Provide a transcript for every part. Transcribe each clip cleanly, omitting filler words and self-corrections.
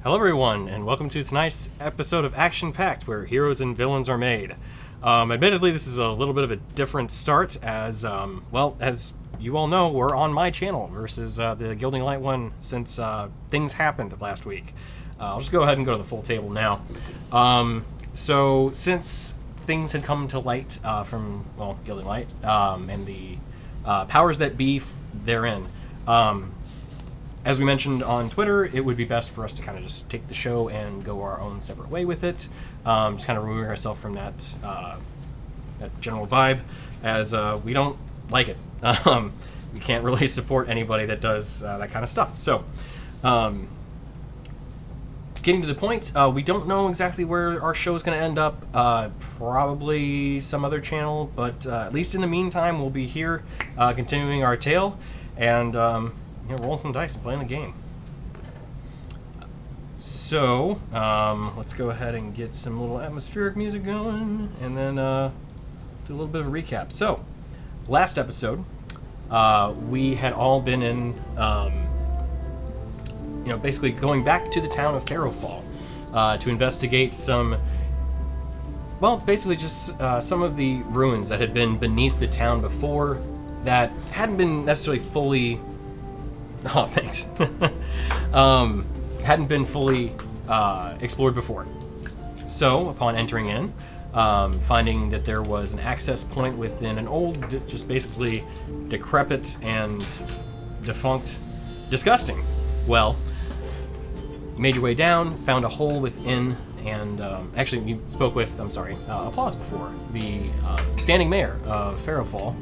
Hello everyone, and welcome to tonight's episode of Action Pact, where heroes and villains are made. Admittedly, this is a little bit of a different start, as, as you all know, we're on my channel versus the Gilding Light one, since things happened last week. I'll just go ahead and go to the full table now. So, since things had come to light from, Gilding Light, and the powers that be therein, as we mentioned on Twitter, it would be best for us to kind of just take the show and go our own separate way with it. Just kind of removing ourselves from that general vibe, as we don't like it. We can't really support anybody that does that kind of stuff. So, getting to the point, we don't know exactly where our show is going to end up. Probably some other channel, but at least in the meantime, we'll be here continuing our tale and rolling some dice and playing the game. So, let's go ahead and get some little atmospheric music going, and then do a little bit of a recap. So, last episode, we had all been in, basically going back to the town of Farrowfall to investigate some, basically just some of the ruins that had been beneath the town before that hadn't been necessarily fully... Oh, thanks. Hadn't been fully explored before. So, upon entering in, finding that there was an access point within an old, just basically decrepit and defunct, disgusting well, you made your way down, found a hole within, and actually you spoke with, applause before, the standing mayor of Farrowfall,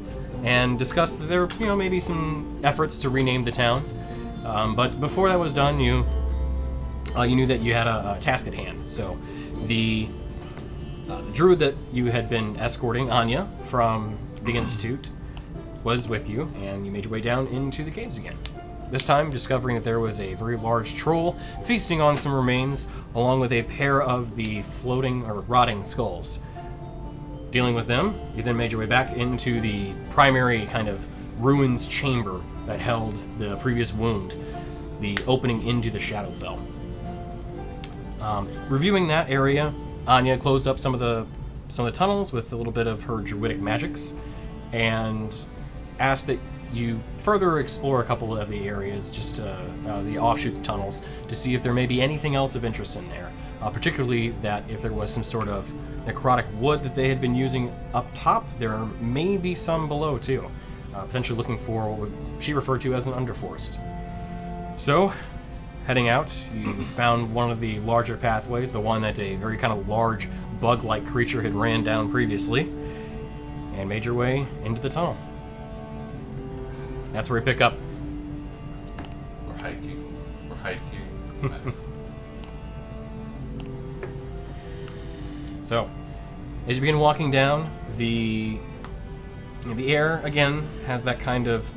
and discussed that there were, maybe some efforts to rename the town. But before that was done, you knew that you had a task at hand. So the druid that you had been escorting, Anya, from the Institute, was with you, and you made your way down into the caves again. This time, discovering that there was a very large troll feasting on some remains, along with a pair of the floating or rotting skulls. Dealing with them, you then made your way back into the primary kind of ruins chamber that held the previous wound, the opening into the Shadowfell. Reviewing that area, Anya closed up some of the tunnels with a little bit of her druidic magics, and asked that you further explore a couple of the areas, just the offshoots tunnels, to see if there may be anything else of interest in there. Particularly that if there was some sort of necrotic wood that they had been using up top, there may be some below too. Potentially looking for what she referred to as an underforest. So, heading out, you found one of the larger pathways, the one that a very kind of large bug-like creature had ran down previously, and made your way into the tunnel. That's where we pick up. We're hiking. So, as you begin walking down, the air, again, has that kind of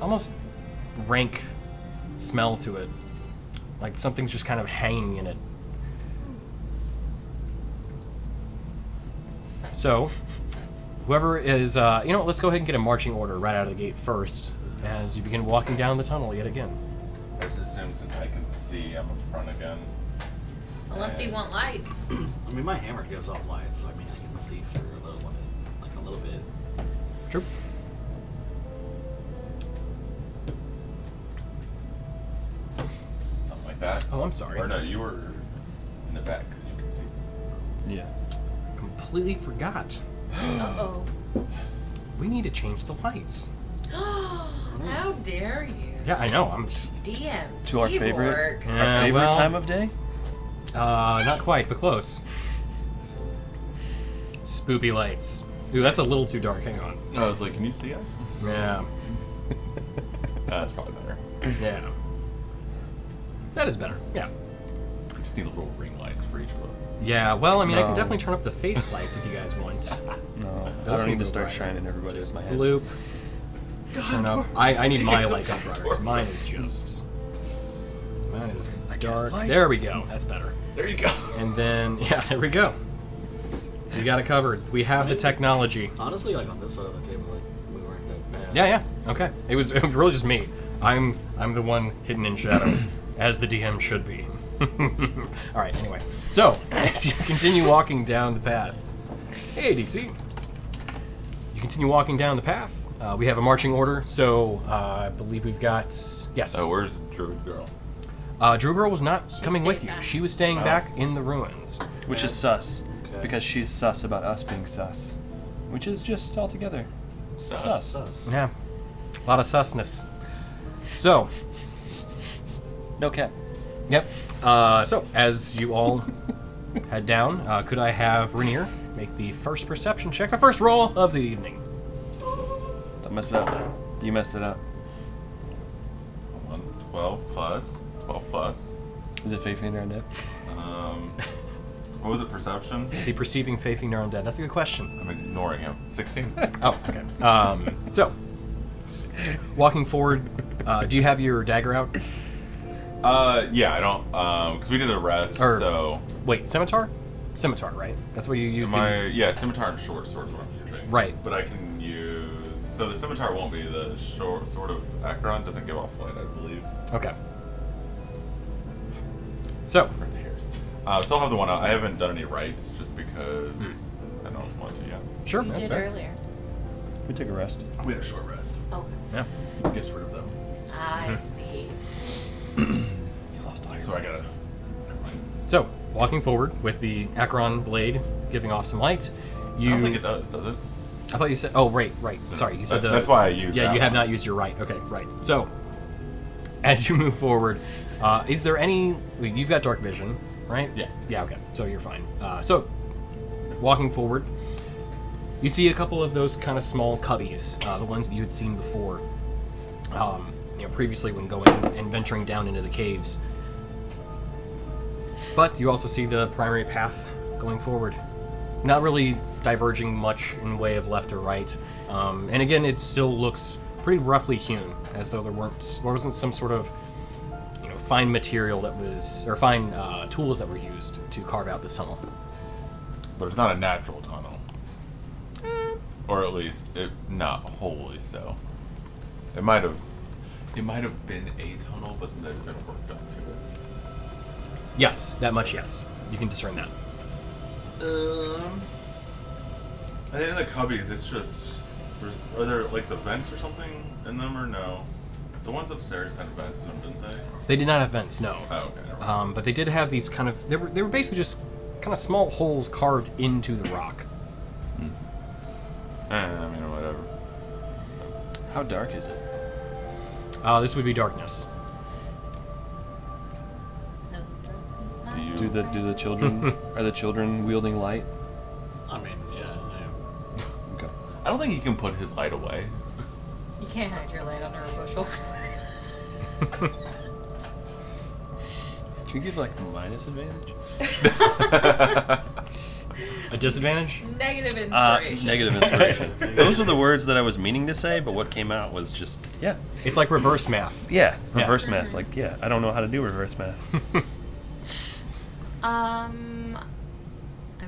almost rank smell to it. Like something's just kind of hanging in it. So, whoever is, let's go ahead and get a marching order right out of the gate first, as you begin walking down the tunnel yet again. I just assume since I can see, I'm in front again. Unless you want lights. I mean, my hammer gives off light, so I can see through a little bit. True. Something like that. Oh, I'm sorry. Or no, you were in the back, because you can see. Yeah. Completely forgot. Uh-oh. We need to change the lights. How dare you? Yeah, I know. I'm just... DM. To our favorite, work. our favorite time of day? Not quite, but close. Spoopy lights. Ooh, that's a little too dark. Hang on. No, I was like, can you see us? Yeah. That's probably better. Yeah. That is better. Yeah. We just need a little ring lights for each of us. Yeah, well, I mean, I can No. definitely turn up the face lights if you guys want. No, I Those don't need need to to start brighter. shining everybody with my head. Bloop. Turn up. I need my light up brighter, 'cause mine is just... Mine is dark. light. There we go. That's better. There you go. And then, yeah, there we go. We got it covered. We have the technology. Honestly, like on this side of the table, like we weren't that bad. Yeah, yeah. Okay. It was really just me. I'm the one hidden in shadows, as the DM should be. All right. Anyway, so as you continue walking down the path, hey DC, you continue walking down the path. We have a marching order, so I believe we've got yes. Oh, where's Druid Girl? Drew Girl was not coming with stayed you. back. She was staying back in the ruins. Which is sus. Okay. Because she's sus about us being sus. Which is just altogether sus. Sus. Yeah, a lot of susness. So, No cap. yep. So as you all head down, could I have Rainier make the first perception check, the first roll of the evening? Don't mess it up. You messed it up. 12 plus. 12 plus. Is it Faith Finder Undead? What was it? Perception? Is he perceiving faithing their own dead? That's a good question. I'm ignoring him. 16? Oh, okay. So, walking forward, do you have your dagger out? Yeah, I don't, because we did a rest, Or- so... Wait, scimitar? Scimitar, right? That's what you use. Yeah, scimitar and short sword is what I'm using. Right. But I can use... So the scimitar won't be the short sword of Acheron, doesn't give off light, I believe. Okay. So, For the hairs. So I'll have the one out. I haven't done any rights, just because I don't want to yet. sure, You that's did fair. earlier. We took a rest. We had a short rest. Oh, Yeah. Gets rid of them. I see. You lost all your So I rights. gotta... Never mind. So, walking forward with the Acheron blade giving off some light, you. I don't think it does it? I thought you said. Oh, right. Sorry, you said the. That's why I used Yeah, that you have one. not used your right. Okay, right. So, as you move forward, is there any? You've got dark vision, right? Yeah. Yeah. Okay. So you're fine. So, walking forward, you see a couple of those kind of small cubbies, the ones that you had seen before. Previously when going and venturing down into the caves. But you also see the primary path going forward. Not really diverging much in way of left or right. And again, it still looks pretty roughly hewn, as though there wasn't some sort of fine material that was, or fine tools that were used to carve out this tunnel. But it's not a natural tunnel. Or at least, not wholly so. It might have been a tunnel, but there's been work done to it. Yes, that much, yes. You can discern that. I think in the cubbies, it's just... Are there, like, the vents or something in them, or no? The ones upstairs had vents in them, didn't they? They did not have vents, no. Oh, okay. Never mind. But they did have these kind of... They were basically just kind of small holes carved into the rock. I mean, whatever. How dark is it? This would be darkness. No, it's not. Do you... Do the children are the children wielding light? I mean, yeah, no. Okay. I don't think he can put his light away. You can't hide your light under a bushel. Can you give like minus advantage? A disadvantage? Negative inspiration. Negative inspiration. Those are the words that I was meaning to say, but what came out was just yeah. It's like reverse math. Yeah, reverse math. Like yeah, I don't know how to do reverse math. I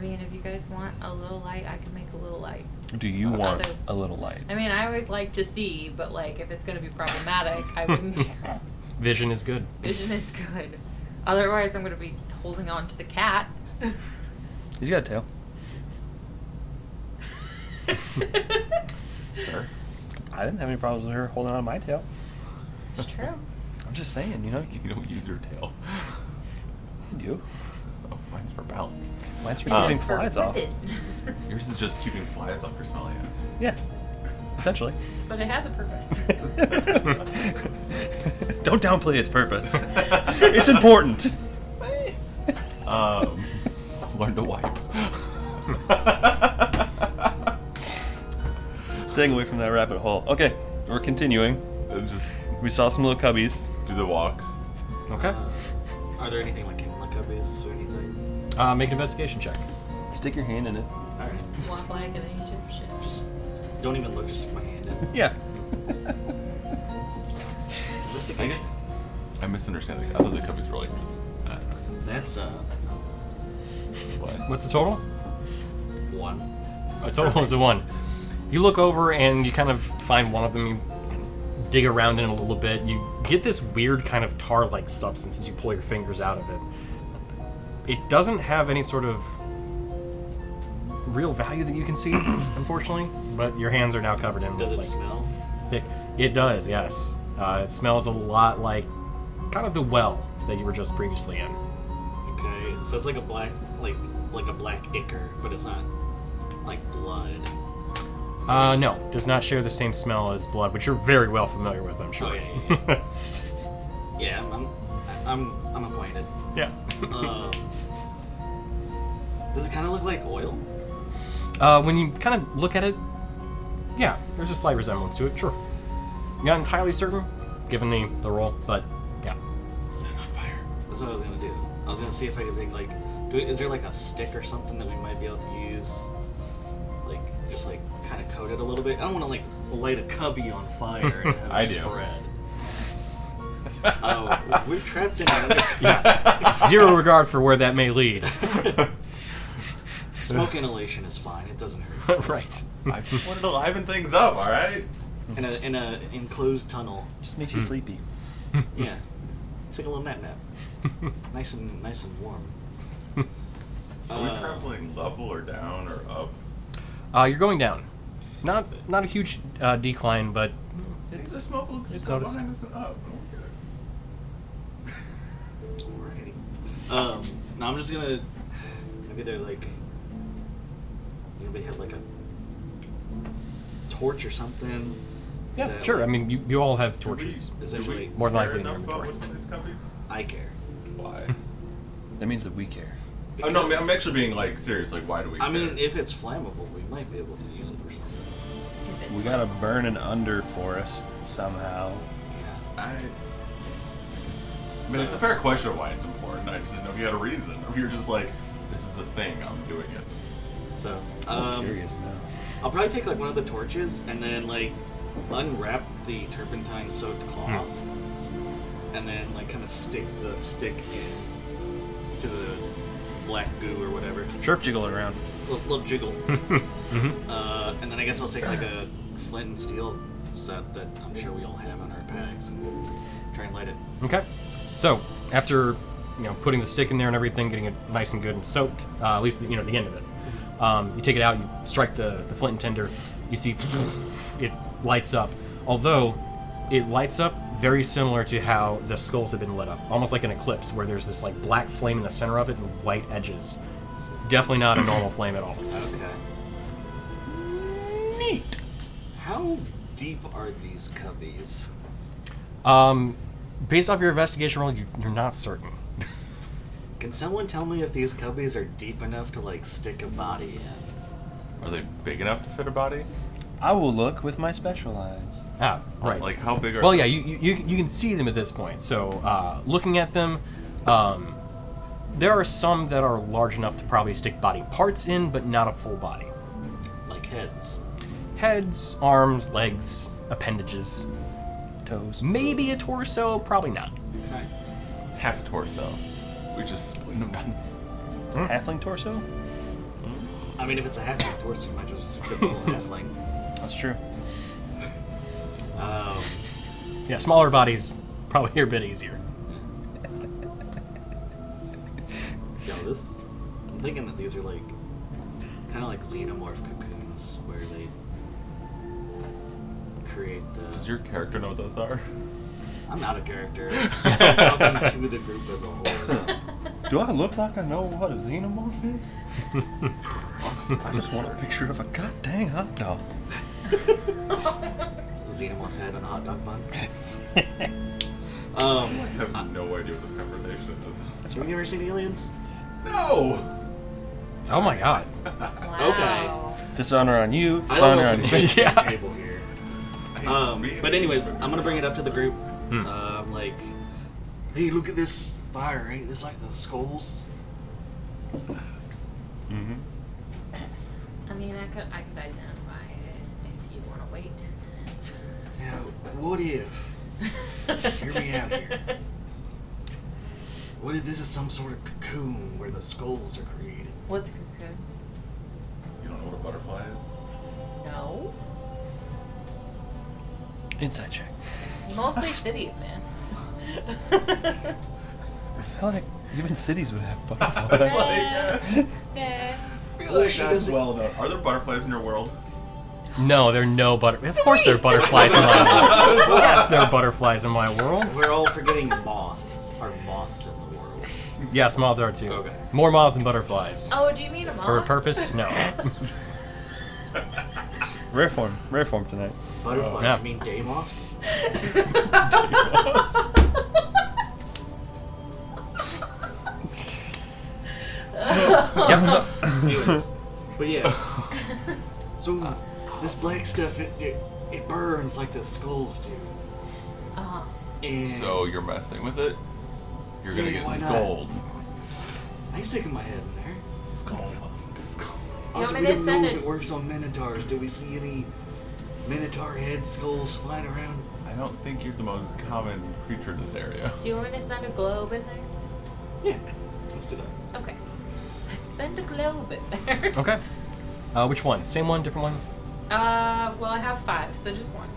mean, if you guys want a little light, I can make a little light. Do you want Other- a little light? I mean, I always like to see, but like, if it's gonna be problematic, I wouldn't. Vision is good. Vision is good. Otherwise, I'm gonna be holding on to the cat. He's got a tail. Sir? I didn't have any problems with her holding on to my tail. It's true. I'm just saying, you know. You don't use your tail. You. Oh, mine's for balance. Mine's for Oh. keeping It's for flies off. women. Yours is just keeping flies off your smelly ass. Yeah. Essentially. But it has a purpose. Don't downplay its purpose. It's important. Learn to wipe. Staying away from that rabbit hole. Okay, we're continuing. And just We saw some little cubbies. do the walk. Okay. Are there anything like in the cubbies or anything? Make an investigation check. Stick your hand in it. Alright. Walk like an Egyptian. Just don't even look, just stick my hand in. Yeah. I guess I misunderstand. I thought the cubbies were like just. That's What? What's the total? 1. A total is a 1. You look over and you kind of find one of them. You dig around in it a little bit. You get this weird kind of tar-like substance as you pull your fingers out of it. It doesn't have any sort of real value that you can see, unfortunately, but your hands are now covered in Does it this, like, smell? thick. It does, yes. It smells a lot like kind of the well that you were just previously in. Okay, so it's like a black, like a black ichor, but it's not like blood. No, does not share the same smell as blood, which you're very well familiar with, I'm sure. Oh, yeah. Yeah, I'm acquainted. Yeah. Does it kind of look like oil? When you kind of look at it, yeah, there's a slight resemblance to it, sure. Not entirely certain, given the roll, but yeah. Set it on fire. That's what I was gonna do. I was gonna see if I could think like, is there like a stick or something that we might be able to use, like just like kind of coat it a little bit. I don't want to like light a cubby on fire and have I it do. spread. Oh, we're trapped in another. Yeah. Zero regard for where that may lead. Smoke inhalation is fine. It doesn't hurt. Right. I just wanted to liven things up, all right? In a enclosed tunnel. Just makes you sleepy. Yeah. Take a little nap. Nice and warm. Are we traveling level or down or up? You're going down. Not a huge decline, but See, the smoke will just it's go noticed. behind us and up. Alrighty. Now I'm just gonna maybe they're like anybody had like a torch or something. yeah, that, sure. like, I mean, you all have torches. Is there like More than care likely in your enough about inventory. what's in these cubbies? I care? Why? That means that we care. Oh no, I'm actually being like serious. Like, why do we? I care? mean, if it's flammable, we might be able to use it for something. If it's We gotta burn an underforest somehow. Yeah. I mean, it's a fair question of why it's important. I just didn't know if you had a reason, or if you're just like, this is a thing, I'm doing it. So I'm curious now. I'll probably take like one of the torches and then like unwrap the turpentine soaked cloth, and then like kind of stick the stick in to the black goo or whatever. Sure. Jiggle it around. Little jiggle. Mm-hmm. And then I guess I'll take like a flint and steel set that I'm sure we all have on our packs and try and light it. Okay. So after putting the stick in there and everything, getting it nice and good and soaked, at least the end of it. You take it out, you strike the flint and tinder. You see it lights up. Although it lights up very similar to how the skulls have been lit up, almost like an eclipse, where there's this like black flame in the center of it and white edges. It's definitely not a normal flame at all. Okay. Neat. How deep are these cubbies? Based off your investigation roll, you're not certain. Can someone tell me if these cubbies are deep enough to like stick a body in? Are they big enough to fit a body? I will look with my special eyes. Ah, right. Like, how big are? Well, yeah, you can see them at this point. So, looking at them, there are some that are large enough to probably stick body parts in, but not a full body. Like heads. Heads, arms, legs, appendages. Toes. Maybe a torso, probably not. Okay. half a torso. We just split them down. Halfling torso? I mean, if it's a halfling torso, you might just fit the whole halfling. That's true. Yeah, smaller bodies probably are a bit easier. Yo, I'm thinking that these are like, kind of like xenomorph cocoons, where they create the... Does your character know what those are? I'm not a character. I'm talking to the group as a whole. Do I look like I know what a xenomorph is? I just want a picture of a goddamn hot dog. Xenomorph head on a hot dog bun. I have no idea what this conversation is. Have you ever seen Aliens? No! Oh my god. Wow. Dishonor on you, I don't dishonor know on if me. we can Yeah. table here. But anyways, I'm gonna bring it up to the group. I'm like, hey, look at this fire. Ain't this like the skulls? Mm-hmm. I mean, I could identify it if you want to wait 10 minutes. Now, what if? Hear me out here. What if this is some sort of cocoon where the skulls are created? What's a cocoon? You don't know what a butterfly is? No. Insight check. Mostly cities, man. I feel like even cities would have butterflies. Nah. I feel like that's well known. Are there butterflies in your world? No, there are no butterflies. Of course there are butterflies in my world. Yes, there are butterflies in my world. We're all forgetting moths. Are moths in the world? Yes, moths are too. Okay. More moths than butterflies. Oh, do you mean a moth? For a purpose? No. Rare form tonight. Butterflies, Yeah. you mean day moths? Yep. Anyways, but yeah. So this black stuff, it burns like the skulls do. Uh-huh. And So you're messing with it? You're gonna Yeah, get why not? scolded. I ain't sticking my head in there. Skull, motherfucker, skull. Also, want we me to don't know send if it- it works on minotaurs. Do we see any minotaur head skulls flying around? I don't think you're the most common creature in this area. Do you want me to send a globe in there? Yeah, let's do that. Okay. Send a globe in there. Okay. Which one? Same one? Different one? Well, I have 5, so just one.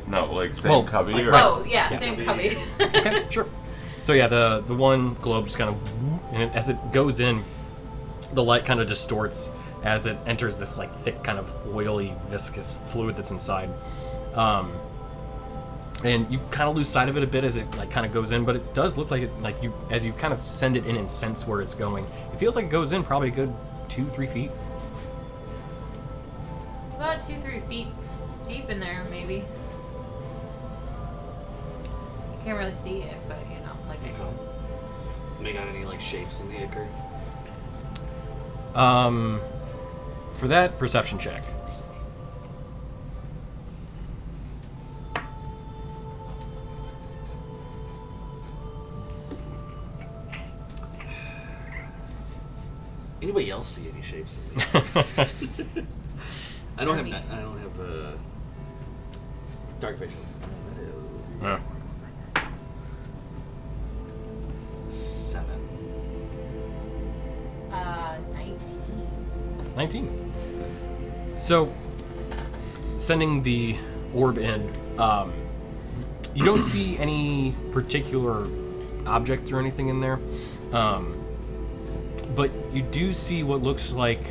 No, like same Well, cubby like- or Oh, yeah, Yeah. same cubby. Okay, sure. So yeah, the one globe just kind of, and as it goes in, the light kind of distorts as it enters this like thick kind of oily, viscous fluid that's inside. And you kind of lose sight of it a bit as it like kind of goes in, but it does look like it like you as you kind of send it in and sense where it's going. It feels like it goes in probably a good 2-3 feet. About 2-3 feet deep in there, maybe. You can't really see it, but you know, like I Okay. They got any like shapes in the acre? For that, perception check. Anybody else see any shapes in the acre? I don't have dark vision. That Yeah. is 7. 19. 19. So, sending the orb in, you don't see any particular object or anything in there, but you do see what looks like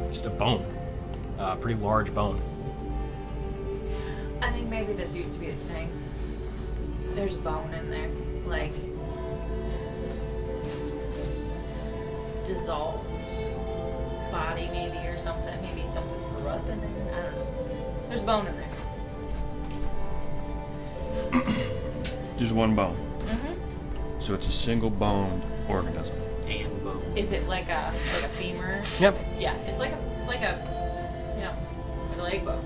just a bone, a pretty large bone. I think maybe this used to be a thing. There's bone in there, like dissolved body maybe or something. Maybe something grew up in there. I don't know. There's bone in there. Just one bone. Mm-hmm. So it's a single boned organism. And bone. Is it like a femur? Yep. Yeah, it's like a you know, like a leg bone.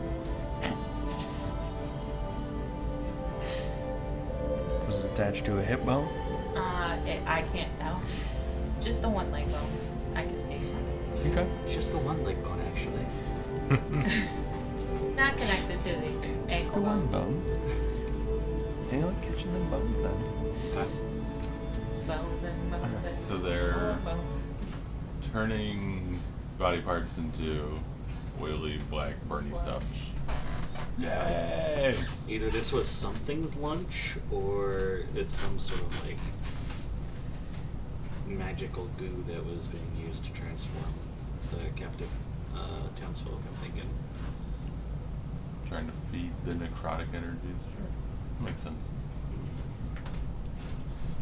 Was it attached to a hip bone? I can't tell. Just the one leg bone. I can see. Okay. It's just the one leg bone, actually. Not connected to the Just the ankle one bone. bone. Ain't like catching them bones then. Bones and bones and So they're bones. turning body parts into oily, black, burny stuff. Yay! Either this was something's lunch, or it's some sort of like magical goo that was being used to transform the captive townsfolk, I'm thinking. Trying to feed the necrotic energies. Sure. Makes sense.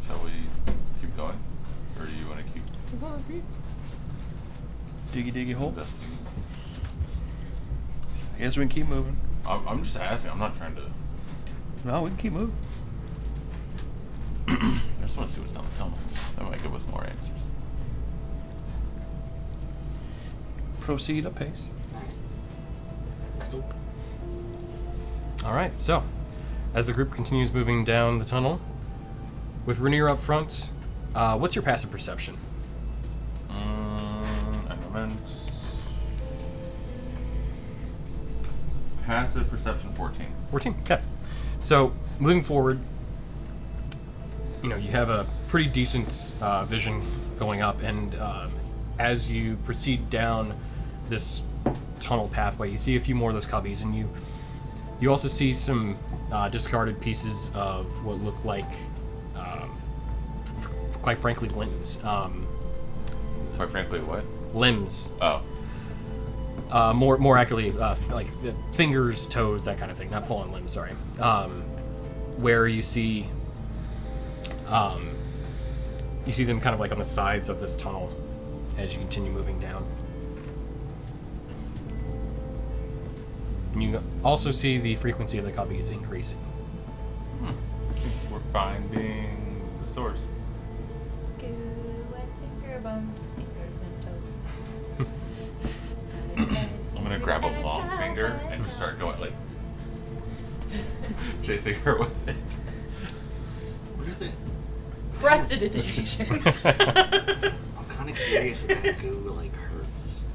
Shall we keep going? Or do you want to keep Diggy hole. investing? I guess we can keep moving. I'm just asking. I'm not trying to. No, we can keep moving. I just want to see what's down the tunnel. That might give us more answers. Proceed apace. Alright. Let's go. All right. So, as the group continues moving down the tunnel, with Rainier up front, what's your passive perception? A moment. Passive perception 14. 14. Okay. So, moving forward, you have a pretty decent vision going up, and as you proceed down this tunnel pathway, you see a few more of those cubbies, and you You also see some discarded pieces of what look like, quite frankly, limbs. Quite frankly, what? Limbs. Oh. More accurately, like fingers, toes, that kind of thing. Not full-on limbs, sorry. Where you see them kind of like on the sides of this tunnel as you continue moving down. And you also see the frequency of the copy is increasing. We're finding the source. Goo and finger bones, fingers and toes. I'm gonna grab a long finger and just start going like chasing her with it. What are they? Prestidigitation. I'm kind of curious if that goo like hurts.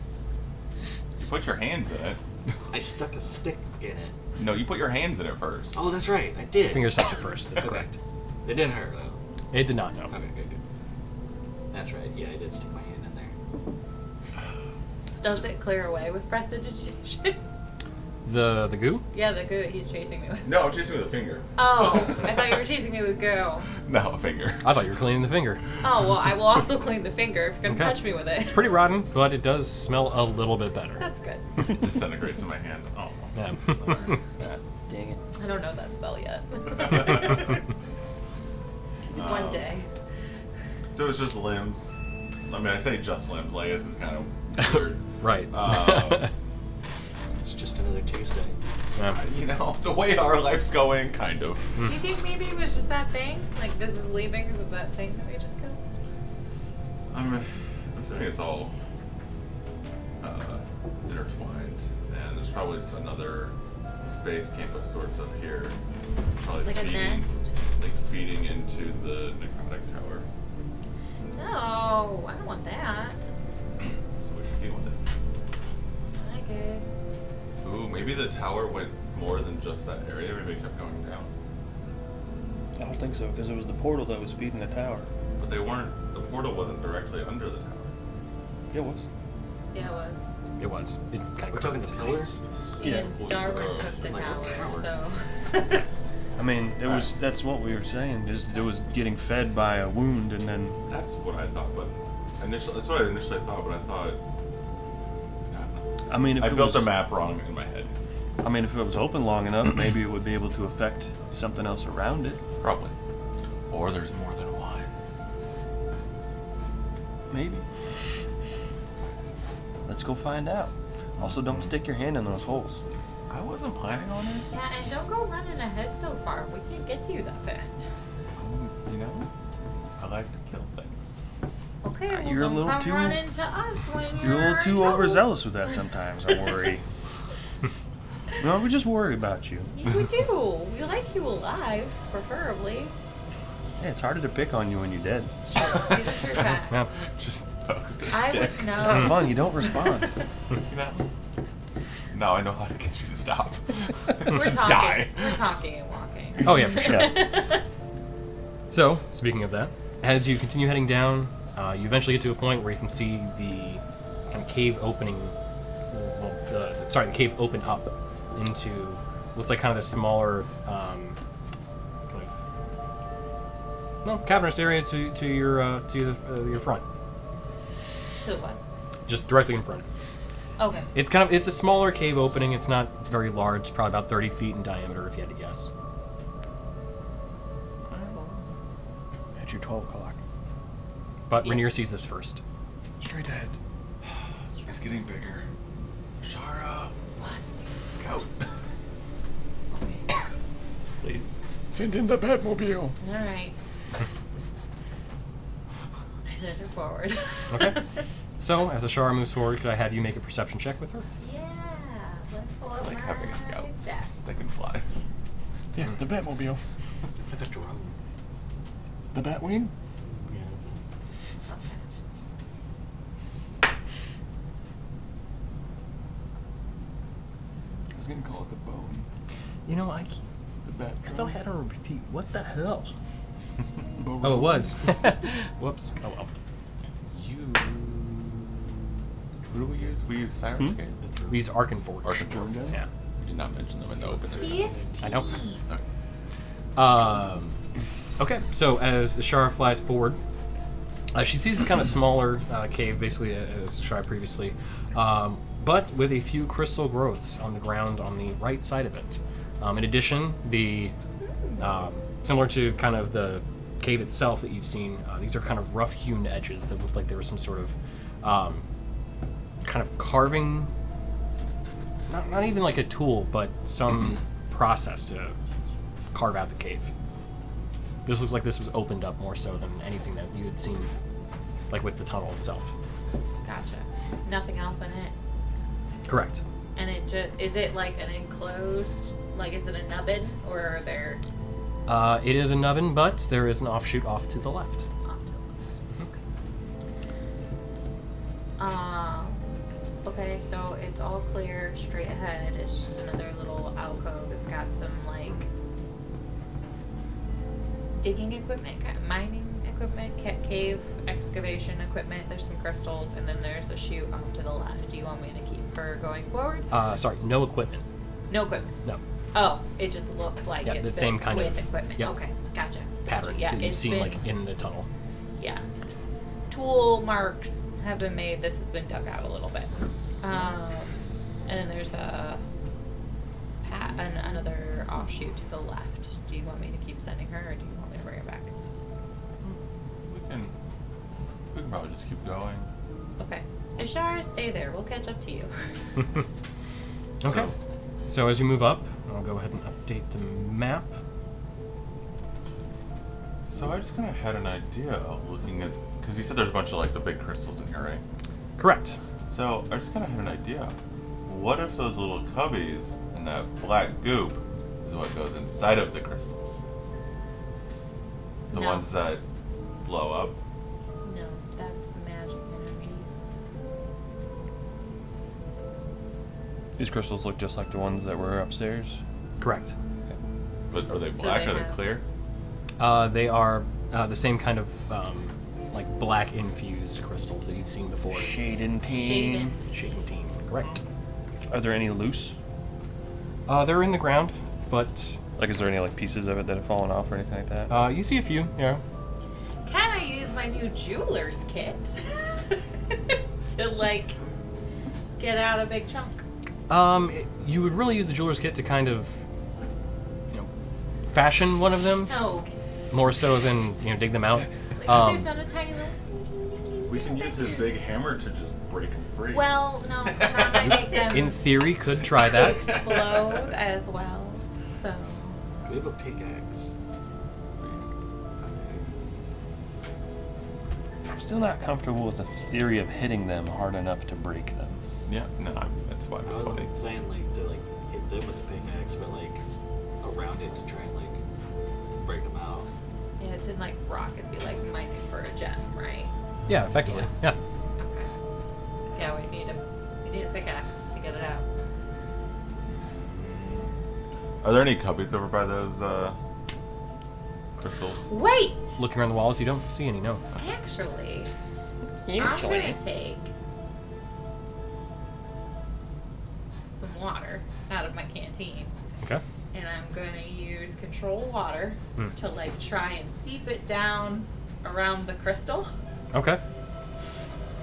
You put your hands in it. I stuck a stick in it. No, you put your hands in it first. Oh, that's right. I did. Fingers touch it first. That's Okay. correct. It didn't hurt though. It did not, no. Okay, good. That's right. Yeah, I did stick my hand in there. Does it clear away with prestidigitation? The goo? Yeah, the goo that he's chasing me with. No, I'm chasing with a finger. Oh, I thought you were chasing me with goo. No, a finger. I thought you were cleaning the finger. Oh, well, I will also clean the finger if you're going to Okay. touch me with it. It's pretty rotten, but it does smell a little bit better. That's good. It disintegrates in my hand. Oh. Yeah. Dang it. I don't know that spell yet. One day. So it's just limbs. I mean, I say just limbs. Like this is kind of weird. Right. It's just another Tuesday. Yeah. You know, the way our life's going, kind of. Do you think maybe it was just that thing? Like this is leaving because of that thing that we just killed? I'm assuming it's all intertwined, and there's probably another base camp of sorts up here. Probably Like a nest? like feeding into the necrotic tower. No, I don't want that. So we should deal with it. I like it. Ooh, maybe the tower went more than just that area. Maybe it kept going down. I don't think so, because it was the portal that was feeding the tower. But they weren't. The portal wasn't directly under the tower. Yeah, it was. Yeah, it was. It was. It kind We're of talking the pillars? Yeah. And Darwin took the Like a tower, tower. so. I mean, it was. That's what we were saying. Is it was getting fed by a wound, and then That's what I thought, but that's what I initially thought. But I thought. I mean, if I it built was, the map wrong in my head. I mean, if it was open long enough, maybe it would be able to affect something else around it. Probably. Or there's more than one. Maybe. Let's go find out. Also, don't stick your hand in those holes. I wasn't planning on it. Yeah, and don't go running ahead so far. We can't get to you that fast. You know, I like to kill things. Okay, well, You're a don't little come too- run into us when You're a little in too trouble. overzealous with that sometimes. I worry. No, we just worry about you. You do. We like you alive, preferably. Yeah, it's harder to pick on you when you're dead. These are true facts. Yeah. Just poke the I stick. would know. It's not fun. You don't respond. You know? Now I know how to get you to stop. We're Just talking. die. We're talking and walking. Oh, yeah, for sure. So, speaking of that, as you continue heading down, you eventually get to a point where you can see the kind of cave opening. The cave open up into looks like kind of the smaller, cavernous area to your front, To what? just directly in front. Okay. It's a smaller cave opening. It's not very large, probably about 30 feet in diameter, if you had to guess. At your 12 o'clock. But Yeah. Rainier sees this first. Straight ahead. It's getting bigger. Shara. What? Scout. Okay. Please. Send in the Batmobile. All right. I send her forward. Okay. So, as Ashara moves forward, could I have you make a perception check with her? Yeah. Let's pull up Like my having a scout. stat. They can fly. Yeah, the Batmobile. It's like a drone. The Batwing? Okay. I was gonna call it the Bone. You know, The Bat. I thought I had to repeat. What the hell? Bone. Oh, it was. Whoops. Oh well. What do we use? We use Sirenscape? We use Arkenforge. Arkenforge. Yeah. did not mention them in the open. 15. I know. Okay. Okay, so as Ashara flies forward, she sees this kind of smaller cave, basically as described previously, but with a few crystal growths on the ground on the right side of it. In addition, the similar to kind of the cave itself that you've seen, these are kind of rough-hewn edges that look like there was some sort of kind of carving, not even like a tool, but some process to carve out the cave. This looks like this was opened up more so than anything that you had seen, like with the tunnel itself. Gotcha. Nothing else in it. Correct. And it just is it like an enclosed, like is it a nubbin or are there It is a nubbin, but there is an offshoot off to the left. off to the left? Okay, so it's all clear straight ahead. It's just another little alcove. It's got some like digging equipment, kind of mining equipment, cave excavation equipment. There's some crystals, and then there's a chute off to the left. Do you want me to keep her going forward? Sorry, no equipment. No equipment. No. Oh, it just looks like Yeah, it's the same built kind with of- equipment. yep. Okay, gotcha. Patterns Yeah, that you've it's seen been, like in the tunnel. yeah. Tool marks have been made. This has been dug out a little bit. And then there's another offshoot to the left. Do you want me to keep sending her, or do you want me to bring her back? We can probably just keep going. Okay. Ishara, stay there. We'll catch up to you. Okay. So as you move up, I'll go ahead and update the map. So I just kind of had an idea looking at, because you said there's a bunch of like the big crystals in here, right? Correct. So I just kind of had an idea. What if those little cubbies and that black goop is what goes inside of the crystals? The No. ones that blow up? No, that's magic energy. These crystals look just like the ones that were upstairs. Correct. But are they So black? they Are they have- clear? They are the same kind of like black infused crystals that you've seen before. Shaden. Shadentine. Correct. Are there any loose? They're in the ground, but Like, is there any like pieces of it that have fallen off or anything like that? you see a few. Yeah. Can I use my new jeweler's kit to like get out a big chunk? You would really use the jeweler's kit to kind of, fashion one of them No. more so than dig them out. Like, there's not a tiny little. We can use his big hammer to just break him free. Well, no, it's not gonna make them In theory, could try that. explode as well. So We have a pickaxe. I'm still not comfortable with the theory of hitting them hard enough to break them. Yeah, no, I mean, that's why I it's funny. wasn't saying like to like hit them with the pickaxe, but like around it to try and like break them out. yeah, it's in like rock. It'd be like mining for a gem, right? Yeah, effectively. Yeah. Okay. Yeah, we need a pickaxe to get it out. Are there any cubbies over by those crystals? Wait. Looking around the walls, you don't see any. No. Actually, I'm gonna take some water out of my canteen, Okay. and I'm gonna use control water Hmm. to like try and seep it down around the crystal, Okay.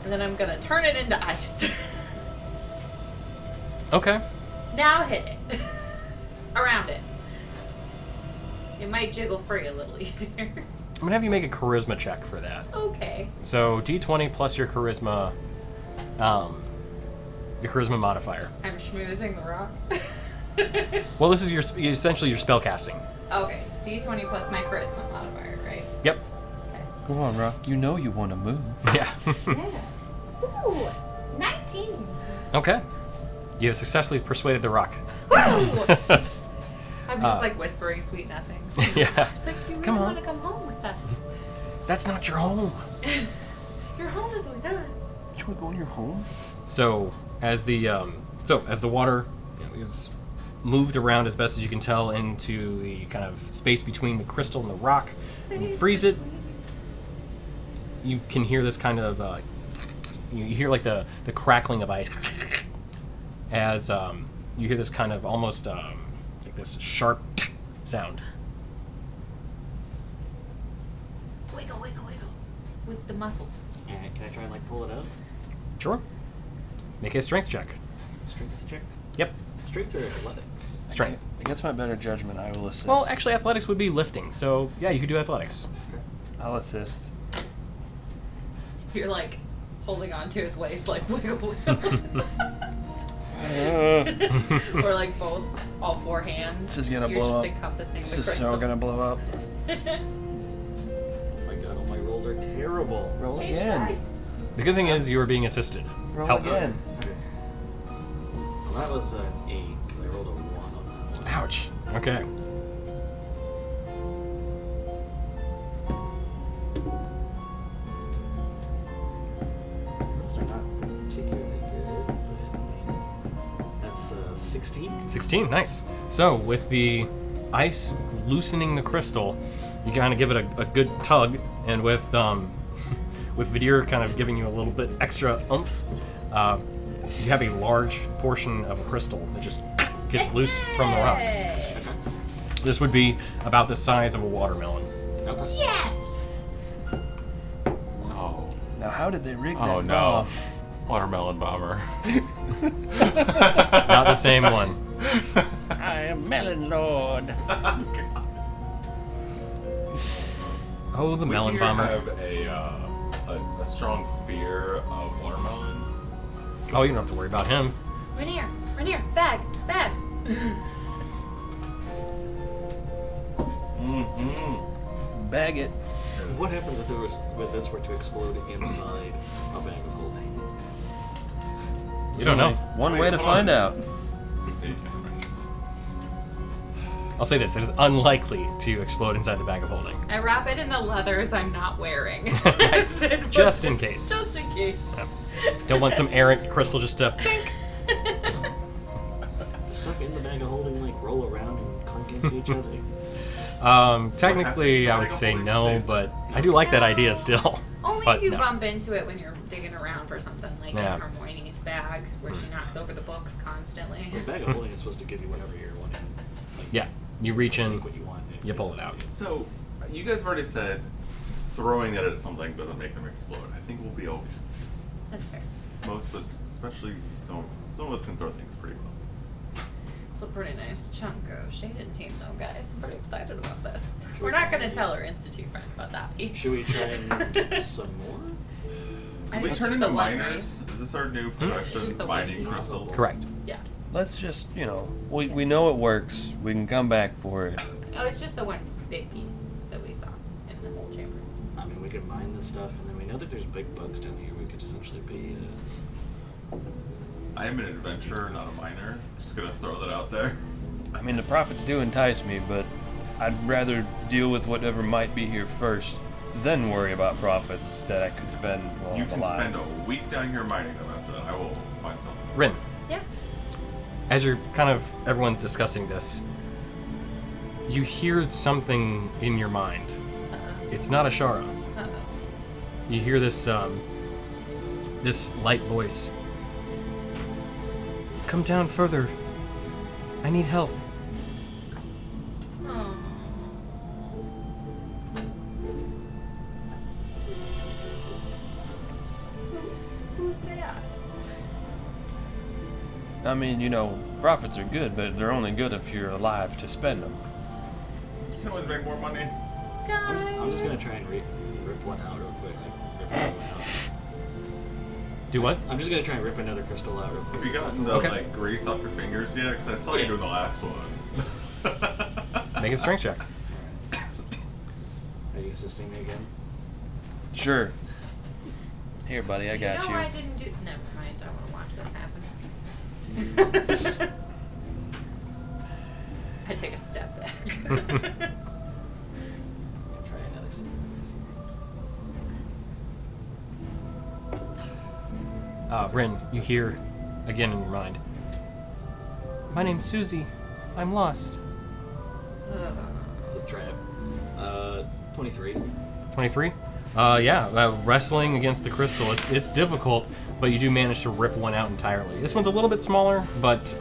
and then I'm gonna turn it into ice. Okay. Now hit it around it. It might jiggle free a little easier. I'm gonna have you make a charisma check for that. Okay. So D20 plus your charisma modifier. I'm schmoozing the rock. Well, this is essentially your spell casting. Okay. D20 plus my charisma modifier, right? Yep. Okay. Come on, Rock. You know you want to move. Yeah. Yeah. Ooh, 19. Okay. You have successfully persuaded the rock. Woo! I'm just like whispering sweet nothings. Yeah. Like, you really Come on. want to come home with us. That's not your home. Your home is with us. Do you want to go in your home? So as the water is moved around as best as you can tell into the kind of space between the crystal and the rock, and you freeze it, you can hear this kind of you hear like the crackling of ice as you hear this kind of almost like this sharp sound. Wiggle, wiggle, wiggle. With the muscles. Alright, can I try and like pull it out? Sure. Make a strength check. Strength check? Yep. Strength or athletics? Strength. Against my better judgment, I will assist. Well, actually, athletics would be lifting. So, yeah, you could do athletics. I'll assist. You're like holding on to his waist, like wiggle, wiggle. Or like both, all four hands. This is gonna You're blow just up. encompassing This the is crystal. so gonna blow up. Oh my god, all my rolls are terrible. Roll Change again. dice. The good thing is you are being assisted. Roll Help. again. Okay. Well, that was an 8, because I rolled a 1 on that one. Ouch. Okay. Those are not particularly good, but I mean, that's 16. 16, nice. So, with the ice loosening the crystal, you kind of give it a good tug, and with with Vidir kind of giving you a little bit extra oomph, you have a large portion of crystal that just gets loose from the rock. Hey. This would be about the size of a watermelon. Okay. Yes! Oh. Now, how did they rig that Oh no. bomb? Watermelon bomber. Not the same one. I am Melon Lord. Oh, the melon We bomber. have a strong fear of watermelons. Oh, you don't have to worry about him. Rainier, bag. Mm-hmm. Bag it. What happens if this were to explode inside a bag of holding? You don't know. One Wait, way to hold on. find out. I'll say this: it is unlikely to explode inside the bag of holding. I wrap it in the leathers I'm not wearing. Nice. Just in case. Just in case. Don't want some errant crystal just to. Does stuff in the bag of holding like roll around and clunk into each other? Technically, I would say no, but I do like that idea still. Only But if you no. bump into it when you're digging around for something, like Yeah. in Hermione's bag, where she knocks over the books constantly. The bag of holding is supposed to give you whatever you're wanting. Like, Yeah, you reach in, what you want. you pull it out. So, you guys have already said throwing it at something doesn't make them explode. I think we'll be okay. That's fair. Most of us, especially some of us can throw things pretty well. It's a pretty nice chunk of shaded team, though, guys. I'm pretty excited about this. Should We're we not try going to and- tell our institute friend about that piece. Should we try and get some more? I Can think we it's turn just into the one miners? Is this our new It's production? just the waste Mining piece. crystals? Correct. Yeah. Let's just, we know it works. We can come back for it. Oh, it's just the one big piece that we saw in the whole chamber. I mean, we could mine this stuff, and then we know that there's big bugs down here. We could essentially be. I am an adventurer, not a miner. Just gonna throw that out there. I mean, the profits do entice me, but I'd rather deal with whatever might be here first, then worry about profits that I could spend while You I'm can alive. spend a week down here mining them. After that, I will find something. Rin, Yeah. as you're kind of everyone's discussing this, you hear something in your mind. Uh-oh. It's not Ashara. Uh-oh. You hear this this light voice. Come down further. I need help. Oh. Who's that? I mean, profits are good, but they're only good if you're alive to spend them. You can always make more money. I'm just gonna try and rip one out real quick. Like, rip another one out. Do what? I'm just gonna try and rip another crystal out real quick. Have you gotten the Okay. grease off your fingers yet? Because I saw you Yeah. doing the last one. Make a strength check. Are you assisting me again? Sure. Here, buddy, I got you. I didn't do. Never mind. I want to watch this happen. I take a step back. I'll try another save. Rin, you hear again in your mind. My name's Susie. I'm lost. The trap. 23. 23? Wrestling against the crystal. It's difficult, but you do manage to rip one out entirely. This one's a little bit smaller, but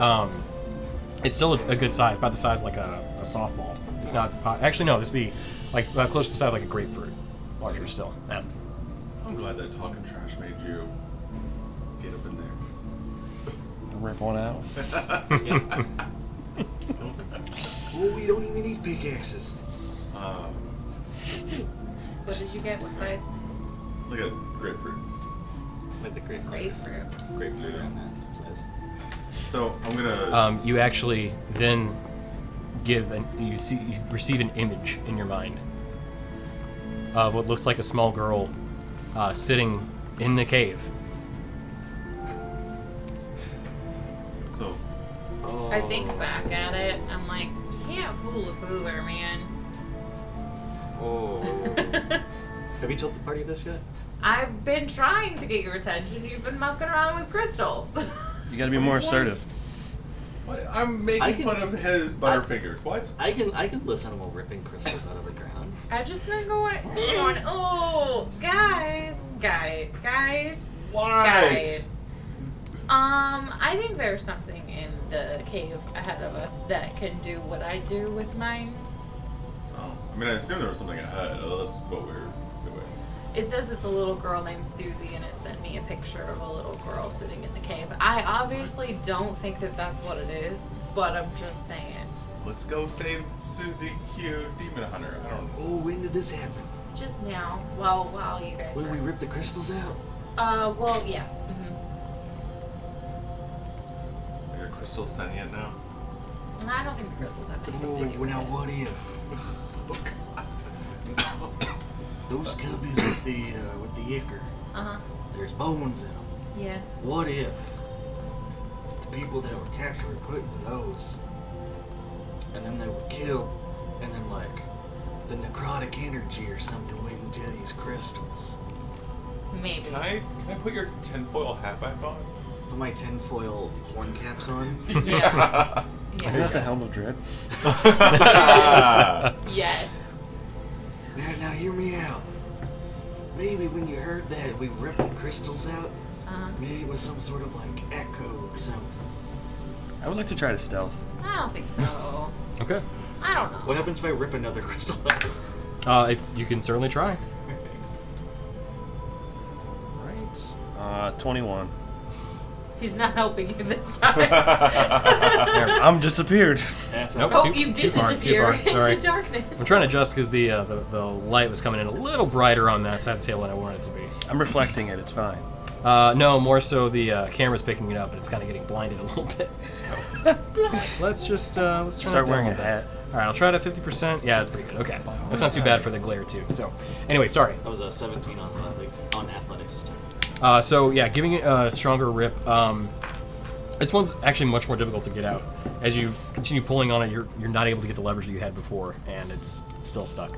It's still a good size, about the size like a softball. If not, actually no, this would be like close to the size like a grapefruit. Larger still. Yeah. I'm glad that talking trash made you get up in there. Rip one out. Oh, we don't even need pickaxes. What did you get? What size? Like a grapefruit. Like the Grapefruit. grapefruit on that size. So I'm gonna. You actually then you receive an image in your mind of what looks like a small girl sitting in the cave. So Oh. I think back at it. I'm like, you can't fool a fooler, man. Oh. Have you told the party this yet? I've been trying to get your attention. You've been mucking around with crystals. You gotta be more assertive. what? I'm making fun of his butterfingers. What? I can listen to him while ripping crystals out of the ground. I've just been going, oh, guys. What? Guys. I think there's something in the cave ahead of us that can do what I do with mines. Oh, I mean, I assume there was something ahead. Oh, that's what we're doing. It says it's a little girl named Susie, and it sent me a picture of a little girl sitting in the cave. I obviously don't think that that's what it is, but I'm just saying. Let's go save Susie Q, Demon Hunter. I don't know. Oh, when did this happen? Just now, while you guys When were... we ripped the crystals out? Well, yeah. Mm-hmm. Are your crystals sentient now? And I don't think the crystals have anything to do Oh, with now it. what if? Those cubbies with the ichor, Uh-huh. there's bones in them. Yeah. What if the people that were captured were put into those, and then they were killed, and then like the necrotic energy or something went into these crystals? Maybe. Can I put your tinfoil hat back on? Put my tinfoil horn caps on. Yeah. Isn't Yeah. that the Helm of Dread? Yes. Now hear me out. Maybe when you heard that we ripped the crystals out, Uh-huh. maybe it was some sort of like echo or something. I would like to try to stealth. I don't think so. Okay. I don't know. What happens if I rip another crystal out? You can certainly try. Right. 21. He's not helping you this time. There, I'm disappeared. That's Nope. Oh, Too- you too did far, too disappear far, sorry. into darkness. I'm trying to adjust because the light was coming in a little brighter on that side of the table than I wanted it to be. I'm reflecting it. It's fine. No, more so the camera's picking it up, and it's kind of getting blinded a little bit. Let's just let's turn Start it down wearing a bit. hat. All right, I'll try it at 50%. Yeah, that's pretty good. Okay, that's not too bad for the glare too. So, anyway, sorry. That was a 17 on athletics this time. So yeah, giving it a stronger rip. This one's actually much more difficult to get out. As you continue pulling on it, you're not able to get the leverage that you had before, and it's still stuck.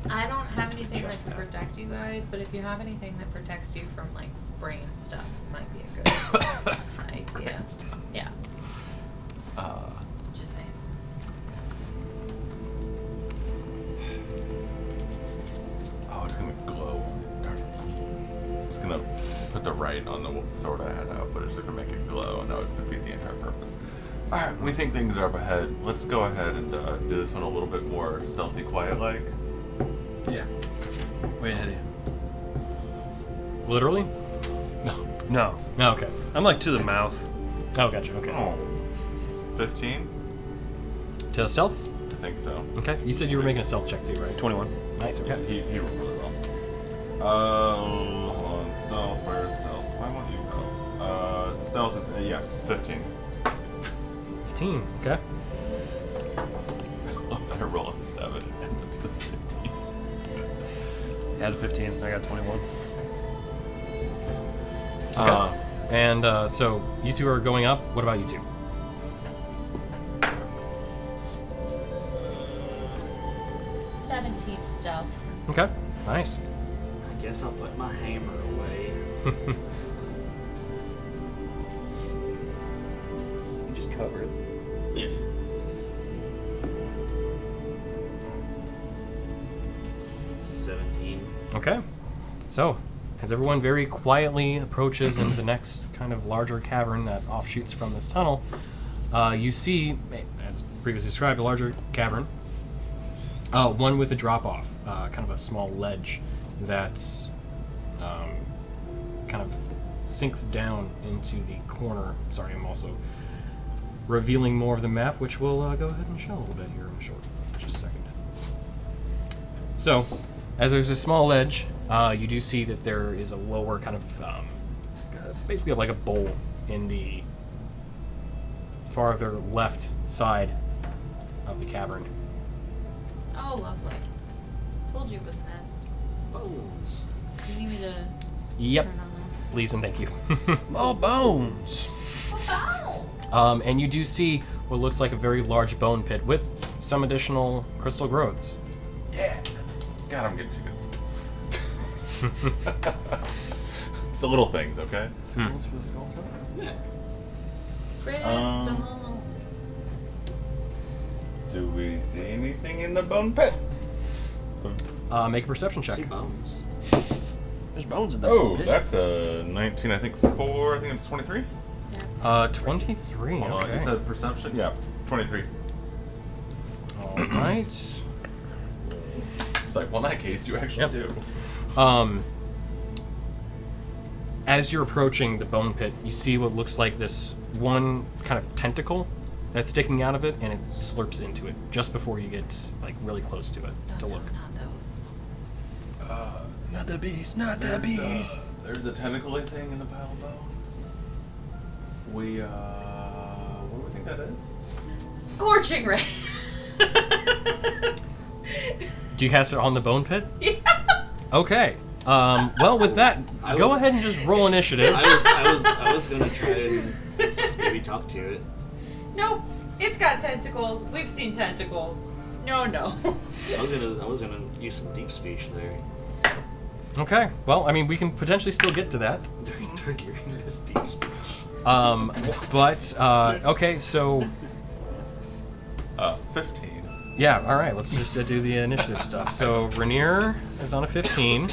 I don't have anything Just that can that. protect you guys, but if you have anything that protects you from like brain stuff, it might be a good idea. Yeah. Just saying. Oh, it's gonna glow. It's gonna put the right on the sword I had out, but it's gonna make it glow, and that would defeat the entire purpose. Alright, we think things are up ahead. Let's go ahead and do this one a little bit more stealthy, quiet-like. Yeah. Way ahead of you. Literally? No. No. Okay. I'm like to the mouth. Oh, gotcha. Okay. Oh. 15? To stealth? I think so. Okay. You said you were making a stealth check too, right? 21. Nice. Yeah, Okay. he rolled really well. Hold on. Stealth, where is stealth? Why won't you go? Stealth is, yes, 15. 15. Okay. I roll a 7 and ends up as a 15. You had a 15. I got 21. And so you two are going up. What about you two? Stuff. Okay. Nice. I guess I'll put my hammer away. You just cover it. Yeah. Okay. So, as everyone very quietly approaches into the next kind of larger cavern that offshoots from this tunnel, you see, as previously described, a larger cavern, one with a drop-off, kind of a small ledge that's kind of sinks down into the corner. Sorry, I'm also revealing more of the map, which we'll go ahead and show a little bit here in just a second. So, as there's a small ledge, you do see that there is a lower kind of, basically like a bowl in the farther left side of the cavern. Oh, lovely. Told you it was a nest. Bones. Do you need me to Yep. turn on Please and thank you. More bones. that? And you do see what looks like a very large bone pit with some additional crystal growths. Yeah. God, I'm getting too good at this. It's the little things, okay? Yeah. Crystals. Do we see anything in the bone pit? Make a perception check. See bones. There's bones in that Oh, pit. that's a 19, I think 4, I think it's 23. That's 23. Hold on, Okay. you said perception? Yeah, 23. All right. It's like, well, in that case, you actually do. As you're approaching the bone pit, you see what looks like this one kind of tentacle that's sticking out of it, and it slurps into it just before you get like really close to it to look. Not those. Not the bees. Not the bees. There's a tentacle-y thing in the pile of bones. What do we think that is? Scorching ray. Do you cast it on the bone pit? Yeah. Okay. Well, with that, I go was- ahead and just roll initiative. I was gonna try and maybe talk to it. Nope. It's got tentacles. We've seen tentacles. No. I was gonna use some deep speech there. Okay. Well, I mean, we can potentially still get to that. During this deep speech. Okay. So 15. yeah. All right. Let's just do the initiative stuff. So Rainier is on a 15.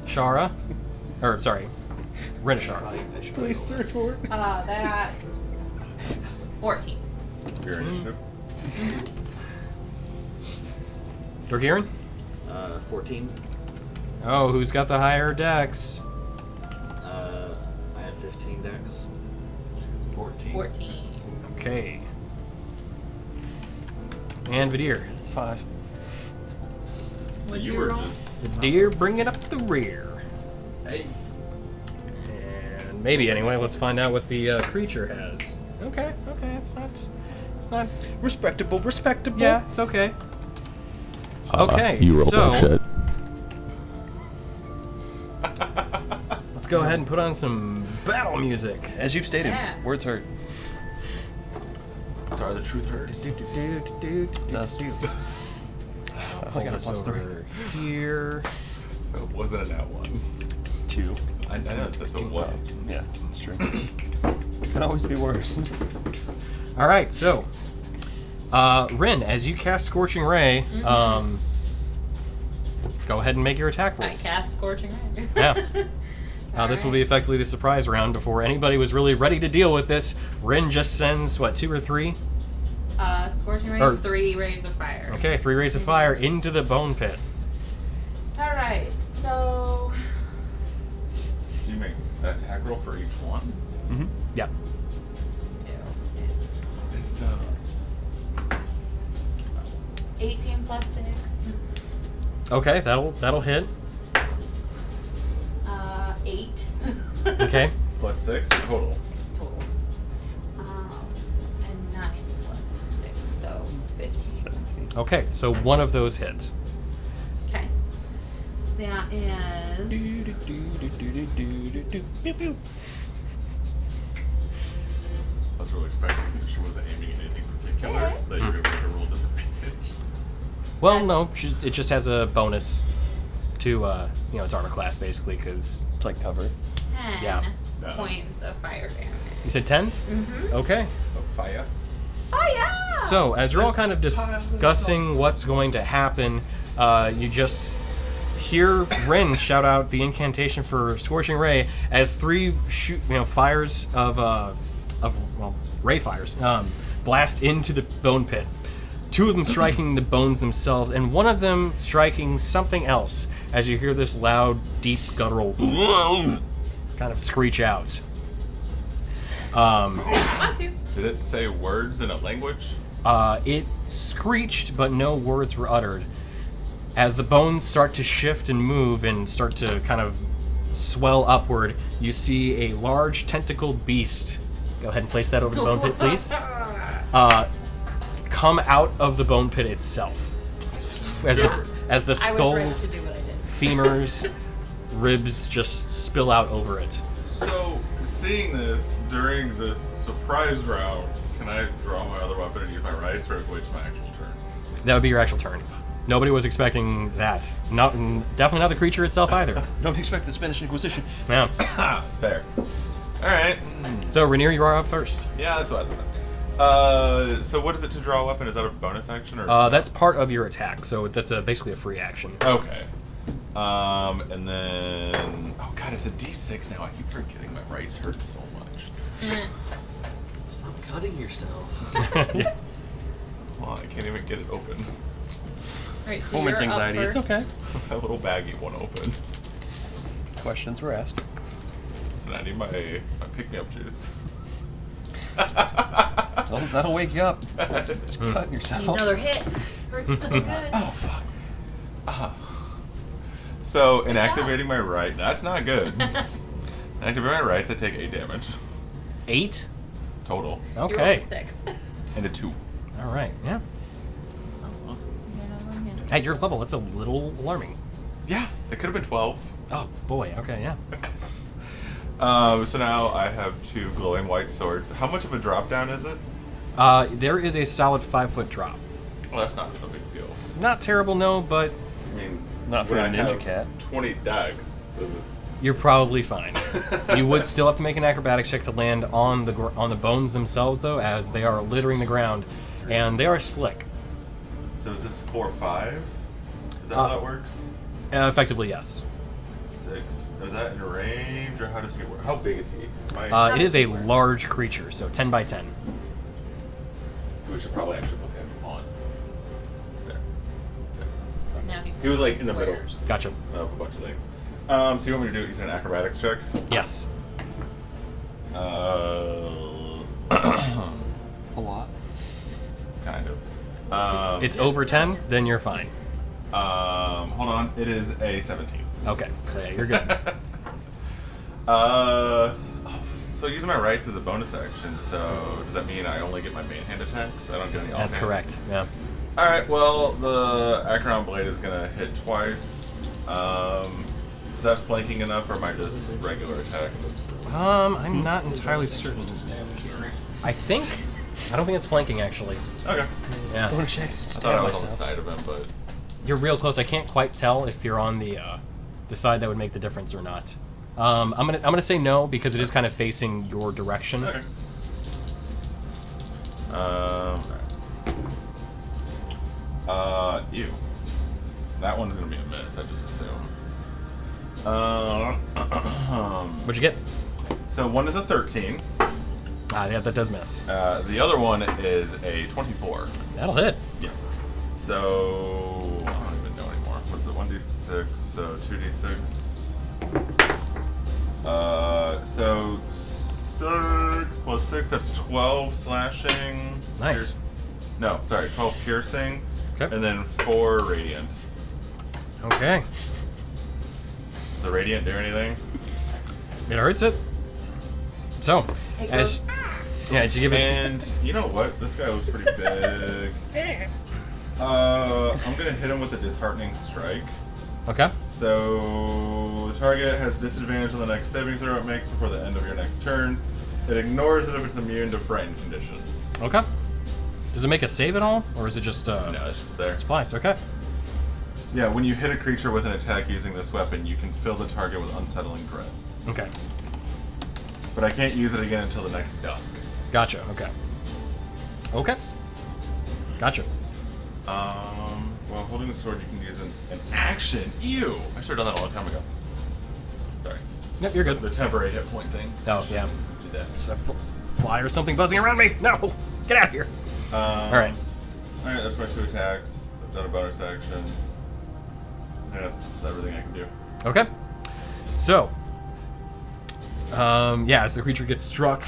Shara, or sorry, Renishar. I should Please search for it. That's 14. Your initiative. Dorgirin? 14. Oh, who's got the higher dex? I have 15 decks. 14. 14. Okay. And Vidir. 5. So What'd you you were roll? just. Vidir bringing up the rear. Hey. And maybe anyway, let's find out what the creature has. Okay, it's not. Respectable. Yeah, it's okay. Okay, so let's go ahead and put on some battle music. As you've stated, Yeah. words hurt. Sorry, the truth hurts. Does. I got a plus 3 here. It wasn't a nat one. 2. I know that's a one. Yeah, that's true. Could always be worse. All right, so Rin, as you cast Scorching Ray, go ahead and make your attack I rolls. cast Scorching Ray. Yeah. This will be effectively the surprise round. Before anybody was really ready to deal with this, Rin just sends, what, 2 or 3? Scorching Ray Or- is 3 rays of fire. Okay, 3 rays of fire into the bone pit. Alright, so. Do you make an attack roll for each one? Mm-hmm. Yeah. It's 18 plus 6. Okay, that'll hit. 8. Okay. plus 6 or total. Total. And 9 plus 6, so 15. Okay, so one of those hit. Okay. That is. I was really expecting, since she wasn't aiming at anything particular, Okay. that you were going to roll disadvantage. Well, no, it just has a bonus to its armor class basically because It's like cover. 10 Yeah. points of fire damage. you said 10. Mm-hmm. Okay. Fire. Fire! So as you're all kind of discussing what's going to happen, you just hear Rin shout out the incantation for Scorching Ray as 3 fires of ray fires blast into the bone pit. 2 of them striking the bones themselves, and 1 of them striking something else. As you hear this loud, deep, guttural kind of screech out. Bless you. Did it say words in a language? It screeched, but no words were uttered. As the bones start to shift and move and start to kind of swell upward, you see a large tentacled beast. Go ahead and place that over the bone pit, please. Come out of the bone pit itself. As the I was ready skulls, to do what I did. femurs, ribs just spill out over it. So, seeing this during this surprise round, can I draw my other weapon and use my rights, or wait till my actual turn? That would be your actual turn. Nobody was expecting that. Definitely not the creature itself either. Don't expect the Spanish Inquisition. Yeah. Fair. Alright. So, Rainier, you are up first. Yeah, that's what I thought. So what is it to draw a weapon? Is that a bonus action? Or That's part of your attack, so that's basically a free action. Okay. And then... Oh god, it's a d6 now. I keep forgetting my rights hurt so much. Stop cutting yourself. Yeah. Well, I can't even get it open. Alright, so Performance you're up anxiety, it's first. okay. That little baggy one open. Questions were asked. Listen, I need my pick-me-up juice. That'll wake you up. Just cutting Need yourself. another hit. Hurts so good. Oh, fuck. So, in activating my right... That's not good. In activating my rights, I take 8 damage. 8? Total. You rolled Okay. a 6. And a 2. All right. Yeah. Awesome. At your level, that's a little alarming. Yeah, it could have been 12. Oh boy. Okay. Yeah. So now I have 2 glowing white swords. How much of a drop down is it? There is a solid 5-foot drop. Well, that's not a big deal. Not terrible, no, but I mean, Not for when a I ninja have cat. 20 dex, does it? you're probably fine. You would still have to make an acrobatics check to land on the bones themselves, though, as they are littering the ground, and they are slick. So is this 4-5? Is that how that works? Effectively, yes. 6. Is that in range, or how does he work? How big is he? It is a large creature, so 10 by 10. So we should probably actually put him on. There. And now he's He was like in the middle squares. Gotcha. of a bunch of things. So you want me to do use an acrobatics check? Yes. A lot. Kind of. It's over 10, then you're fine. Hold on. It is a 17. Okay, so yeah, you're good. So using my rights is a bonus action, so does that mean I only get my main hand attacks? I don't get any That's offhands? correct. Yeah. Alright, well, the Acheron Blade is gonna hit twice. Is that flanking enough, or am I just regular attack? I'm not entirely certain. I don't think it's flanking, actually. Okay. Yeah. I thought I was on the side of him, but... You're real close. I can't quite tell if you're on the side that would make the difference or not. I'm gonna say no because it is kind of facing your direction. Okay. Ew. That one's gonna be a miss, I just assume. What'd you get? So one is a 13. Yeah, that does miss. The other one is a 24. That'll hit. Yeah. So I don't even know anymore. What's it? 1d6, so 2d6. So 6 plus 6, that's 12 slashing. Nice. No, sorry, 12 piercing. Okay. And then 4 radiant. Okay. Does the radiant do anything? It hurts it. So, It as you give it. And you know what? This guy looks pretty big. I'm gonna hit him with a disheartening strike. Okay. So the target has disadvantage on the next saving throw it makes before the end of your next turn. It ignores it if it's immune to frightened condition. Okay. Does it make a save at all, or is it just No, it's just there. supplies? Okay. Yeah, when you hit a creature with an attack using this weapon, you can fill the target with unsettling dread. Okay. But I can't use it again until the next dusk. Gotcha. Okay. Okay. Gotcha. While holding the sword, you can use an action. Ew! I should have done that a long time ago. Sorry. Yep, you're good. The temporary hit point thing. Oh, yeah. Do that. It's a fly or something buzzing around me. No! Get out of here. Alright. Alright, that's my 2 attacks. I've done a bonus action. I think that's everything I can do. Okay. So, yeah, as the creature gets struck,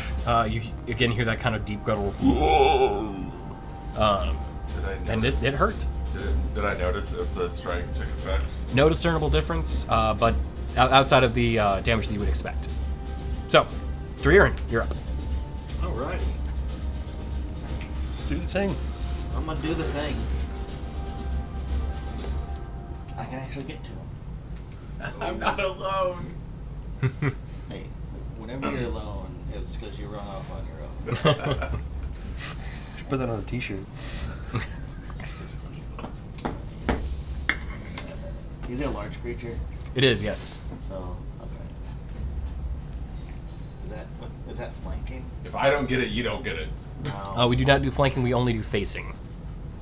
you again hear that kind of deep guttural. And it hurt. Did I notice if the strike took effect? No discernible difference, but outside of the damage that you would expect. So, Drieren, you're up. Alright. Let's do the thing. I'm gonna do the thing. I can actually get to him. I'm not alone. Hey, whenever you're alone, it's because you run off on your own. Should put that on a t-shirt. He's a large creature, It is, yes. so okay. Is that flanking? If I don't get it, you don't get it. No. We do not do flanking, we only do facing.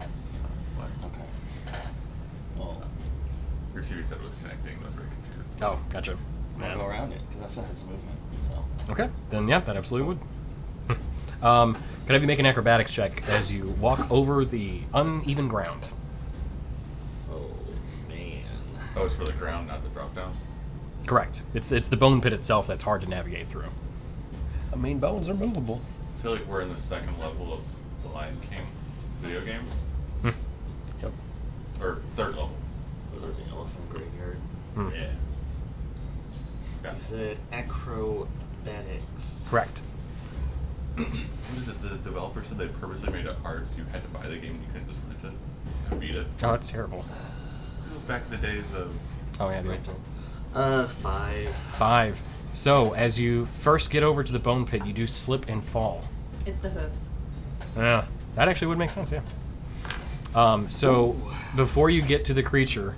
Okay. Well, Your TV said it was connecting. I was very confused. Oh, gotcha. I'm gonna go around it because I still had some movement. So Okay, then yeah, that absolutely would. Could I have you make an acrobatics check as you walk over the uneven ground? oh man. Oh, it's for the ground, not the drop down. Correct. It's the bone pit itself that's hard to navigate through. I mean, bones are movable. I feel like we're in the 2nd level of the Lion King video game, Yep. or 3rd level. Those are the elephant graveyard. Hmm. Yeah. Got You it. said acrobatics. Correct. What is it? The developer said they purposely made it hard so you had to buy the game and you couldn't just rent it and beat it. Oh, that's terrible. It was back in the days of. Oh, yeah, dude. 5. 5. So, as you first get over to the bone pit, you do slip and fall. It's the hooves. Yeah, that actually would make sense, yeah. So, before you get to the creature,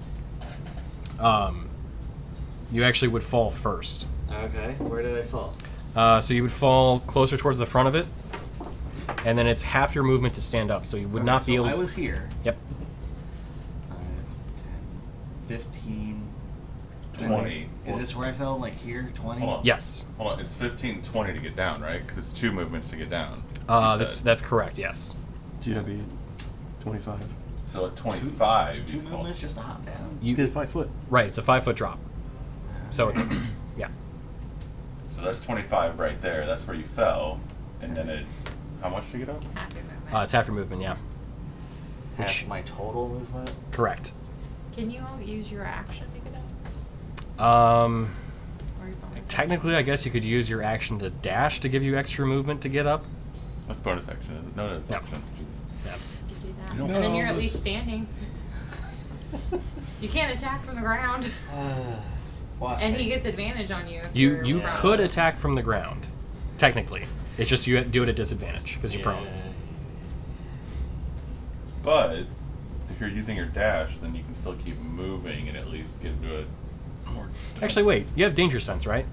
you actually would fall first. Okay, where did I fall? So you would fall closer towards the front of it, and then it's half your movement to stand up, so you would not be able. I was here. Yep. 5, 10, 15, 20. Is this where I fell? Like here? 20? Hold on. Yes. Hold on. It's 15, 20 to get down, right? Because it's 2 movements to get down. you said. That's correct. Yes. GW 25. So at 25, 2 you fall. movements just to hop down? You Get 5 foot. right. It's a 5-foot drop. So it's yeah. So that's 25 right there. That's where you fell. And then it's how much to get up? Half your movement. It's half your movement. Yeah. Half my total movement? Correct. Can you use your action to get up? Or your bonus Technically, I guess you could use your action to dash to give you extra movement to get up. That's bonus action, isn't it? No, it's Yeah. action. Jesus. Yeah. action? You could do that. No, And then you're at this- least standing. You can't attack from the ground. Watch And me. he gets advantage on you. If You you're you prone. could attack from the ground. Technically, it's just you do it at disadvantage because you're prone. But if you're using your dash, then you can still keep moving and at least get into a more. Actually, wait. You have danger sense, right?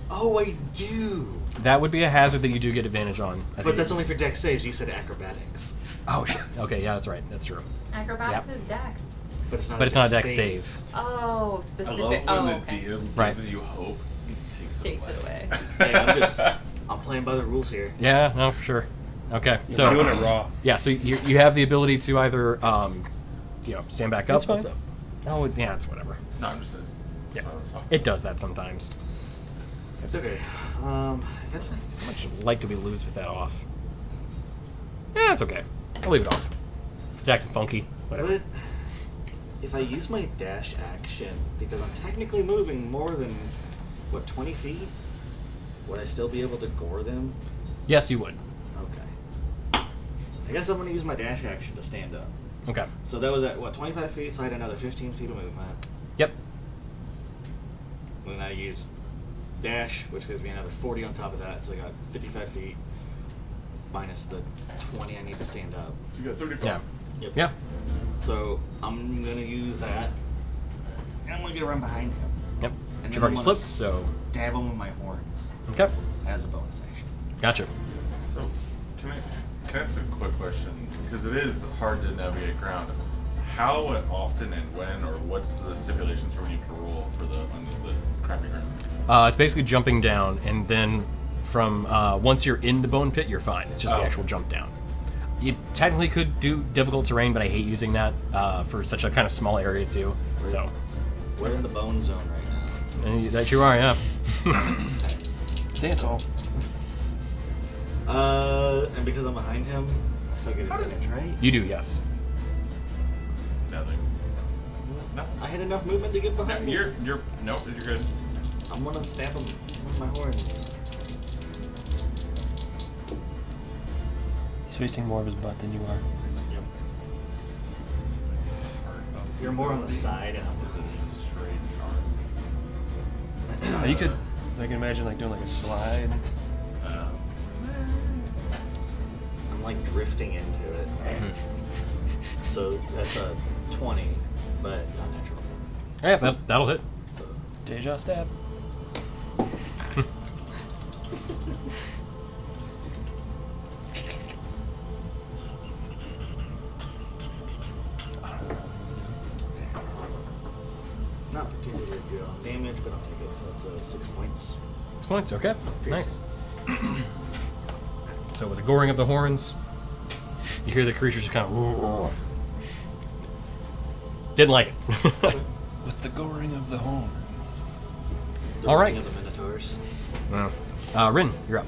Oh, I do! That would be a hazard that you do get advantage on. But that's only for dex saves. You said acrobatics. Oh shit. Okay, yeah, that's right. That's true. Acrobatics Yep. is dex. But it's not But it's not a dex save. Oh, I specific. love when Oh, the okay. DM Right. gives you hope and Takes it away. Hey, I'm playing by the rules here. Yeah, no, for sure. Okay, You're so doing it raw. yeah, so you have the ability to either stand back up. That's fine. What's up? Oh, yeah, it's whatever. No, I'm just saying. Yeah, That's what I was talking it does that sometimes. It's okay. I guess How much like do we lose with that off? Yeah, it's okay. I'll leave it off. If it's acting funky, whatever. But if I use my dash action, because I'm technically moving more than, 20 feet? Would I still be able to gore them? Yes, you would. Okay. I guess I'm going to use my dash action to stand up. Okay. So that was at, 25 feet, so I had another 15 feet of movement. Yep. And then I use dash, which gives me another 40 on top of that, so I got 55 feet, minus the 20 I need to stand up. about. So you got 35. Yeah. Yep. Yeah. So I'm going to use that, and I'm going to get around behind him. Yep. And You've then already I'm gonna slipped, so Dab him with my horns okay. as a bonus action. Gotcha. So can I ask a quick question? Because it is hard to navigate ground. How often and when, or what's the stipulations for when you can roll for the crappy ground? It's basically jumping down, and then from once you're in the bone pit, you're fine. It's just the actual jump down. You technically could do difficult terrain, but I hate using that for such a kind of small area too. So We're in the bone zone right now. and that you are, yeah. Dance hall. And because I'm behind him, I still get advantage, right? You do, yes. Nothing. No. I had enough movement to get No, behind him. nope, you're good. I'm gonna stab him with my horns. He's facing more of his butt than you are. Yep. You're more on the side, and I'm It's a straight arm. You could, I can imagine like doing like a slide. I'm like drifting into it. So that's a 20, but not natural. Yeah, that'll hit. So Deja stab. not particularly good on damage, but I'll take it. So it's 6 points. 6 points, okay. Pierce. Nice. So with the goring of the horns, you hear the creatures just kind of... Didn't like it. With the goring of the horns. The All ring right. of the Minotaurs. Rin, you're up.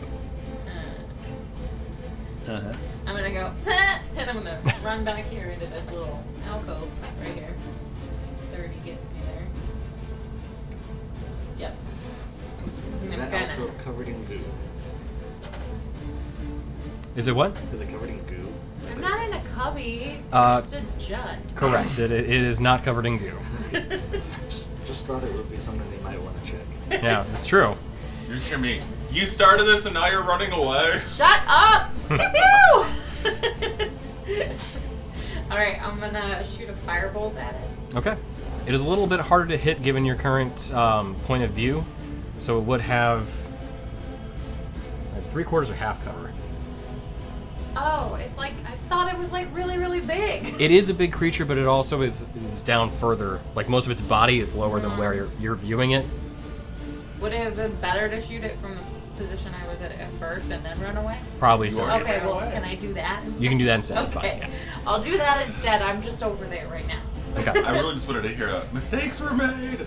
Uh-huh. I'm gonna go, and I'm gonna run back here into this little alcove right here. 30 gets me there. Yep. And Is I'm that gonna. alcove covered in goo? Is it what? Is it covered in goo? I'm not in a cubby. It's Uh, just a jut. Correct. It is not covered in goo. Just thought it would be something they might want to check. Yeah, it's true. You're just gonna be. You started this and now you're running away. Shut up! Pew pew! Alright, I'm gonna shoot a firebolt at it. Okay. It is a little bit harder to hit given your current point of view, so it would have 3/4 or half cover. Oh, it's like, I thought it was like really, really big. It is a big creature, but it also is down further. Like most of its body is lower than where you're viewing it. Would it have been better to shoot it from the position I was at first and then run away? Probably so. are. Okay, yes. well, can I do that instead? You can do that instead. That's Okay. fine. I'll do that instead. I'm just over there right now. Yeah. Okay. I really just wanted to hear mistakes were made.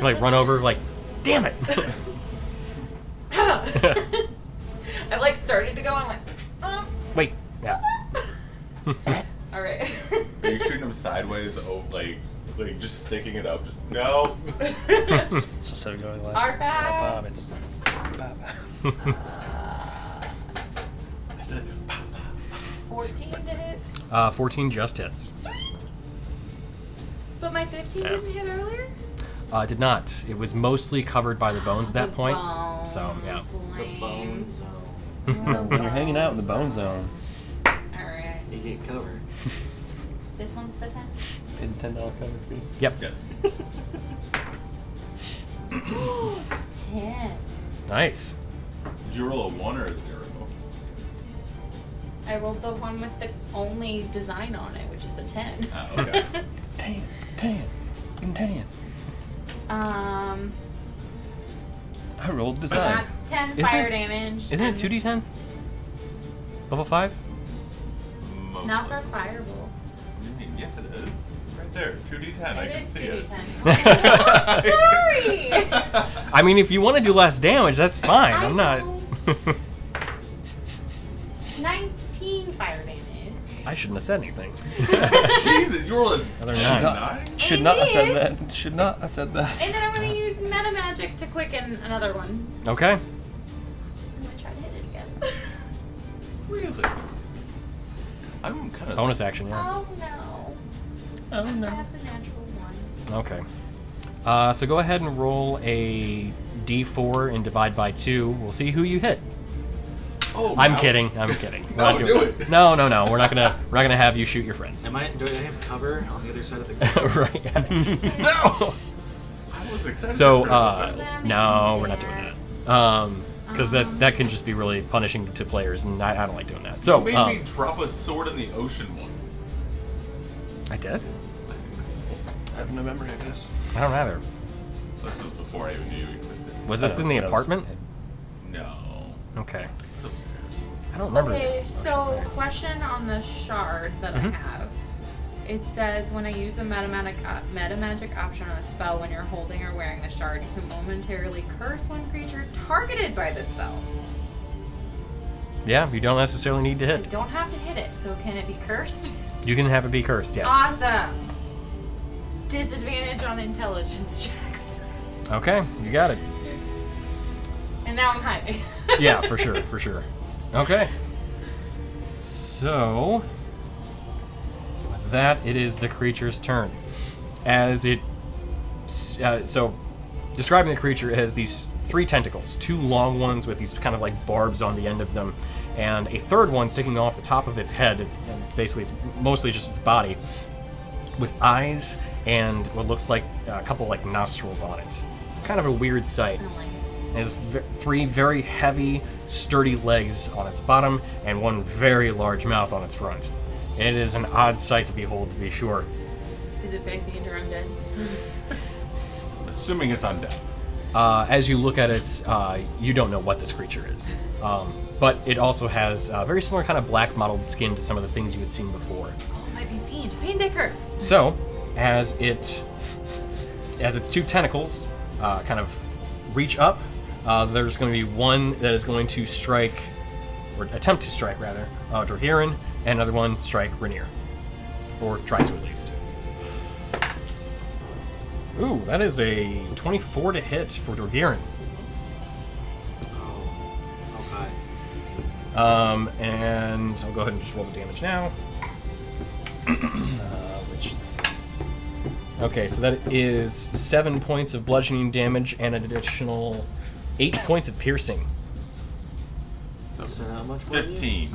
Like run over, like, damn it. I like started to go and like, oh. Wait. Yeah. All right. Are you shooting them sideways? Oh, like just sticking it up? Just no. So instead of going like Artifacts. bop, it's I said, "Pop, pop." 14 to hit. 14 just hits. Sweet. But my 15 Yeah. didn't hit earlier. Did not. It was mostly covered by the bones at that The point. bones, So yeah. The lame. bone zone. when you're hanging out in the bone zone. All right. You get covered. This one's the 10. Paid the $10 cover fee. Yep. Yes. 10. Nice. Did you roll a 1 or a 0? I rolled the one with the only design on it, which is a 10. Oh, okay. Tan. I rolled design. That's 10 Isn't fire it- damage. Isn't it and 2d10? Level 5? Mostly. Not for firebolt. What do you mean? Yes, it is. Right there, 2d10. I It can is see 2d10. it. Sorry! I mean, if you want to do less damage, that's fine. I I'm not. know. 19 fire damage. I shouldn't have said anything. Jesus, you rolled a Another 9. Should not have said that. Should not have said that. And then I'm going to use meta magic to quicken another one. Okay. I'm going to try to hit it again. Really? I'm kind of Bonus action, yeah. Oh no. Oh no. That's a natural one. Okay. So go ahead and roll a d4 and divide by 2. We'll see who you hit. Oh, I'm wow. kidding. I'm kidding. We're No, not do doing it. No. We're not gonna have you shoot your friends. Do I have cover on the other side of the group? Right. No. I was excited. So for defense. no, we're not doing that. Because that can just be really punishing to players, and I don't like doing that. So You made me drop a sword in the ocean once. I did? I think so. I have no memory of this. I don't either. This was before I even knew you existed. Was this in the apartment? No. Okay. Upstairs. I don't remember. Okay, much so of that. question on the shard that I have. It says when I use a meta magic option on a spell when you're holding or wearing the shard, you can momentarily curse one creature targeted by the spell. Yeah, you don't necessarily need to I hit. don't have to hit it, so can it be cursed? You can have it be cursed, yes. Awesome! Disadvantage on intelligence checks. Okay, you got it. And now I'm hiding. Yeah, for sure, for sure. Okay. So, with that, it is the creature's turn. As it... so, describing the creature as these 3 tentacles, 2 long ones with these kind of like barbs on the end of them, and a third one sticking off the top of its head, and basically it's mostly just its body, with eyes and what looks like a couple like nostrils on it. It's kind of a weird sight. I don't like it. It has 3 very heavy, sturdy legs on its bottom and 1 very large mouth on its front. It is an odd sight to behold, to be sure. Is it fake being undead? Assuming it's undead. As you look at it, you don't know what this creature is. But it also has very similar kind of black mottled skin to some of the things you had seen before. Oh, it might be Fiend. Fiendicker! So, as its 2 tentacles kind of reach up, there's going to be one that is going to strike, or attempt to strike rather, Dorhiran, and another one strike Rainier. Or try to at least. Ooh, that is a 24 to hit for Dorhiran. Oh, okay. And I'll go ahead and just roll the damage now. Which is... Okay, so that is 7 points of bludgeoning damage and an additional 8 points of piercing. So how much more? 15.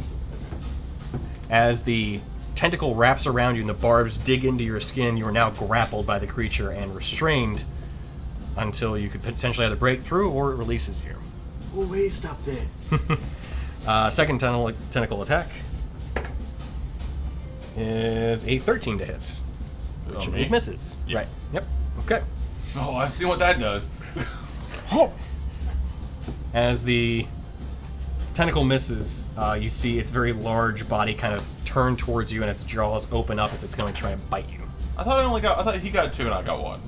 As the tentacle wraps around you and the barbs dig into your skin, you are now grappled by the creature and restrained until you could potentially either break through or it releases you. Oh, wait, stop there. Second tentacle attack is a 13 to hit. Which Oh, me? it misses. Yeah. Right. Yep. Okay. Oh, I see what that does. As the tentacle misses, you see its very large body kind of turn towards you and its jaws open up as it's going to try and bite you. I thought he got 2 and I got 1.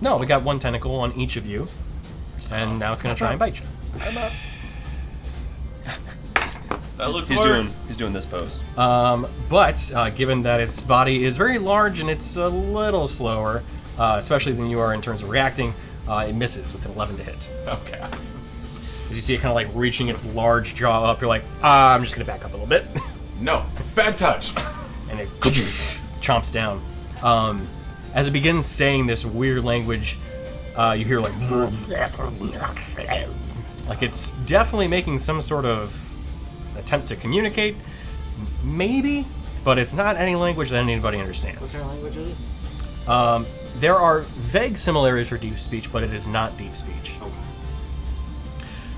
No, we got 1 tentacle on each of you, and now it's going to try and bite you. I'm up. That looks He's worse. doing this pose. But given that its body is very large and it's a little slower, especially than you are in terms of reacting, it misses with an 11 to hit. Okay. As you see it kind of like reaching its large jaw up, you're like, I'm just going to back up a little bit. No, bad touch. And it chomps down. As it begins saying this weird language, you hear like it's definitely making some sort of attempt to communicate, maybe, but it's not any language that anybody understands. What's our language of it? There are vague similarities for deep speech, but it is not deep speech.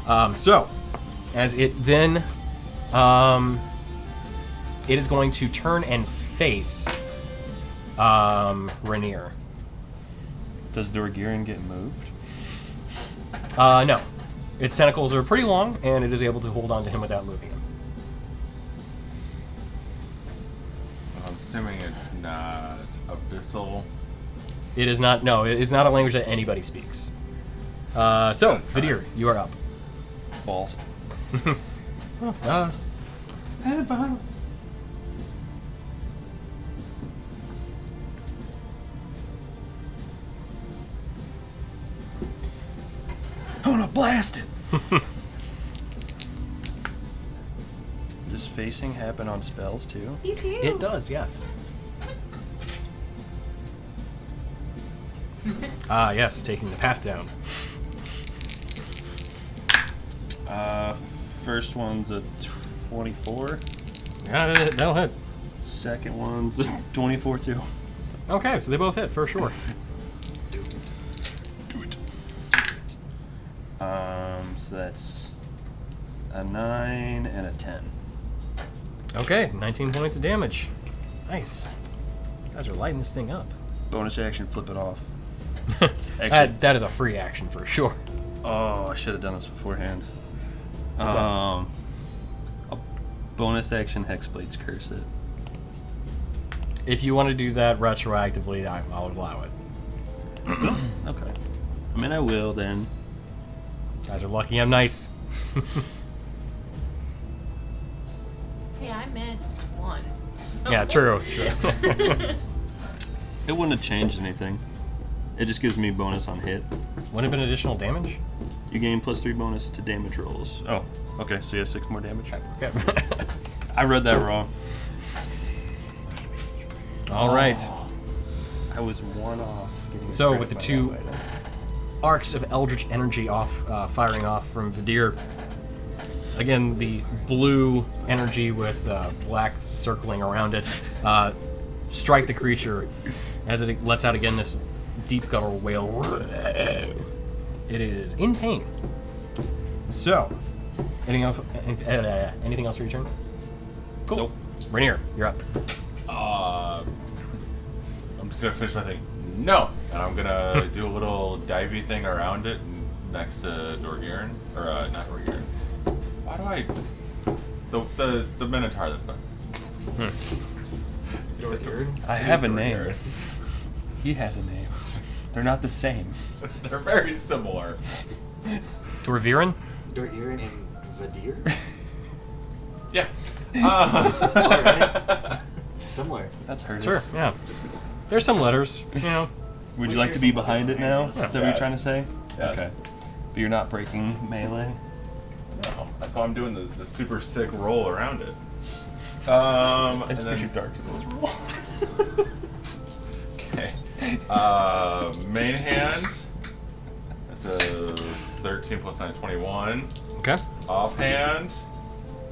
Okay. So, as it then, it is going to turn and face Rainier. Does Dorgiran get moved? No. Its tentacles are pretty long, and it is able to hold on to him without moving him. I'm assuming it's not abyssal. It is not, no, it is not a language that anybody speaks. So, Vidir, you are up. Balls. Headbuds. I wanna blast it! Does facing happen on spells too? Pew pew. It does, yes. Yes, taking the path down. First one's a 24. Yeah, that'll hit. Second one's a 24 too. Okay, so they both hit, for sure. Do it. So that's a 9 and a 10. Okay, 19 points of damage. Nice. Guys are lighting this thing up. Bonus action, flip it off. That is a free action for sure. Oh, I should have done this beforehand. What's that? A bonus action, Hexblade's Curse it. If you want to do that retroactively, I'll allow it. Okay. I mean, I will then. Guys are lucky I'm nice. Hey, I missed one. So. Yeah, true. It wouldn't have changed anything. It just gives me bonus on hit. Wouldn't have been additional damage? You gain +3 bonus to damage rolls. Oh, okay, so you have 6 more damage. Okay. I read that wrong. All right. I was 1 off. getting So crit with the by two that item. arcs of eldritch energy firing off from Vidir. Again, the blue energy with black circling around it strike the creature as it lets out again this deep guttural wail. It is in pain. So, anything else for your turn? Cool. Nope. Rainier, you're up. I'm just gonna finish my thing. No, and I'm gonna do a little divey thing around it next to Dorgirin, or not Dorgirin. Why do I? The Minotaur that's not. I have a name. Dorgirin. He has a name. They're not the same. They're very similar. To Revirin? Dorgirin and Vadir? Yeah. Alright. Similar. That's hurt. Sure, yeah. There's some letters, you know. Would you like to be behind it now? Yeah. Is that what you're trying to say? Yes. Okay. But you're not breaking melee? No, that's why I'm doing the super sick roll around it. I And just then, pictured Dark to those roll. okay. Main hand. That's a 13 plus 9, 21. Okay. Offhand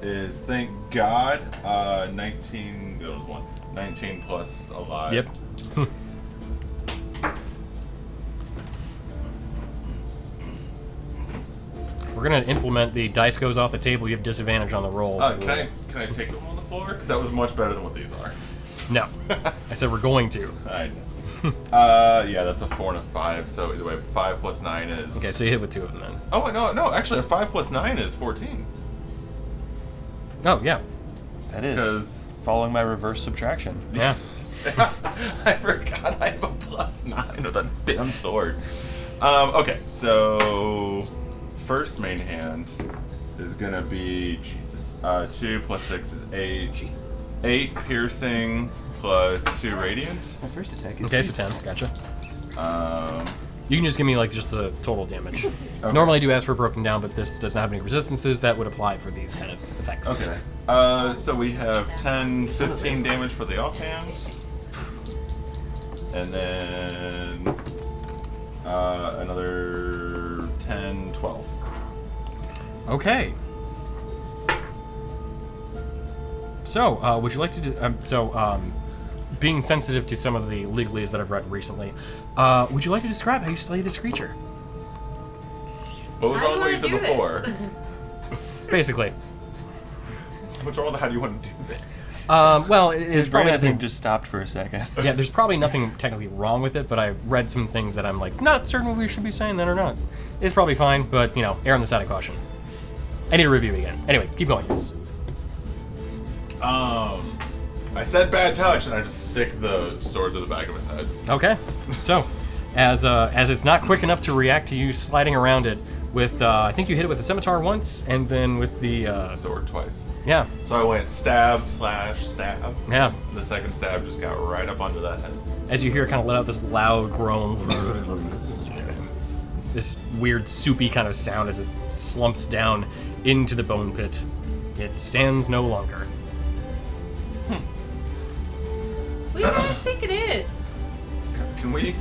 is, thank God, 19. That was 1. 19 plus alive. Yep. We're gonna implement the dice goes off the table. You have disadvantage on the roll. Can I take them on the floor? Because that was much better than what these are. No, I said we're going to. I know. Yeah, that's a 4 and a 5. So either way, 5 plus 9 is. Okay, so you hit with 2 of them then. Oh no! Actually, a 5 plus 9 is 14. Oh yeah, That is. Because Following my reverse subtraction. yeah. I forgot I have a plus 9 with a damn sword. Okay, so first main hand is gonna be Jesus. 2 plus 6 is 8. Jesus. 8 piercing plus 2 radiant. My first attack is Okay, so Jesus. 10. Gotcha. Um, You can just give me like just the total damage. Okay. Normally I do ask for broken down, but this doesn't have any resistances that would apply for these kind of effects. okay. So we have 10, 15 damage for the offhand. And then another 10, 12. Okay. So, would you like to do... being sensitive to some of the legalese that I've read recently, would you like to describe how you slay this creature? What was How wrong do with what you you said wanna do before? this? Basically. What's wrong with how do you want to do this? Well, His it's brain, probably I think, nothing... just stopped for a second. Yeah, there's probably nothing technically wrong with it, but I read some things that I'm like, not certain if we should be saying that or not. It's probably fine, but, you know, err on the side of caution. I need to review it again. Anyway, keep going. I said bad touch, and I just stick the sword to the back of his head. Okay. So, as it's not quick enough to react to you sliding around it with, I think you hit it with the scimitar once, and then with the, Sword twice. yeah, So I went stab slash stab. yeah. And the second stab just got right up onto that head. As you hear it kind of let out this loud groan. This weird soupy kind of sound as it slumps down into the bone pit. It stands no longer. What do you guys think it is? Can we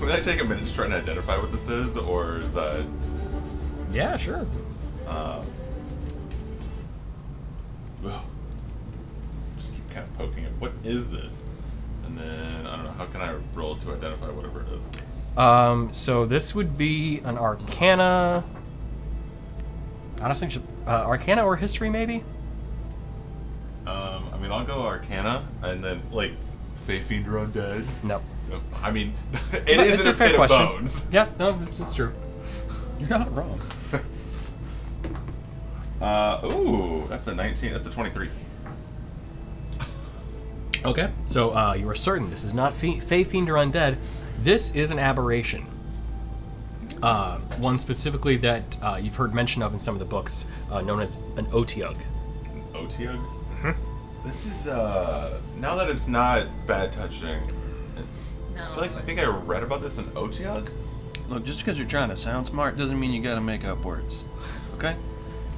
like take a minute to try and identify what this is, or is that? Yeah, sure. Ugh. Just keep kind of poking it. What is this? And then I don't know. How can I roll to identify whatever it is? So this would be an Arcana. Honestly, Arcana or History, maybe? I mean, I'll go Arcana, and then like Fae Fiend or undead? No. No. I mean, It's it is a in a fair pit question. of bones. Yeah, no, it's true. You're not wrong. Ooh, that's a 19. That's a 23. Okay, so you are certain this is not Fae Fiend or undead. This is an aberration. One specifically that you've heard mention of in some of the books, known as an Otiug. Otiug? This is, now that it's not bad touching, No. I think I read about this in Otiug. Look, just because you're trying to sound smart doesn't mean you gotta make up words. Okay?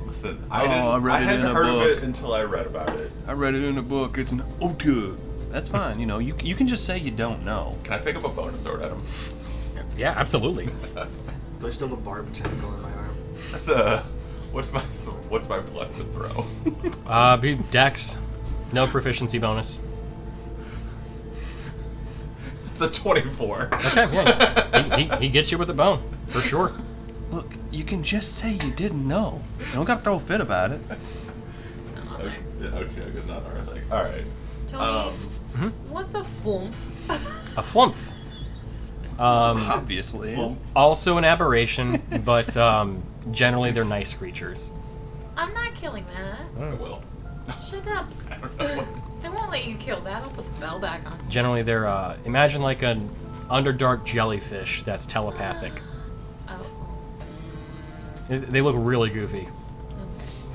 Listen, I read it hadn't in a heard of book. it until I read about it. I read it in a book. It's an otu. That's fine. You know, you can just say you don't know. Can I pick up a bone and throw it at him? Yeah, absolutely. Do I still have a barb tentacle in my arm? That's what's my plus to throw? Be Dex, no proficiency bonus. It's a 24. Okay, yeah, he gets you with a bone for sure. Look, you can just say you didn't know. You don't gotta throw a fit about it. It's not on there. Otiug is not our thing. All right. Tony, what's a floomph? A flumph. Obviously. Well, Also an aberration, but generally they're nice creatures. I'm not killing that. I will. Shut up. I don't know what. I won't let you kill that. I'll put the bell back on. Generally they're imagine like an underdark jellyfish that's telepathic. Oh. They look really goofy.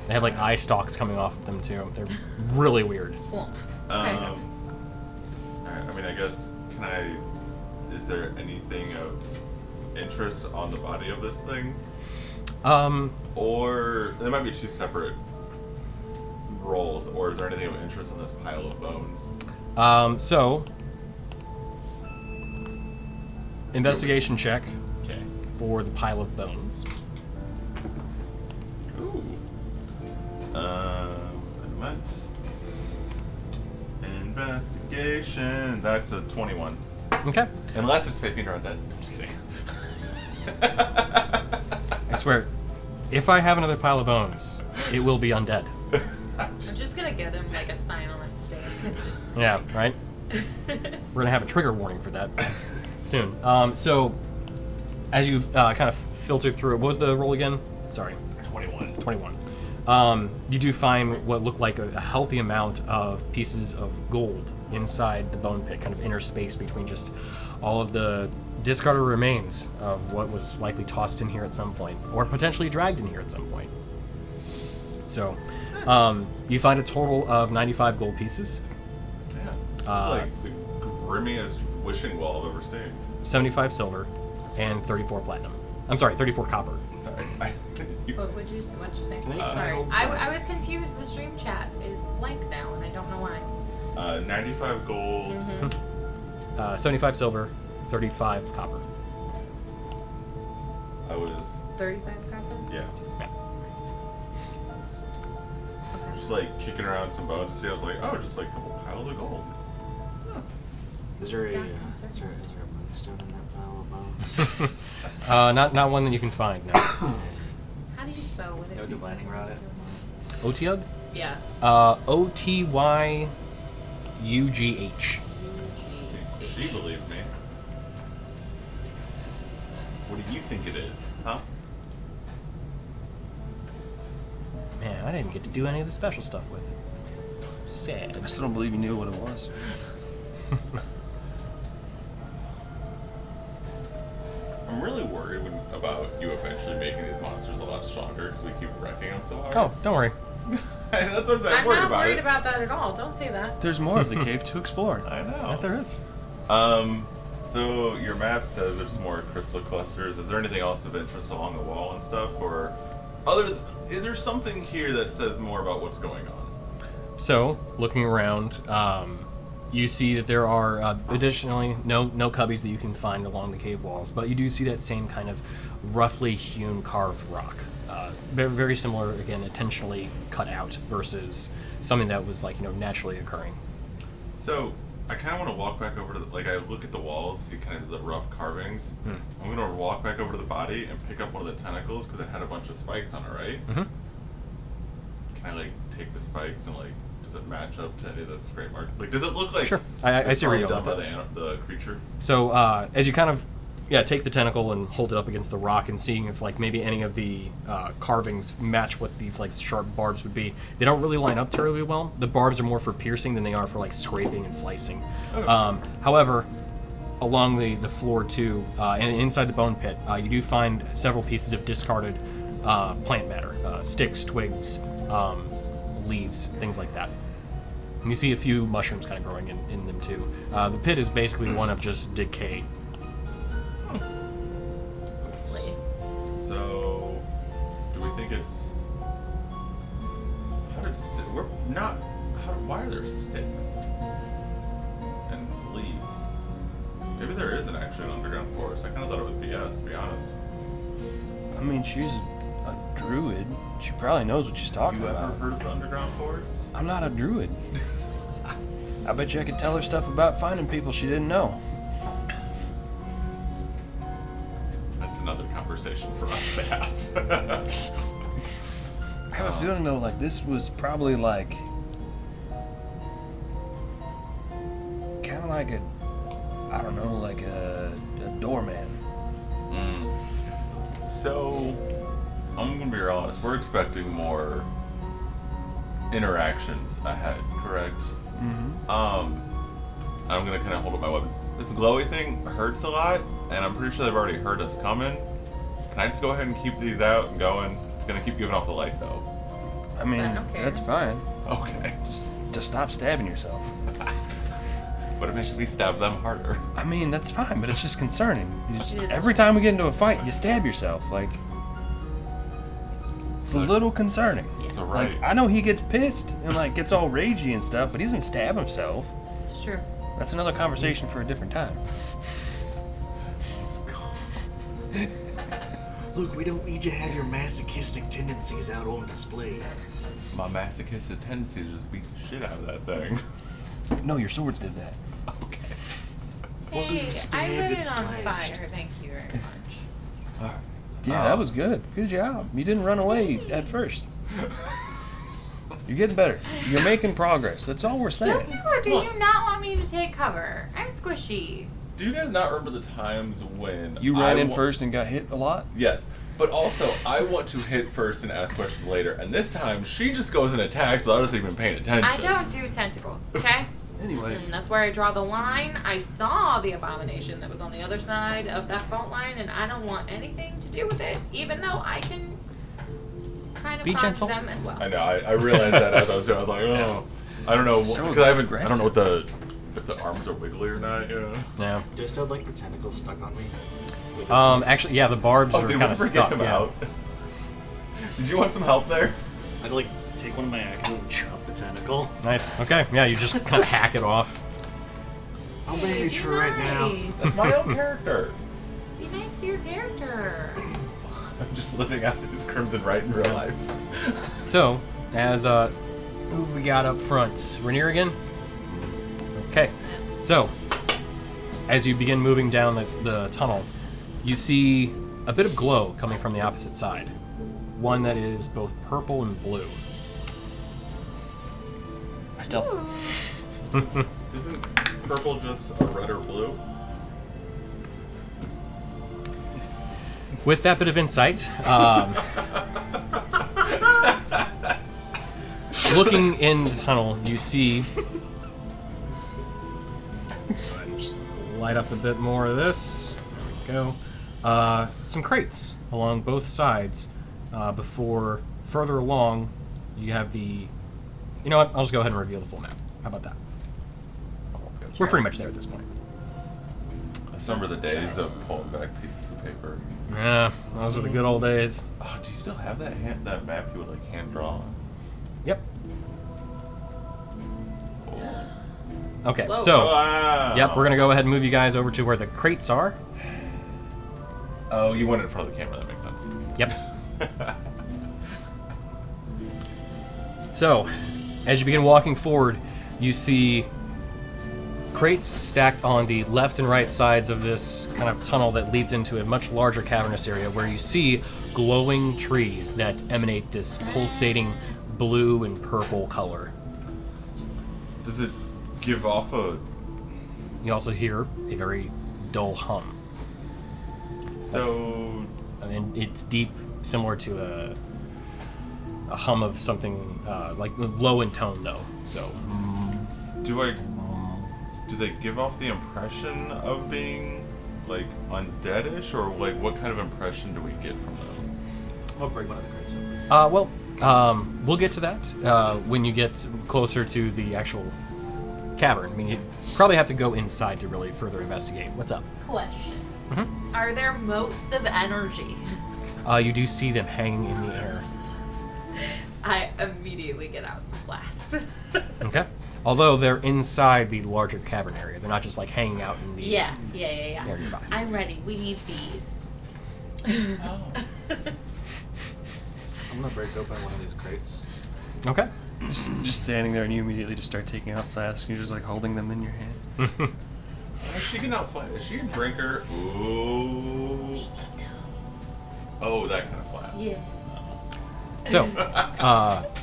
They have like eye stalks coming off of them too. They're really weird. Floomph. Okay. Alright, I mean, I guess, is there anything of interest on the body of this thing? Or, there might be two separate roles, or is there anything of interest in this pile of bones? So investigation check Okay. for the pile of bones. Ooh. Investigation. That's a 21. Okay. Unless it's 15 or undead. I'm just kidding. I swear, if I have another pile of bones, it will be undead. I'm just gonna get him like a sign on a stake and just. Yeah, right? We're gonna have a trigger warning for that soon. So, as you've kind of filtered through it, what was the roll again? Sorry. 21. 21. You do find what looked like a healthy amount of pieces of gold inside the bone pit, kind of interspaced between just all of the discarded remains of what was likely tossed in here at some point, or potentially dragged in here at some point. So, you find a total of 95 gold pieces, Yeah. This is like the grimmiest wishing well I've ever seen. 75 silver, and 34 platinum. I'm sorry, 34 copper. Sorry. What'd you say? Can I Sorry, hold I was confused. The stream chat is blank now, and I don't know why. 95 gold. 75 silver, 35 copper. I was, 35 copper. yeah. Yeah. Okay. Just like kicking around some bones. See, I was like, oh, just like a couple piles of gold. Is there a Yeah, moonstone in that pile of bones? Not one that you can find, no. How do you spell? Would it No be divining rod it? Otiug? Yeah. Otyugh. See, she believed me. What do you think it is, huh? Man, I didn't get to do any of the special stuff with it. Sad. I still don't believe you knew what it was. I'm really worried about you eventually making these monsters a lot stronger because we keep wrecking them so hard. Oh, don't worry. That's what I'm saying. I'm worried not about worried it. about that at all. Don't say that. There's more of the cave to explore. I know. Yeah, there is. So your map says there's more crystal clusters. Is there anything else of interest along the wall and stuff, or is there something here that says more about what's going on? So, looking around, you see that there are additionally no cubbies that you can find along the cave walls, but you do see that same kind of roughly hewn carved rock. Very similar, again, intentionally cut out versus something that was like naturally occurring. So I kind of want to walk back over to I look at the walls, see kind of the rough carvings. I'm gonna walk back over to the body and pick up one of the tentacles because it had a bunch of spikes on it, right? Mm-hmm. Can I take the spikes and does does it match up to any of the scrape marks? Like, does it look like Sure. I it's see where you're done going by with the creature? So as you kind of take the tentacle and hold it up against the rock and seeing if like maybe any of the carvings match what these like sharp barbs would be. They don't really line up terribly well. The barbs are more for piercing than they are for like scraping and slicing. Okay. However, along the floor too, and inside the bone pit, you do find several pieces of discarded plant matter, sticks, twigs, leaves, things like that. And you see a few mushrooms kind of growing in them too. The pit is basically one of just decay. So, do we think it's? We're not. Why are there sticks and leaves? Maybe there isn't actually an underground forest. I kind of thought it was BS, to be honest. I mean, she's a druid. She probably knows what she's talking You ever about. heard of the underground forest? I'm not a druid. I bet you I could tell her stuff about finding people she didn't know. That's another conversation for us to have. I have a feeling though, like this was probably like kind of like I don't know, like a doorman. So, I'm gonna be real honest. We're expecting more interactions ahead, correct? Mm-hmm. I'm gonna kind of hold up my weapons. This glowy thing hurts a lot, and I'm pretty sure they've already heard us coming. Can I just go ahead and keep these out and going? It's gonna keep giving off the light, though. I mean, I don't care. that's fine. Okay. Just stop stabbing yourself. But it makes me stab them harder. I mean, that's fine, but it's just concerning. It is. Every time we get into a fight, you stab yourself. Like, it's a little concerning. So right. Like, I know he gets pissed and like gets all ragey and stuff, but he doesn't stab himself. It's true. That's another conversation for a different time. Luke, we don't need you to have your masochistic tendencies out on display. My masochistic tendency is just beat the shit out of that thing. No, your swords did that. Okay. Wasn't Hey, I stabbed lit and it on slashed. fire. Thank you very much. Alright. Yeah, that was good. Good job. You didn't run away at first. You're getting better. You're making progress. That's all we're saying. Or do you not want me to take cover? I'm squishy. Do you guys not remember the times when You ran in wa- first and got hit a lot? Yes. But also, I want to hit first and ask questions later, and this time she just goes and attacks without us even paying attention. I don't do tentacles, okay? Anyway. And that's where I draw the line. I saw the abomination that was on the other side of that fault line, and I don't want anything to do with it, even though I can kind of Be dodge gentle. them as well. I know. I realized that as I was doing. I was like, oh, I don't know, So because I don't know aggressive. if the arms are wiggly or not. Yeah. Yeah. Just had like the tentacles stuck on me. Actually, yeah, the barbs Oh, are did kind we of forget stuck. him Yeah. out? Did you want some help there? I'd like take one of my axes and chop the tentacle. Nice. Okay. Yeah, you just kind of hack it off. I'll Hey, manage be for right now. nice. That's my own character. Be nice to your character. I'm just living out his Crimson Right in real life. So, as who have we got up front? Rainier again? Okay. So, as you begin moving down the tunnel, you see a bit of glow coming from the opposite side. One that is both purple and blue. I stealth. Isn't purple just a red or blue? With that bit of insight, looking in the tunnel, you see. Let's go ahead and just light up a bit more of this. There we go. Some crates along both sides. Before further along, you have the. You know what? I'll just go ahead and reveal the full map. How about that? We're pretty much there at this point. I just remember the days of pulling back pieces of paper. Yeah, those were the good old days. Oh, do you still have that map you would like hand draw? Yep. Oh. Okay, Whoa. so. Wow. Yep, we're gonna go ahead and move you guys over to where the crates are. Oh, you went in front of the camera. That makes sense. Yep. So, as you begin walking forward, you see crates stacked on the left and right sides of this kind of tunnel that leads into a much larger cavernous area where you see glowing trees that emanate this pulsating blue and purple color. Does it give off a... You also hear a very dull hum. So... I mean, it's deep, similar to a hum of something, like low in tone, though. So, Do they give off the impression of being, like, undeadish? Or, like, what kind of impression do we get from them? I'll bring one of the crates over. we'll get to that when you get closer to the actual cavern. I mean, you probably have to go inside to really further investigate. What's up? Question. Mm-hmm. Are there motes of energy? You do see them hanging in the air. I immediately get out the blast. Okay. Although they're inside the larger cavern area, they're not just like hanging out in the Yeah. area nearby. I'm ready. We need these. Oh. I'm gonna break open one of these crates. Okay. Just standing there, and you immediately just start taking out flasks. You're just like holding them in your hand. She can outfly. Is she a drinker? Ooh. Oh, that kind of flask. Yeah. So,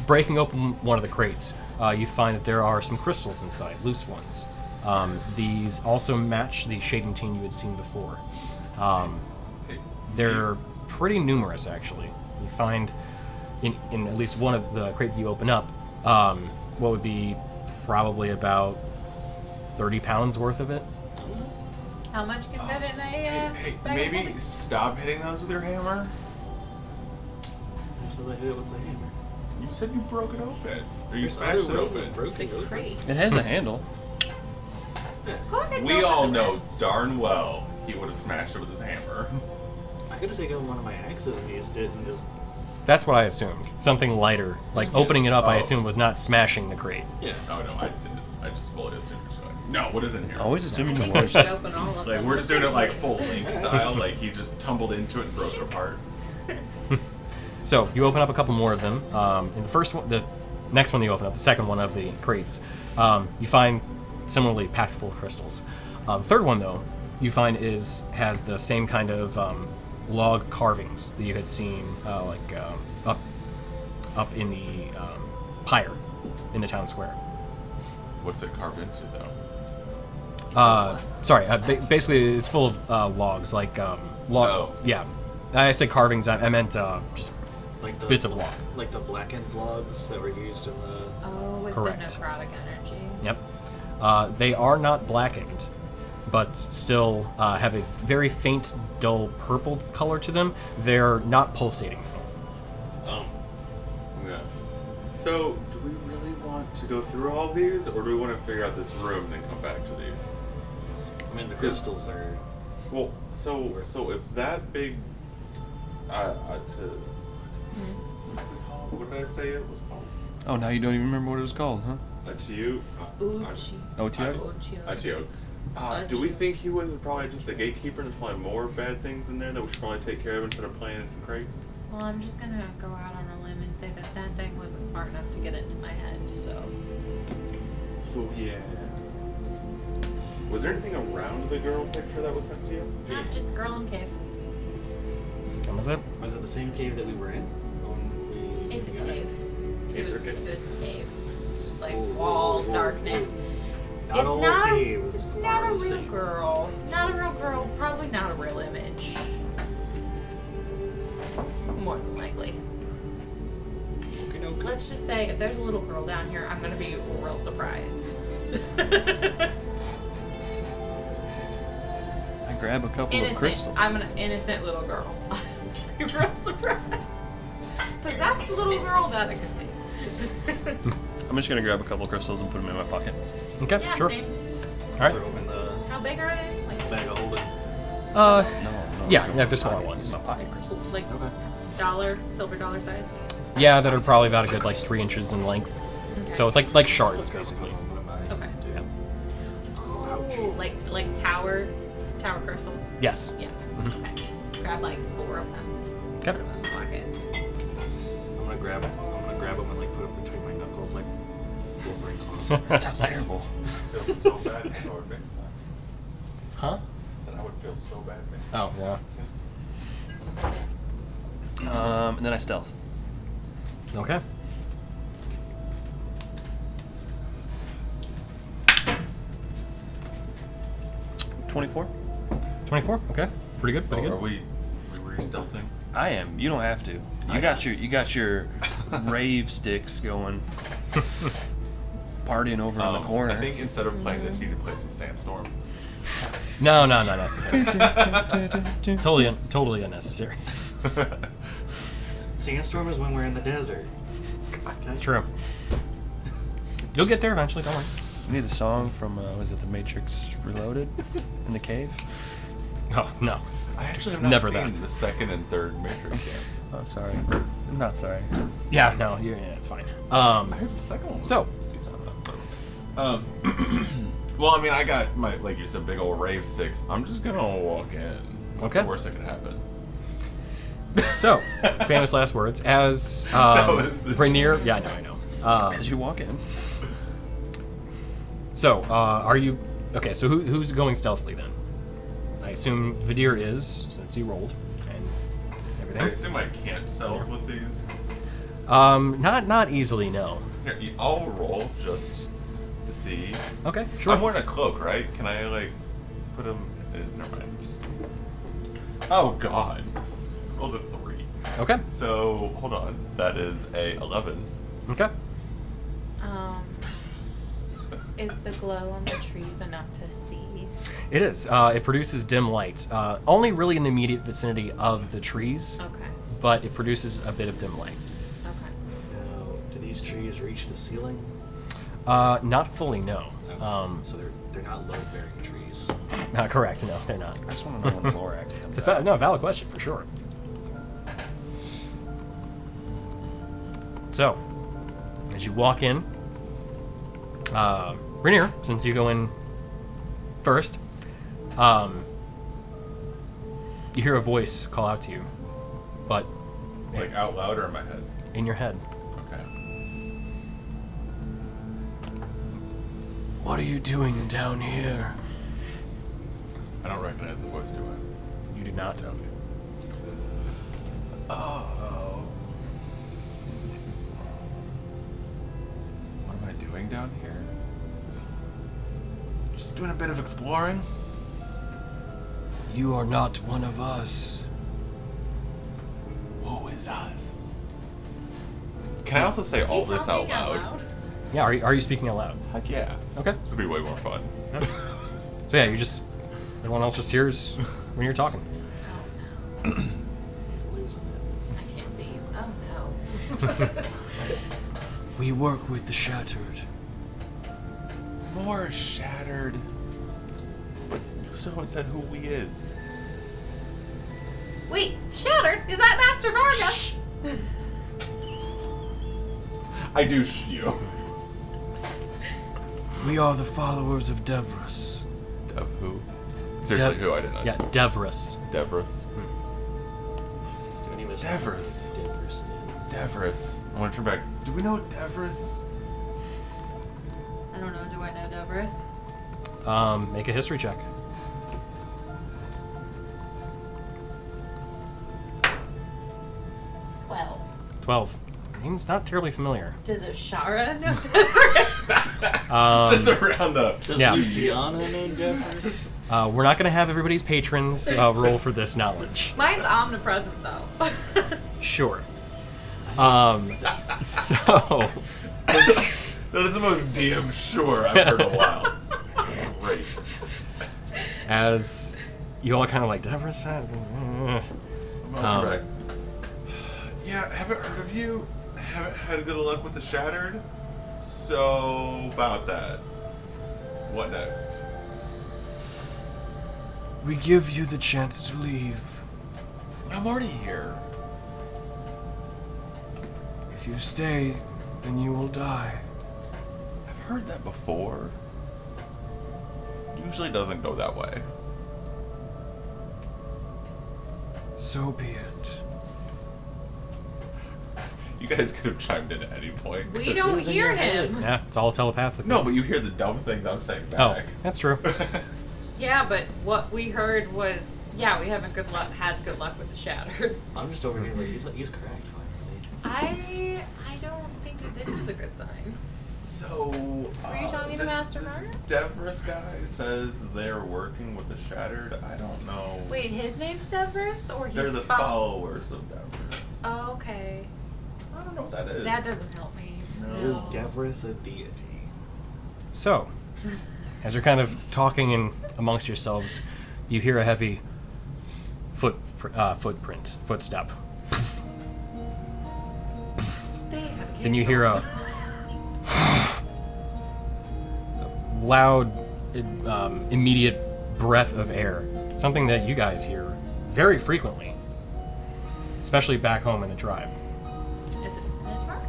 breaking open one of the crates, you find that there are some crystals inside, loose ones. These also match the shading team you had seen before. They're pretty numerous, actually. You find in at least one of the crate that you open up, what would be probably about 30 pounds worth of it. How much can fit in a Hey, bag of maybe holding? stop hitting those with your hammer? So I hit it with the hammer. You said you broke it open. Or you I smashed it wasn't open. broken The open. crate. It has a handle. Go ahead and We open all the know rest. darn well he would have smashed it with his hammer. I could have taken one of my axes and used it and just... That's what I assumed. Something lighter. Like, opening it up, I Oh. assumed was not smashing the crate. Yeah. Oh no, I didn't. I just fully assumed it. No, what is in here? Always I assuming the think we worst. should open all of Like them we're just doing it like in full case. link style. Like he just tumbled into it and broke it apart. So you open up a couple more of them. In the first one, the next one you open up, the second one of the crates, you find similarly packed full of crystals. The third one, though, you find has the same kind of log carvings that you had seen up in the pyre in the town square. What's it carved into though? Basically, it's full of logs, like log. Oh. Yeah, I said carvings. I meant just Like the, bits of log. Like the blackened logs that were used in the... Oh, with Correct. the necrotic energy. Yep. They are not blackened, but still have a very faint, dull purple color to them. They're not pulsating. Yeah. So, do we really want to go through all these, or do we want to figure out this room and then come back to these? I mean, the crystals are... Well, so if that big, what did I say it was called? Oh, now you don't even remember what it was called, huh? Uchi. OTO? Uchio. Do we think he was probably just a gatekeeper and there's probably more bad things in there that we should probably take care of instead of playing in some crates? Well, I'm just gonna go out on a limb and say that that thing wasn't smart enough to get into my head, so... So, yeah. Was there anything around the girl picture that was sent to you? Not just girl in cave. That was it. Was it the same cave that we were in? When we It's a got it? cave. It Caves was, are caves. it was a cave. Like, wall, darkness. Not It's all not, caves it's are not a the real same. girl. Not a real girl. Probably not a real image. More than likely. Okey-doke. Let's just say if there's a little girl down here, I'm gonna be real surprised. I grab a couple of Innocent. crystals. I'm an innocent little girl. Be real surprised. Possessed little girl that I can see. I'm just gonna grab a couple of crystals and put them in my pocket. Okay, Yeah, sure. same. All right. Throw them in the How big are they? Like, bag of holding. No. Yeah, they're smaller ones. My pocket crystals. like Okay. silver dollar size? Yeah, that are probably about a good 3 inches in length. Okay. So it's like shards basically. Okay. Yeah. Oh, like tower crystals. Yes. Yeah. Mhm. Okay. Grab 4 of them. Okay. Put them in the pocket. I'm gonna grab them and put them between my knuckles like Wolverine claws. That sounds terrible. I feel so bad if I would fix that. Huh? I said I would feel so bad fixing Oh yeah. And then I stealth. Okay. 24. 24. Okay. Pretty good. Pretty Are good. we were stealthing? I am. You don't have to. You got your rave sticks going. Partying over in the corner. I think instead of playing this, you need to play some Sandstorm. No, not necessary. Totally unnecessary. Sandstorm is when we're in the desert. That's true. You'll get there eventually. Don't worry. You need a song from was it The Matrix Reloaded in the cave? Oh no. I actually have not Never seen that. the second and third Matrix game. Oh, I'm sorry. I'm not sorry. Yeah. No. Yeah. It's fine. I heard the second one was So. decent. Well, I mean, I got my, like you said, big old rave sticks. I'm just gonna walk in. What's Okay. the worst that can happen? So, famous last words as was the Rainier. joke. Yeah, I know. As you walk in. So, are you okay? So, who's going stealthily then? I assume Vidir is, since he rolled and I everything. assume I can't stealth with these. Not easily. No. Here, I'll roll just to see. Okay, sure. I'm wearing a cloak, right? Can I like put him? Never mind. Just. Oh God. Rolled a 3. Okay. So hold on. That is a 11. Okay. Is the glow on the trees enough to see? It is. It produces dim light, only really in the immediate vicinity of the trees, Okay. but it produces a bit of dim light. Okay. Now, do these trees reach the ceiling? Not fully, no. So they're not load-bearing trees. Not correct. No, they're not. I just want to know when the Lorax comes It's a out. valid question for sure. So, as you walk in, Rainier, since you go in first, you hear a voice call out to you, but Like out loud or in my head? in your head. Okay. What are you doing down here? I don't recognize the voice, do I? You do not. Oh. What am I doing down here? Just doing a bit of exploring. You are not one of us. Who is us? Can I also say all this out loud? Yeah, are you speaking out loud? Heck yeah. Okay. This would be way more fun. So yeah, everyone else just hears when you're talking. Oh no. He's losing it. I can't see you. Oh no. We work with the Shattered. More shattered. But you still haven't said who he is. Wait, Shattered? Is that Master Varga? I do you. We are the followers of Devras. Dev who? Seriously, who? I didn't know. Yeah, Devras. Devras. Don't even Devras. Devers is. Devras. I want to turn back. Do we know Devras? I don't know. Do I know Devers? Make a history check. Well, 12. Name's not terribly familiar. does Ashara know Devers? Just around the. Does Yeah. Luciana know Devers? We're not going to have everybody's patrons roll for this knowledge. Mine's omnipresent though. Sure. So, That is the most DM sure I've heard in a while. Great. as you all kind of like, Devras? Right. Yeah, haven't heard of you. Haven't had good luck with the Shattered. So, about that. What next? We give you the chance to leave. I'm already here. If you stay, then you will die. I've heard that before. Usually doesn't go that way. So be it. You guys could have chimed in at any point. We don't was in hear your head. him. Yeah, it's all telepathic. No, but you hear the dumb things I'm saying Oh, back. that's true. Yeah, but what we heard was, yeah, we haven't had good luck with the Shattered. I'm just over here like he's correct finally. I don't think that this is a good sign. So, Were you talking to Master this Mark? Devris guy says they're working with the Shattered. I don't know. Wait, his name's Devris, or he's They're the followers of Devris. Oh, okay. I don't know what that is. That doesn't help me. No. Is Devris a deity? So, as you're kind of talking in amongst yourselves, you hear a heavy footstep. Then you hear a loud, immediate breath of air. Something that you guys hear very frequently, especially back home in the tribe. Is it a Minotaur?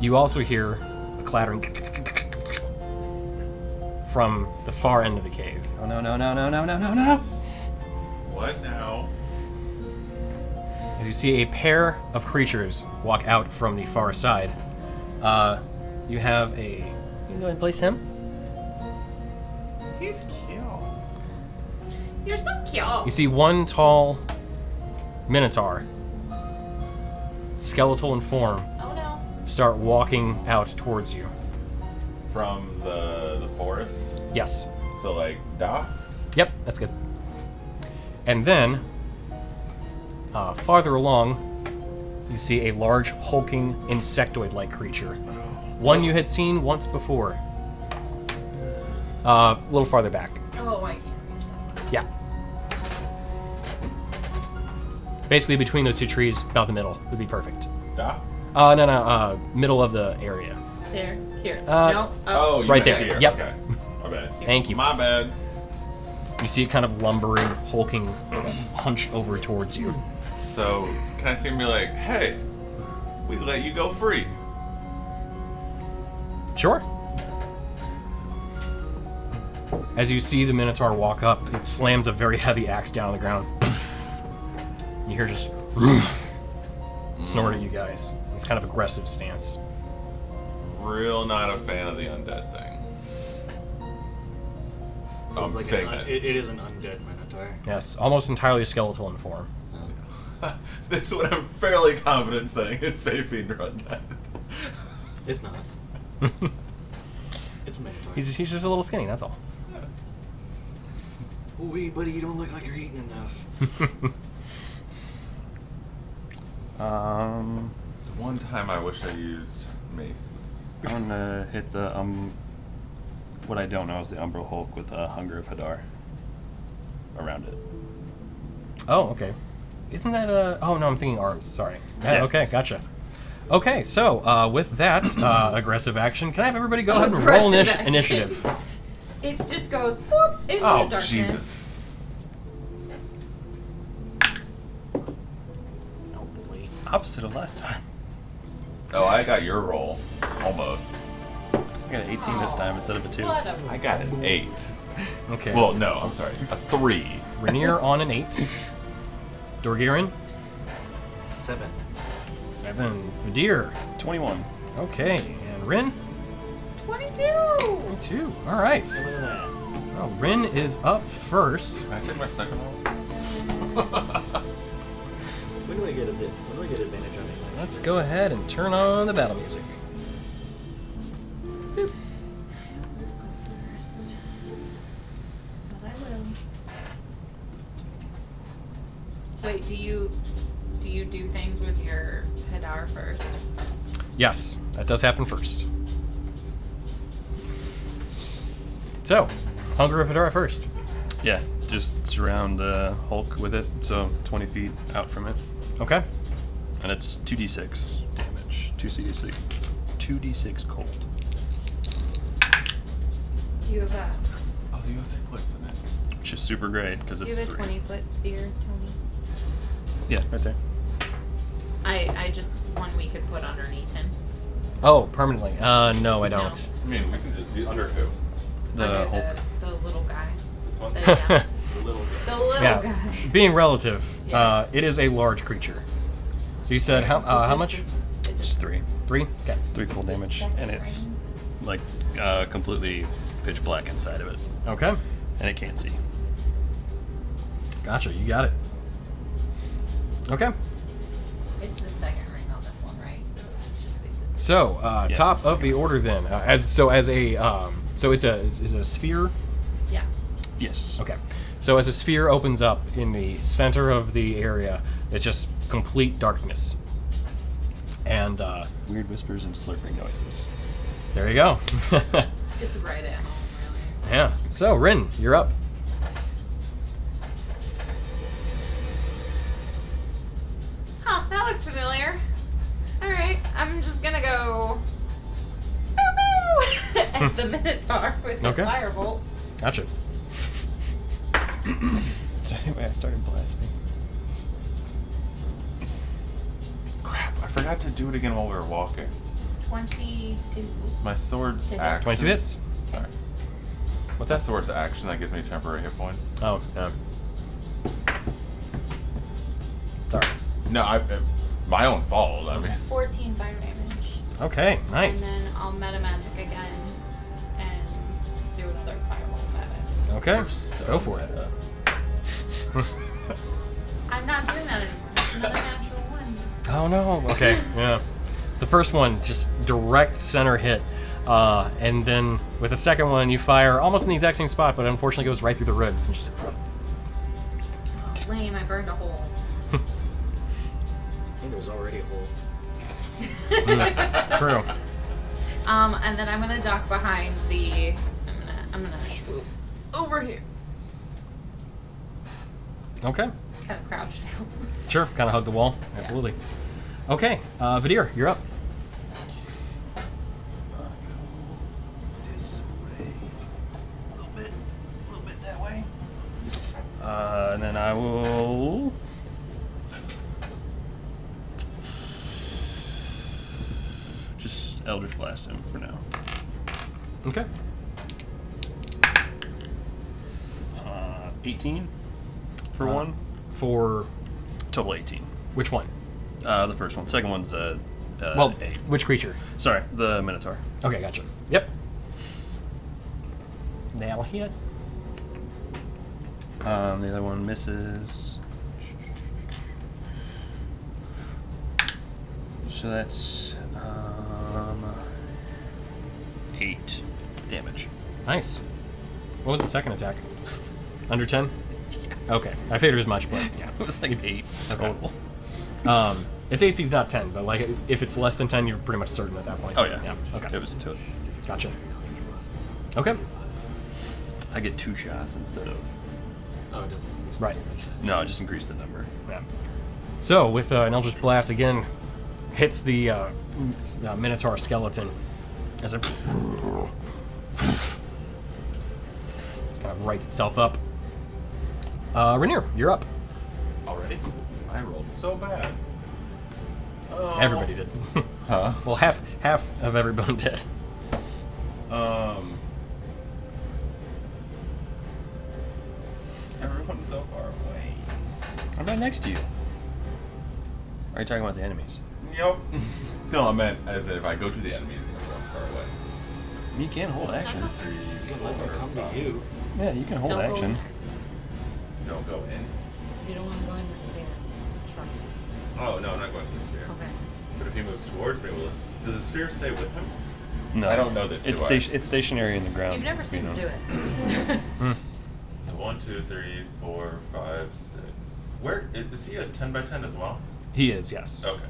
You also hear a clattering from the far end of the cave. Oh no no no no no no no no! What now? As you see a pair of creatures walk out from the far side, you have a... You can go ahead and place him. He's cute. You're so cute. You see one tall minotaur, skeletal in form, Oh no. start walking out towards you. From the forest? Yes. So, like, Da? Yep, that's good. And then, farther along, you see a large, hulking, insectoid-like creature. One you had seen once before. A little farther back. Oh, I can't reach that one. Yeah. Basically, between those two trees, about the middle, would be perfect. Da? No, middle of the area. There. Here. Uh, no. Oh, you Right meant there. Here. Yep. Okay. My bad. Thank you. My bad. You see it kind of lumbering, hulking, hunched over towards you. So, can I see him be like, hey, we let you go free? Sure. As you see the Minotaur walk up, it slams a very heavy axe down on the ground. You hear just snort at you guys. It's kind of aggressive stance. Real not a fan of the undead thing. I'm It's saying like that. it is an undead Minotaur. Yes, almost entirely skeletal in form. This is what I'm fairly confident saying. It's Fae Fiend or undead. It's not. It's a Minotaur. He's just a little skinny, that's all. Wee, buddy, you don't look like you're eating enough. The one time I wish I used maces. I'm gonna hit the what I don't know is the Umbral Hulk with the Hunger of Hadar around it. Oh, okay. Isn't that a... Oh, no, I'm thinking arms. Sorry. Yeah. Okay, gotcha. Okay, so with that aggressive action, can I have everybody go ahead and roll Aggressive action. initiative? It just goes whoop into Oh, the darkness. Jesus. Oh boy. Opposite of last time. Oh, I got your roll. Almost. I got an 18 this time instead of a 2. What a I got an 8. Okay. Well, no, I'm sorry. A 3. Rainier on an 8. Dorgirin, 7. 7. Vadir. 21. Okay, and Rin, 22. 2. All right. Look at that. Well, Rin is up first. Can I take my second roll? When do I get advantage on it? Let's go ahead and turn on the battle music. Boop. But I will. Wait, do you do things with your Hadar first? Yes, that does happen first. So, Hunger of Hadara first. Yeah, just surround the Hulk with it, so 20 feet out from it. Okay. And it's 2d6 damage. 2d6 cold. You have a Oh, the USA place in it. Which is super great because it's you have a 3. 20-foot sphere, Tony. Yeah, right there. I just one we could put underneath him. Oh, permanently. No, I don't. I mean, we can just be under who? The Under Hulk. the little guy. This one? The, yeah, The little guy. the little Yeah. guy. Being relative, Yes. it is a large creature. So you said how much? Just 3. 3? Okay. 3 cold damage. And it's like completely pitch black inside of it. Okay. And it can't see. Gotcha, you got it. Okay. It's the second ring on this one, right? So it's just basically So, top of the order then. It's a sphere. Yeah. Yes. Okay. So as a sphere opens up in the center of the area, it's just complete darkness. And Weird whispers and slurping noises. there you go. It's right at home, really. Yeah. So, Rin, you're up. Huh, that looks familiar. Alright, I'm just gonna go boo boo at the Minotaur with the Okay. firebolt. Gotcha. So anyway, I started blasting. Crap! I forgot to do it again while we were walking. 22. My sword's To hit. action. 22 hits. Sorry. What's That that? sword's action that gives me temporary hit points. Oh, yeah. Sorry. No, my own fault. I mean, 14 fire damage. Okay, nice. And then I'll meta magic again and do another firebolt at it. Okay, so go for it. meta. I'm not doing that anymore. It's another natural one. Oh no. Okay, yeah. It's the first one, just direct center hit. And then with the second one, you fire almost in the exact same spot, but unfortunately goes right through the ribs. And just, Oh, lame, I burned a hole. I think there was already a hole. true. And then I'm gonna duck behind the. I'm gonna swoop over here. Okay, Kind of crouched down. sure. Kind of hug the wall. Absolutely. Okay, Vadir, you're up. This way. A little bit that way. And then I will. Just Eldritch Blast him for now. Okay. 18 for one. For Total 18. which one? The first one. Second one's Well, 8. which creature? Sorry, the Minotaur. Okay, gotcha. Yep. That'll hit. The other one misses. So that's 8 damage. Nice. What was the second attack? Under 10? Okay, I figured as much, but yeah. It was like 8 total. Its AC's not 10, but like if it's less than 10, you're pretty much certain at that point. Oh so, yeah. Okay. It was 2. Gotcha. Okay. I get 2 shots instead of. Oh, it doesn't increase Right. the damage. No, just increase the number. Yeah. So with an Eldritch Blast again, hits the Minotaur skeleton as it kind of rights itself up. Rainier, you're up. Already? I rolled so bad. Oh. Everybody did. Huh? Well, half of everyone did. Everyone's so far away. I'm right next to you. Are you talking about the enemies? Yep. No, I meant as if I go to the enemies, everyone's far away. You can hold action. That's Three, You can let them four, come to five. you. Yeah, you can hold Don't go action. in Don't go in. there. You don't want to go in the sphere. Trust me. Oh no, I'm not going to the sphere. Okay. But if he moves towards me, does the sphere stay with him? No, I don't know this, It's do I? it's stationary in the ground. You've never seen you him know. do it. So 1, 2, 3, 4, 5, 6. Where is he a 10 by 10 as well? He is, yes. Okay.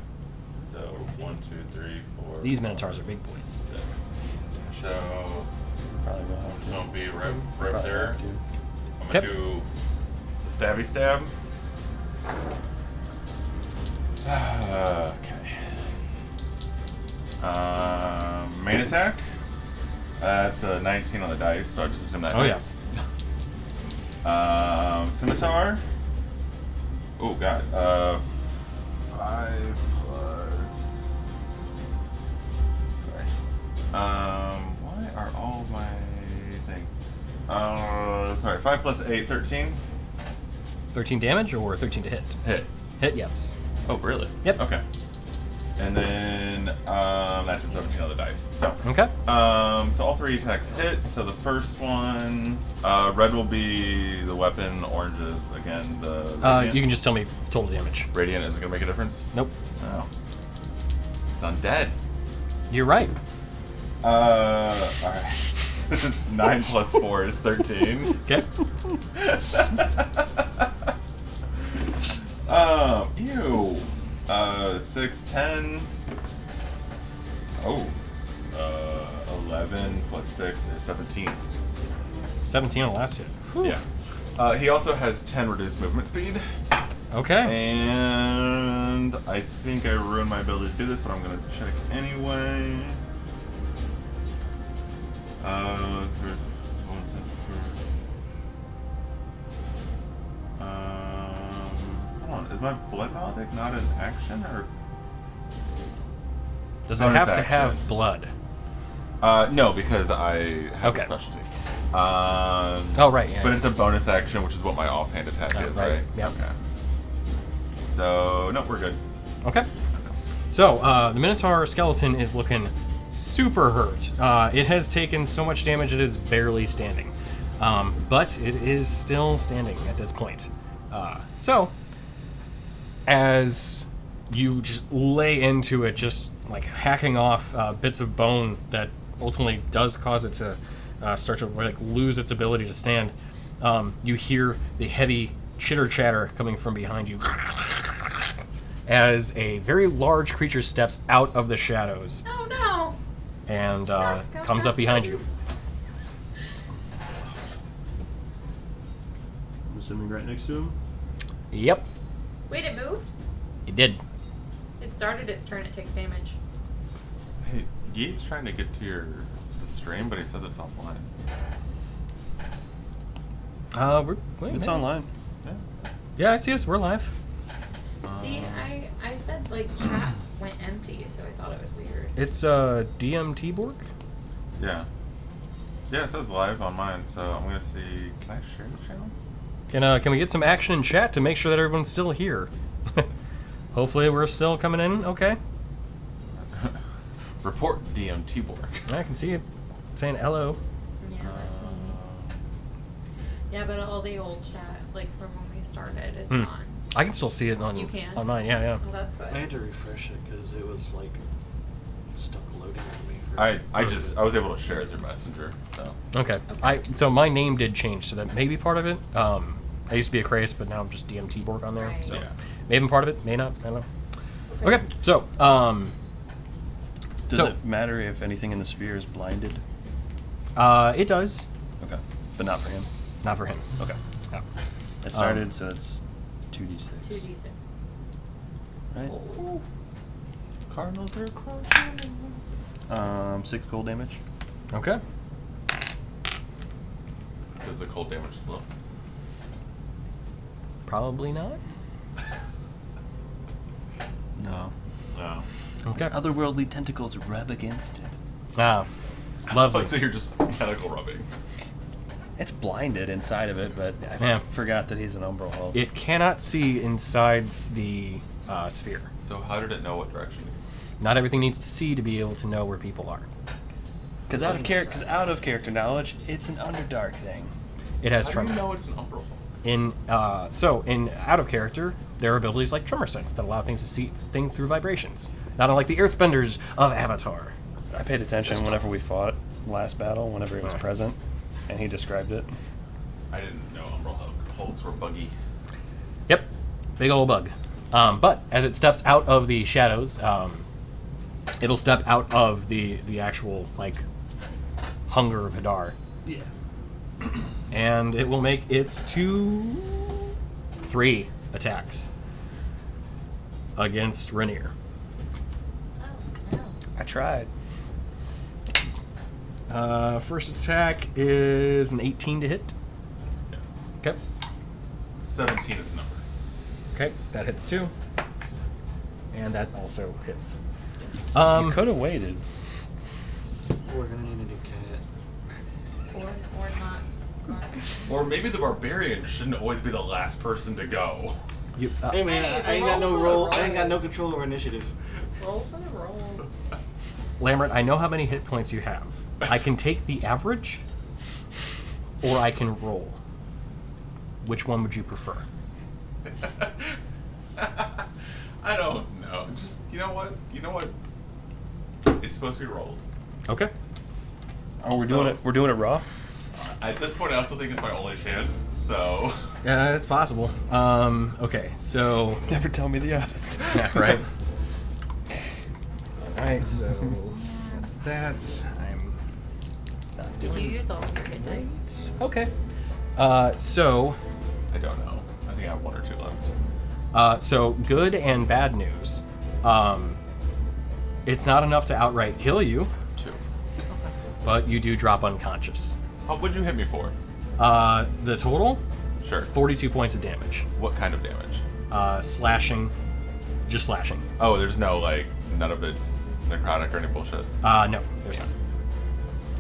So 1, 2, 3, 4. These Minotaurs are big boys. 6. So Probably will have it's to. gonna be right Probably there. have to. I'm gonna Yep. do the stabby stab. Okay. Main attack. That's a 19 on the dice, so I just assume that Oh, hits. Scimitar. Oh god. 5 plus. Sorry. Why are all my things? Sorry. 5 plus 8, 13. 13 damage or 13 to hit? Hit. Hit, yes. Oh, really? Yep. Okay. And then that's a 17 on the dice. So. Okay. So all 3 attacks hit. So the first one, red will be the weapon. Orange is again the. Radiant. You can just tell me total damage. Radiant isn't gonna make a difference. Nope. No. It's undead. You're right. Alright. 9 plus 4 is 13. Okay. Ew. 6, 10. Oh. 11 plus 6 is 17. 17 on the last hit. Whew. Yeah. He also has 10 reduced movement speed. Okay. And I think I ruined my ability to do this, but I'm going to check anyway. Hold on. Is my blood maledict not an action or? Does it Bonus have to action. have blood? No, because I have Okay. a specialty. Oh, right. Yeah. But it's a bonus action, which is what my offhand attack Oh, is, right. right? Yep. Okay. So, no, we're good. Okay. So, the Minotaur skeleton is looking super hurt. It has taken so much damage it is barely standing. But it is still standing at this point. So, as you just lay into it, just like hacking off bits of bone that ultimately does cause it to start to like lose its ability to stand, you hear the heavy chitter chatter coming from behind you as a very large creature steps out of the shadows Oh no! and Go comes up behind you. dragons. I'm assuming right next to him. Yep, Wait, it moved? it did. It started its turn, it takes damage. Hey, Yeet's trying to get to the stream, but he said it's offline. Wait, It's maybe. online. Yeah. Yeah, I see us. We're live. See, I said like chat went empty, so I thought it was weird. It's DMT Borg. Yeah. Yeah, it says live on mine, so I'm gonna see. Can I share the channel? Can we get some action in chat to make sure that everyone's still here? Hopefully we're still coming in. Okay. Report DMT board. I can see it saying hello. Yeah, that's me. Yeah, but all the old chat, like from when we started, is Hmm. gone. I can still see it on You can? on mine. Yeah, yeah. Oh, that's good. I had to refresh it because it was like stuck loading on me. For I was able to share it through Messenger, so. Okay. So my name did change, so that may be part of it. I used to be a Krace, but now I'm just DMT Borg on there. Right. So Yeah. may have been part of it, may not. I don't know. Okay. So Does So- it matter if anything in the sphere is blinded? it does, Okay, but not for him. not for him. Okay. No. It started, so it's 2d6. 2d6. Right? Oh. Cardinals are crushing. 6 cold damage. Okay. Does the cold damage slow? Probably not. No. No. Okay. Its otherworldly tentacles rub against it. Ah, lovely. So you're just tentacle rubbing. It's blinded inside of it, but I Yeah. forgot that he's an umbral hull. It cannot see inside the sphere. So how did it know what direction to go? Not everything needs to see to be able to know where people are. Because out of character knowledge, it's an Underdark thing. It has How do tremor. you know it's an umbral? In out of character, there are abilities like tremor sense that allow things to see things through vibrations. Not unlike the Earthbenders of Avatar. I paid attention whenever we fought last battle, whenever he was Right. present, and he described it. I didn't know umbral hulks were buggy. Yep, big old bug. But as it steps out of the shadows, it'll step out of the actual like hunger of Hadar, Yeah. and it will make its 3 attacks against Rainier. Oh, no. I tried. First attack is an 18 to hit. Yes. Okay. 17 is the number. Okay, that hits too. And that also hits. You could have waited. We're gonna need a new cat. Or not. Or maybe the barbarian shouldn't always be the last person to go. You, Hey man, Hey, I ain't got no the rolls are role. the I ain't got no rolls. control over initiative. Rolls and rolls. Lambert, I know how many hit points you have. I can take the average, or I can roll. Which one would you prefer? I don't know. Just you know what? It It's supposed to be rolls. Okay. Oh, we're doing it raw. At this point, I also think it's my only chance. So. Yeah, it's possible. Okay, so Never tell me the odds. yeah, right. All right, so that's that. I'm not Did you doing. use all of your hit dice? Okay. So I don't know. I think I have 1 or 2 left. so good and bad news. It's not enough to outright kill you, 2. but you do drop unconscious. What'd you hit me for? The total, Sure. 42 points of damage. What kind of damage? Slashing, just slashing. Oh, there's no like none of it's necrotic or any bullshit. No, there's not.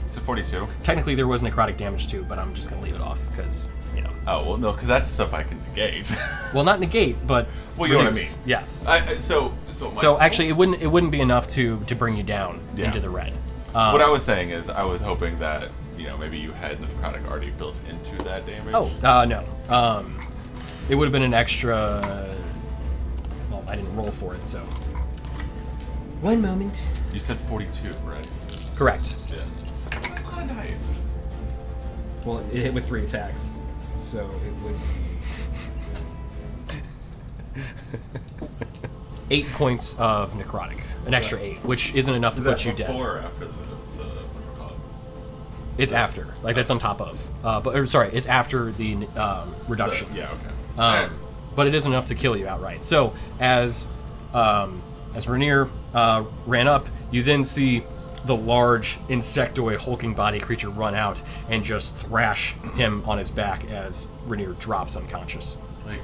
It's a 42. Technically, there was necrotic damage too, but I'm just gonna leave it off because Oh well, no, because that's stuff I can negate. Well, not negate, but Well, you know what I reduce. mean. Yes. So Actually, it wouldn't be enough to bring you down Yeah. into the red. what I was saying is I was hoping that maybe you had the necrotic already built into that damage. Oh, no. It would have been an extra. Well, I didn't roll for it, so. One moment. You said 42, right? Correct. Yeah. That's not nice. Well, it hit with 3 attacks, so it would be 8 points of necrotic, an extra 8, which isn't enough to Is put that you dead. before or after the It's after, like that's on top of. Sorry, it's after the reduction. yeah, okay. Alright. But it is enough to kill you outright. So as Rainier ran up, you then see the large insectoid hulking body creature run out and just thrash him on his back as Rainier drops unconscious. Like,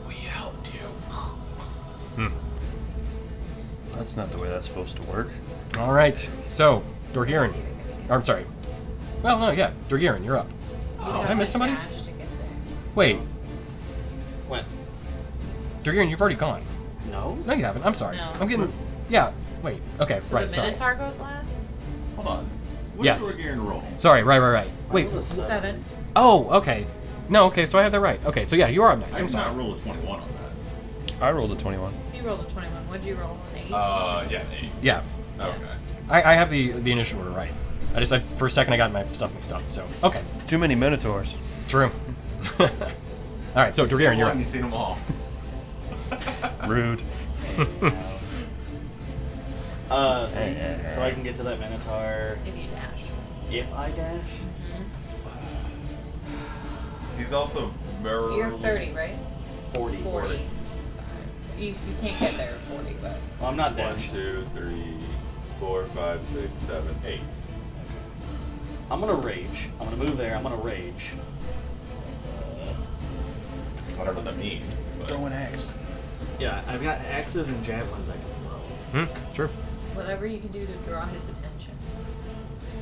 we helped you. That's not the way that's supposed to work. All right, so Dorgirin. I'm sorry. Well, no, yeah, Dorgirin, you're up. Did I miss somebody? Dash to get there. Wait, What? Dorgirin, you've already gone. No? No, you haven't. I'm sorry. No. I'm getting. Yeah. Wait. Okay. So right. the Sorry. Minotaur goes last? Hold on. What Yes. did Dorgirin roll? Sorry. Right. Wait. That was a 7. Oh. Okay. No. Okay. So I have that right. Okay. So yeah, you are up next. I I'm did sorry. not roll a 21 on I rolled a 21. You rolled a 21. What'd you roll? An 8? that. Yeah, 8. Yeah. Okay. I have the initial order right. For a second I got my stuff mixed up. So okay. Too many minotaurs. True. All right. So Dorgirin, you're up. You've seen them all. Rude. So I can get to that Minotaur If you dash. if I dash? He's also You're 30, right? 40. 40. You can't get there at 40, but. Well, I'm not 1, dash. 2, 3, 4, 5, 6, 7, 8. I'm gonna rage. I'm gonna move there. I'm gonna rage. Whatever that means. But Throw an axe. Yeah, I've got axes and javelins I can throw. True. Whatever you can do to draw his attention.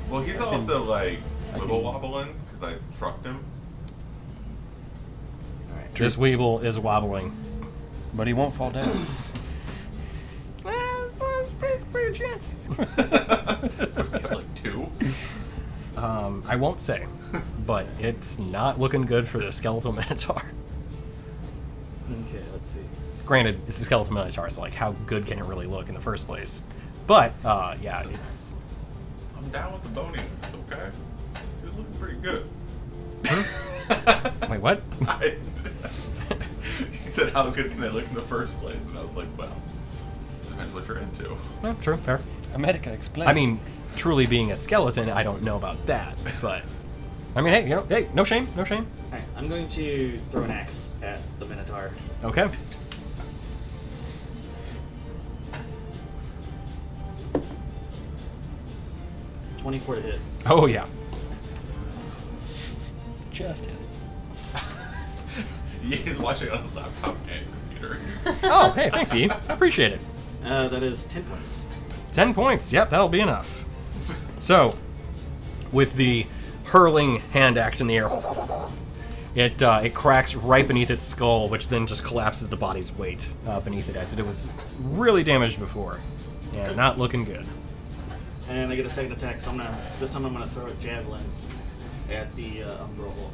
Well, he's also like I wibble can- wobbling because I trucked him. Alright. This Weeble is wobbling. But he won't fall down. Well, it's basically a chance. What's he have, like 2? I won't say, but it's not looking good for the skeletal minotaur. Okay, let's see. Granted, it's a skeletal minotaur, so like, how good can it really look in the first place? But yeah, it's. I'm down with the boning. It's okay. He's looking pretty good. Wait, what? He said, "How good can they look in the first place?" And I was like, "Well, depends what you're into." No, true, fair. America, explain. I mean, truly being a skeleton, I don't know about that, but I mean, hey, hey, no shame, no shame. Alright, I'm going to throw an axe at the Minotaur. Okay. $24 to hit. Oh yeah. just hits. He's watching on his laptop and computer. Oh, hey, thanks, E. I appreciate it. That is 10 points. 10 points. Yep, that'll be enough. So, with the hurling hand axe in the air, it cracks right beneath its skull, which then just collapses the body's weight beneath it, as it was really damaged before, and not looking good. And I get a second attack, so this time I'm gonna throw a javelin at the Umbral Hulk.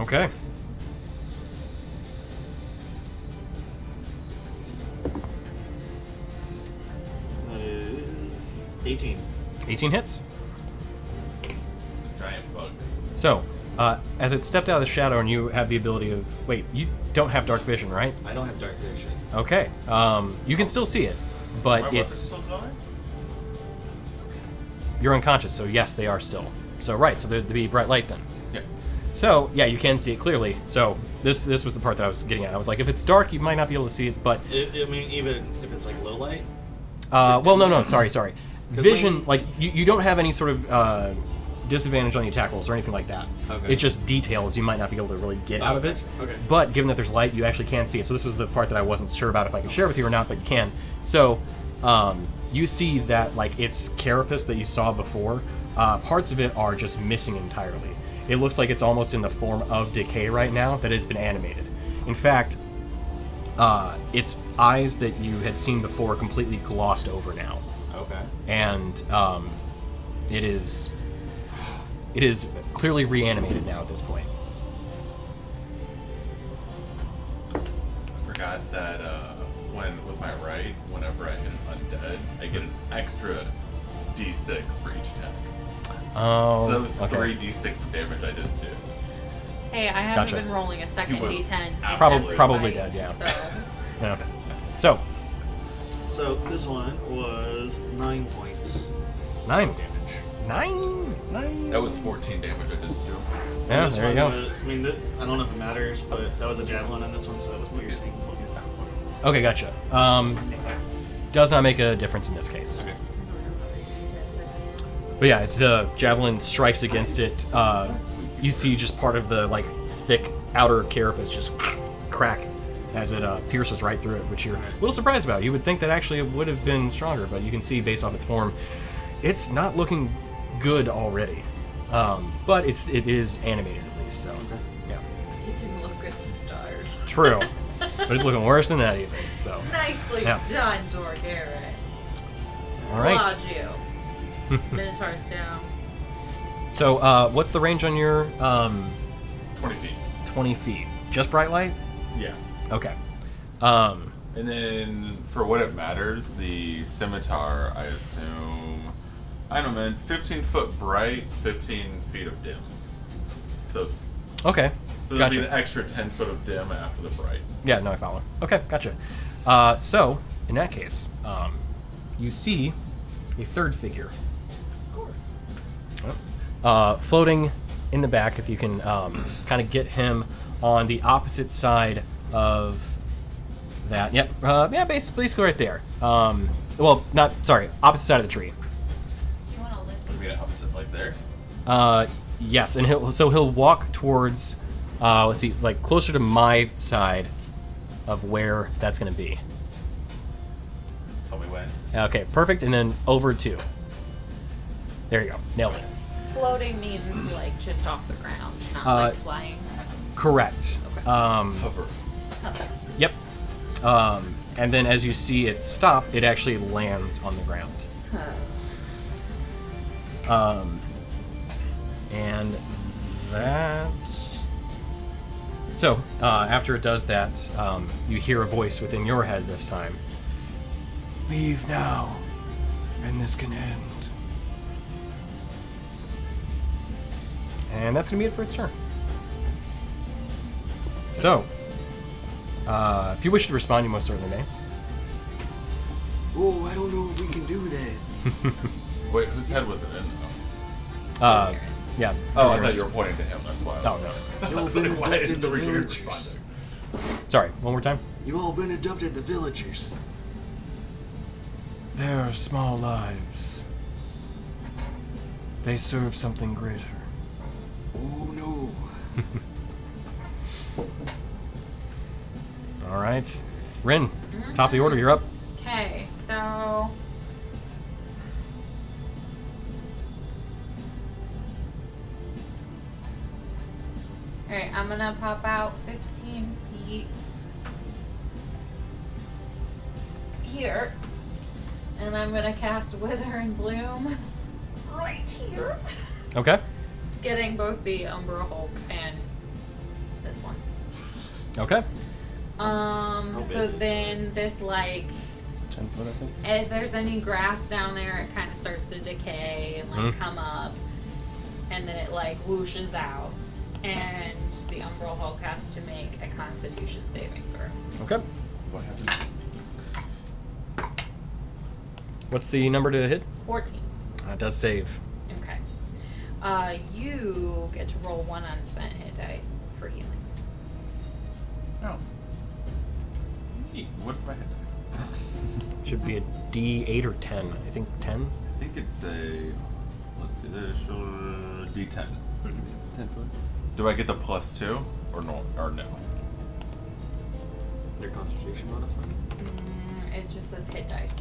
Okay. That 18. 18 hits. It's a giant bug. So, as it stepped out of the shadow and you have the ability of... Wait, you don't have dark vision, right? I don't have dark vision. Okay. You can still see it, My but weapon's it's... still going? You're unconscious, so yes, they are still. So, right, so there'd be bright light then. Yeah. So, yeah, you can see it clearly. So, this was the part that I was getting at. I was like, if it's dark, you might not be able to see it, but... I mean, even if it's like low light. well, no, sorry. Vision, when- you don't have any sort of disadvantage on the attack rolls or anything like that. Okay. It's just details you might not be able to really get out of it. Okay. But given that there's light, you actually can see it. So this was the part that I wasn't sure about if I could share with you or not, but you can. So you see that like its carapace that you saw before, parts of it are just missing entirely. It looks like it's almost in the form of decay right now that has been animated. In fact, its eyes that you had seen before completely glossed over now. Okay. And it is clearly reanimated now at this point. I forgot that with my right, whenever I hit an undead, I get an extra d6 for each attack. Oh, So that was okay. 3d6 of damage I didn't do. Hey, I haven't Gotcha. been rolling a second was D10. since absolutely Probably fight, dead, yeah. So, Yeah. So So this one was 9 points. 9 damage. 9. That was 14 damage I didn't do. Yeah, This there you one go. was- I mean, I don't know if it matters, but that was a javelin on this one, so it was piercing. Okay, gotcha. Does not make a difference in this case. Okay. But yeah, it's the javelin strikes against it. You see just part of the like thick outer carapace just crack as it pierces right through it, which you're a little surprised about. You would think that actually it would have been stronger, but you can see based off its form, it's not looking good already. But it is animated at least, so yeah. it didn't look good to start. True. But it's looking worse than that even. So Nicely Yeah. done, Dorgarrett. all right. Applaud you. Minotaur's down. So what's the range on your 20 feet. 20 feet? Just bright light? Yeah. Okay. And then, for what it matters, the scimitar, I assume... I don't know, man. 15 foot bright, 15 feet of dim. So Okay. there'll be an Gotcha. extra 10 foot of dim after the bright. Yeah, no, I follow. Okay, gotcha. So, in that case, you see a third figure. Of course. Floating in the back, if you can kind of get him on the opposite side of that. Yep. Yeah, basically right there. Well, opposite side of the tree. Do you want to lift I mean, opposite, like there. Yes, and he'll walk towards, let's see, like closer to my side of where that's going to be. Tell me when. Okay, perfect, and then over 2. There you go, nailed it. Floating means like just off the ground, not like flying. Correct. Okay. Hover. Yep. And then as you see it stop, it actually lands on the ground. And that... So, after it does that, you hear a voice within your head this time. Leave now, and this can end. And that's going to be it for its turn. So, if you wish to respond, you most certainly may. Oh, I don't know if we can do that. Wait, whose head was it in, though? Yeah. Oh, I thought you were pointing to him. That's why. I was, Oh, You've all I was been like, why abducted is the the recruiter villagers. responding? Sorry, one more time. You've all been adopted the villagers. They're small lives. They serve something greater. Oh no. All right. Rin, top of the order, you're up. Okay, so alright, I'm gonna pop out 15 feet here. And I'm gonna cast Wither and Bloom right here. Okay. Getting both the Umbra Hulk and this one. Okay. big So is it? then this like 10 foot, I think. If there's any grass down there, it kind of starts to decay and like come up, and then it like whooshes out, and the Umbral Hulk has to make a Constitution saving throw. Okay. What happened? What's the number to hit? 14. It does save. Okay. You get to roll 1 unspent hit dice for healing. Oh. Neat. What's my hit dice? Should be a D8 or 10. I think 10. I think it's a. Let's do this. D10. 10 foot. Do I get the +2 or no? Or no? Their Constitution modifier? It just says hit dice.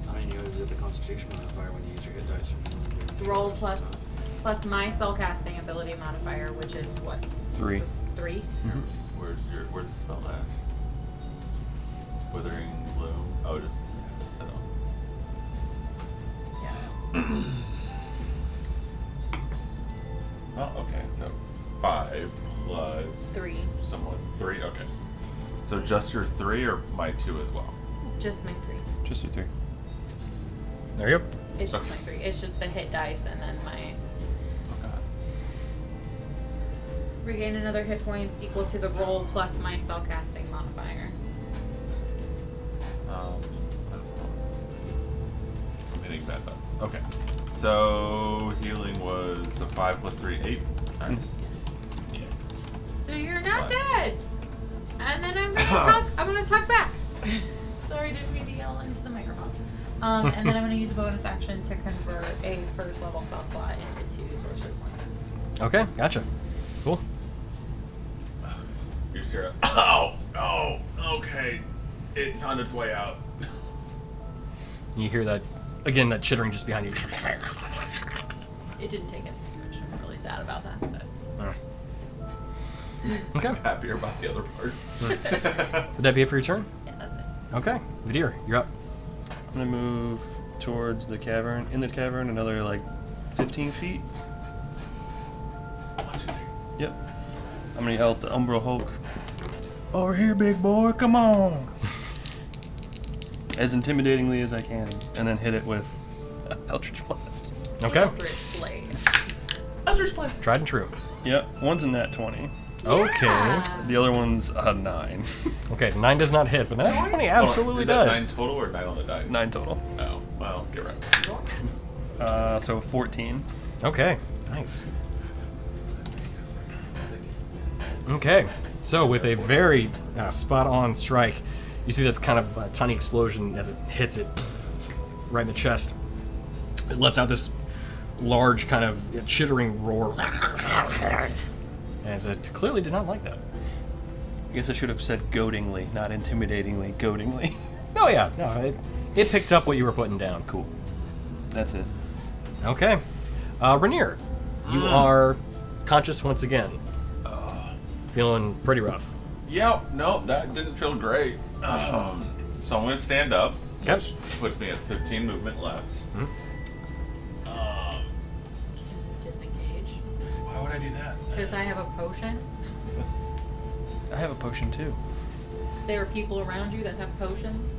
I mean, you use the Constitution modifier when you use your hit dice for healing. Roll plus my spellcasting ability modifier, which is what? 3. 3? Where's the spell at? Withering Bloom. Oh, just so. Yeah. Oh, okay. So 5 plus 3. Somewhat 3. Okay. So just your 3 or my 2 as well? Just my 3. Just a 3. There you go. It's just my 3. It's just the hit dice and then my Okay. regain another hit points equal to the roll plus my spellcasting modifier. I'm hitting bad buttons. Okay. So healing was a 5 plus 3, 8. Okay. Yes. So you're not What? dead. And then I'm gonna talk back. Sorry, didn't mean to yell into the microphone. And then I'm gonna use a bonus action to convert a first level spell slot into 2 sorcery points. Okay, gotcha. Cool. You're scared. Oh, oh, okay. It found its way out. You hear that, again, that chittering just behind you. It didn't take any damage. I'm really sad about that. But Okay. I'm happier about the other part. Would that be it for your turn? yeah, that's it. Okay. Vidir, you're up. I'm gonna move towards the cavern. In the cavern, another like 15 feet. 1, 2, 3. Yep. I'm gonna yell at the Umbral Hulk. Over here, big boy, come on! As intimidatingly as I can, and then hit it with Eldritch Blast. Okay. Eldritch Blade. Tried and true. Yep, one's in that 20. Okay. Yeah. The other one's a 9. Okay, 9 does not hit, but that 20 absolutely Is that does. 9 total or 9 on the dice? 9 total. Oh, well, get right. So 14. Okay, nice. Okay, so with a very spot-on strike, you see this kind of tiny explosion as it hits it right in the chest. It lets out this large kind of chittering roar, as it clearly did not like that. I guess I should have said goadingly, not intimidatingly, goadingly. Oh yeah, no, it picked up what you were putting down. Cool. That's it. Okay, Rainier, you are conscious once again. Feeling pretty rough. Yep, no, that didn't feel great. So I'm going to stand up, Okay. which puts me at 15 movement left. Disengage. Why would I do that? Because I have a potion. I have a potion too. There are people around you that have potions.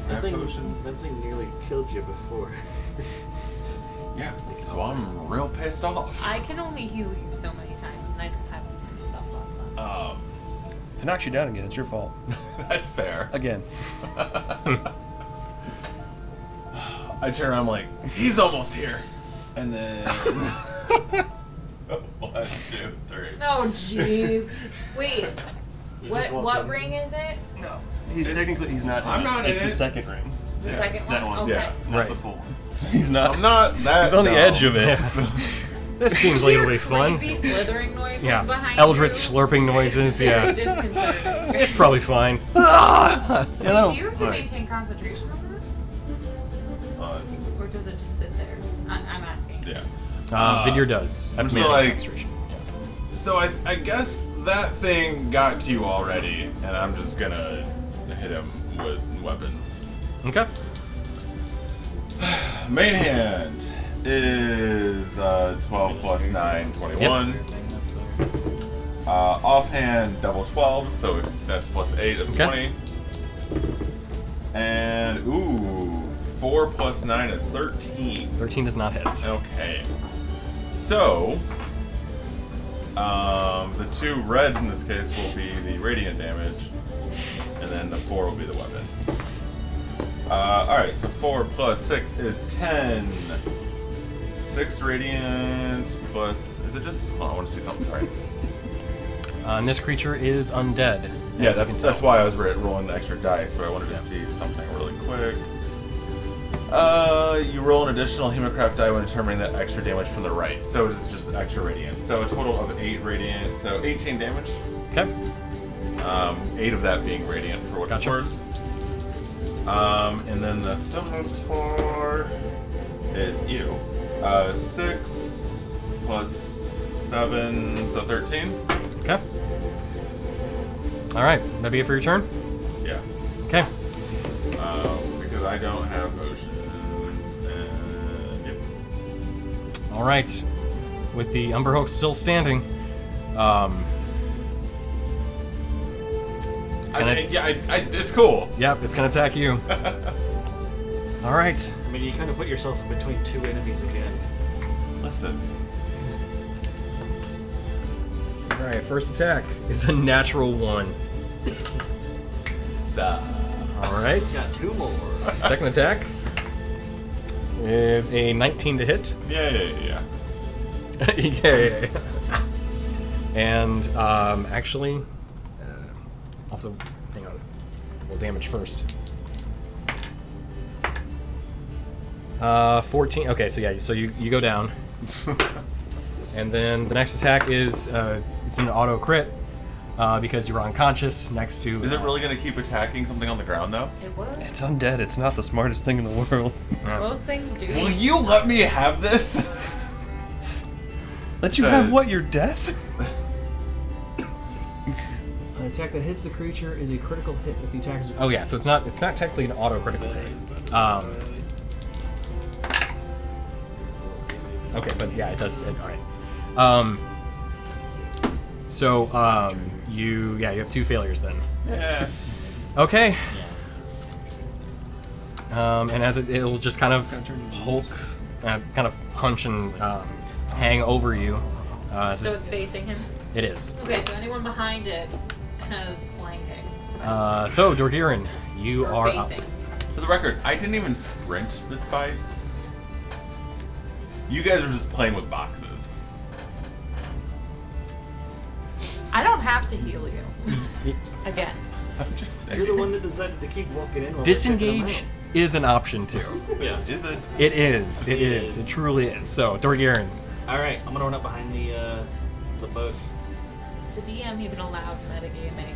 That That potions. thing nearly killed you before. Yeah, so I'm real pissed off. I can only heal you so many times, and I don't have any spell slots left. If it knocks you down again, it's your fault. That's fair. Again. I turn around, I'm like, he's almost here. And then 1, 2, 3. Oh, jeez. Wait, You what just walked what in. ring is it? No. He's not. I'm not in It's the it. second ring. The Yeah, second one? that one, Okay. yeah. Not Right. the full one. So he's not. I'm not that. He's on the dumb. edge of it. This seems like it'll be Hear fun. creepy slithering noises Yeah, behind Eldritch you. slurping noises. Very Yeah, disconcerting. it's probably fine. Yeah, Do that'll- you have to Right. maintain concentration over it? Or does it just sit there? I'm asking. Yeah. Vidir does. Have to so manage like- concentration. So I guess that thing got to you already, and I'm just gonna hit him with weapons. Okay. Main hand is 12 plus 9, 21. Offhand, double 12, so that's plus 8, that's Okay. 20. And, ooh, 4 plus 9 is 13. 13 does not hit. Okay. So, the 2 reds in this case will be the radiant damage, and then the 4 will be the weapon. Alright, so 4 plus 6 is 10. 6 radiant plus... Is it just... Oh, I want to see something, sorry. And this creature is undead. Yeah, as you can that's tell. why I was rolling the extra dice, but I wanted to see something really quick. You roll an additional Hemocraft die when determining that extra damage from the right. So it is just extra radiant. So a total of 8 radiant, so 18 damage. Okay. 8 of that being radiant for what Gotcha. it's worth. And then the scimitar is 6 plus 7, so 13. Okay. All right. That be it for your turn? Yeah. Okay. Because I don't have potions. And yep. All right. With the Umberhook still standing, it's gonna. It's cool. Yep, it's gonna attack you. All right. I mean, you kind of put yourself between 2 enemies again. Listen. All right. First attack is a natural 1. All right. Got 2 more. Second attack is a 19 to hit. Yeah. Yeah. And actually, also, hang on. We'll damage first. 14. Okay, so yeah, so you go down. And then the next attack is it's an auto crit because you're unconscious next to. Is it really going to keep attacking something on the ground, though? It was. It's undead. It's not the smartest thing in the world. Most things do. Will you let me have this? Let you So- have what? Your death? An attack that hits the creature is a critical hit if the attack is. Oh yeah, so it's not technically an auto critical hit. Okay, but yeah, it does. All right. So you have 2 failures then. Yeah. Okay. And as it'll just kind of hulk, kind of hunch and hang over you. So it's facing him? It is. Okay, so anyone behind it has flanking. So Dorgirin, you Or are up. facing. For the record, I didn't even sprint this fight. You guys are just playing with boxes. I don't have to heal you. Again. I'm just saying. You're the one that decided to keep walking in. While Disengage is an option too. Yeah. Is it? It is. It is. It truly is. So Dorgirin. All right, I'm gonna run up behind the boat. The DM even allowed metagaming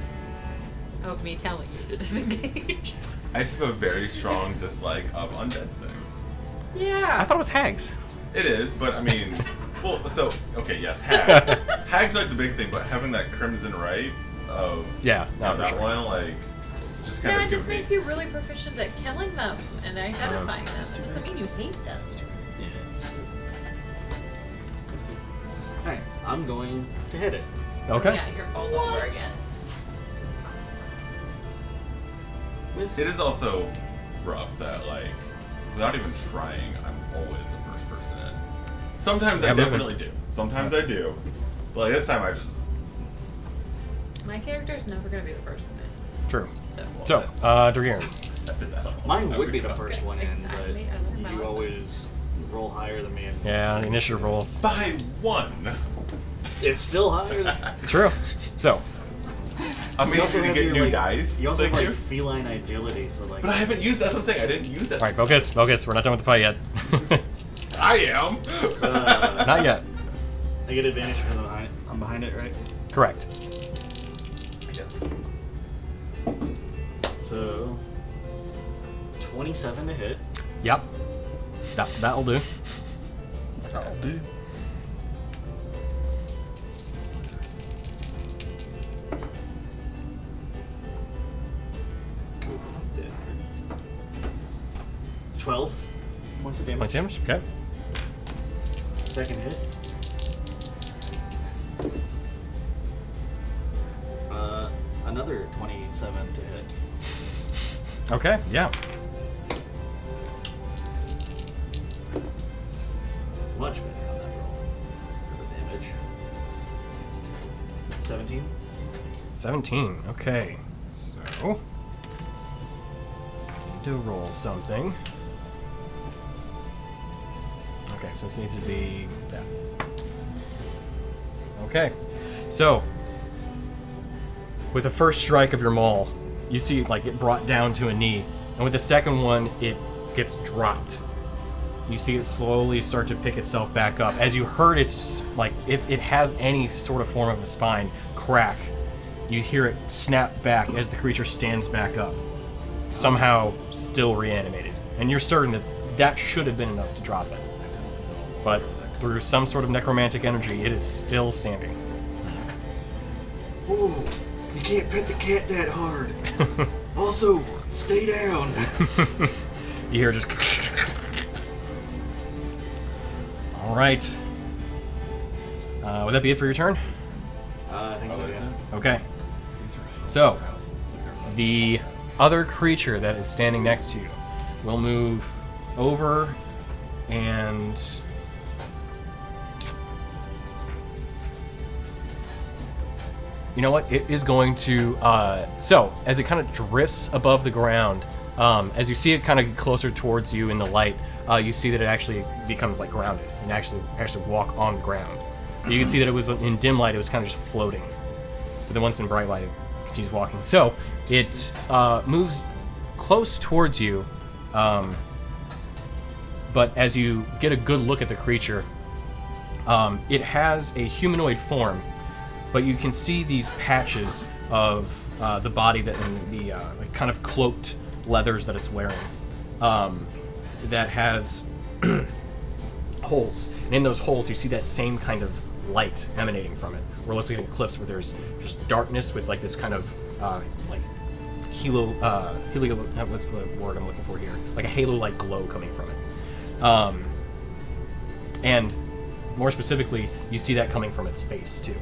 of me telling you to disengage. I just have a very strong dislike of undead things. Yeah. I thought it was hags. It is, but I mean, well, so okay, yes, hags. Hags are like the big thing, but having that crimson right of Yeah, no, for that sure. one, like, just kind Yeah, of it just makes you really proficient at killing them and identifying them. It doesn't mean you hate them. Yeah. Alright, I'm going to hit it. Okay. Yeah, you're all over again. With It is also rough that, like, without even trying, I'm always the first person in. Sometimes Yeah, I but- definitely do. Sometimes I do. But like, this time I just. My character's never gonna be the first one in. True. So. So Dorgirin. Accepted that. Mine There would we be the go. first one in, I but learned my you lesson. always roll higher than me. Yeah, the initiative rolls. By 1. It's still higher than. It's true. So I'm You also easy to have get your, new like- dice. You also Thank have you. like feline agility, so like. But I haven't used. That's what I'm saying. I didn't use that. all right, focus. We're not done with the fight yet. I am. Not yet. I get advantage because I'm behind it, right? Correct. Yes. So. 27 to hit. Yep. That'll do. That'll do. Cool. 12 points of damage. My damage. Okay. Second hit. Another 27 to hit. Okay, yeah. Much better on that roll for the damage. 17. 17. Okay. So need to roll something. Okay, so this needs to be that. Okay. So with the first strike of your maul, you see like it brought down to a knee, and with the second one, it gets dropped. You see it slowly start to pick itself back up. As you heard its, like, if it has any sort of form of a spine, crack, you hear it snap back as the creature stands back up, somehow still reanimated. And you're certain that that should have been enough to drop it. But through some sort of necromantic energy, it is still standing. Oh, you can't pet the cat that hard. Also, stay down. You hear just... Alright. Would that be it for your turn? I think so, yeah. Okay. So, the other creature that is standing next to you will move over and... You know what? It is going to... so, as it kind of drifts above the ground, as you see it kind of get closer towards you in the light, you see that it actually becomes like grounded and actually walk on the ground. You can see that it was in dim light, it was kind of just floating. But then once in bright light, it continues walking. So it moves close towards you, but as you get a good look at the creature, it has a humanoid form, but you can see these patches of the body that in the like kind of cloaked leathers that it's wearing, that has holes, and in those holes you see that same kind of light emanating from it, where it looks like an eclipse where there's just darkness with like this kind of like helio what's the word I'm looking for here, like a halo-like glow coming from it, and more specifically you see that coming from its face too.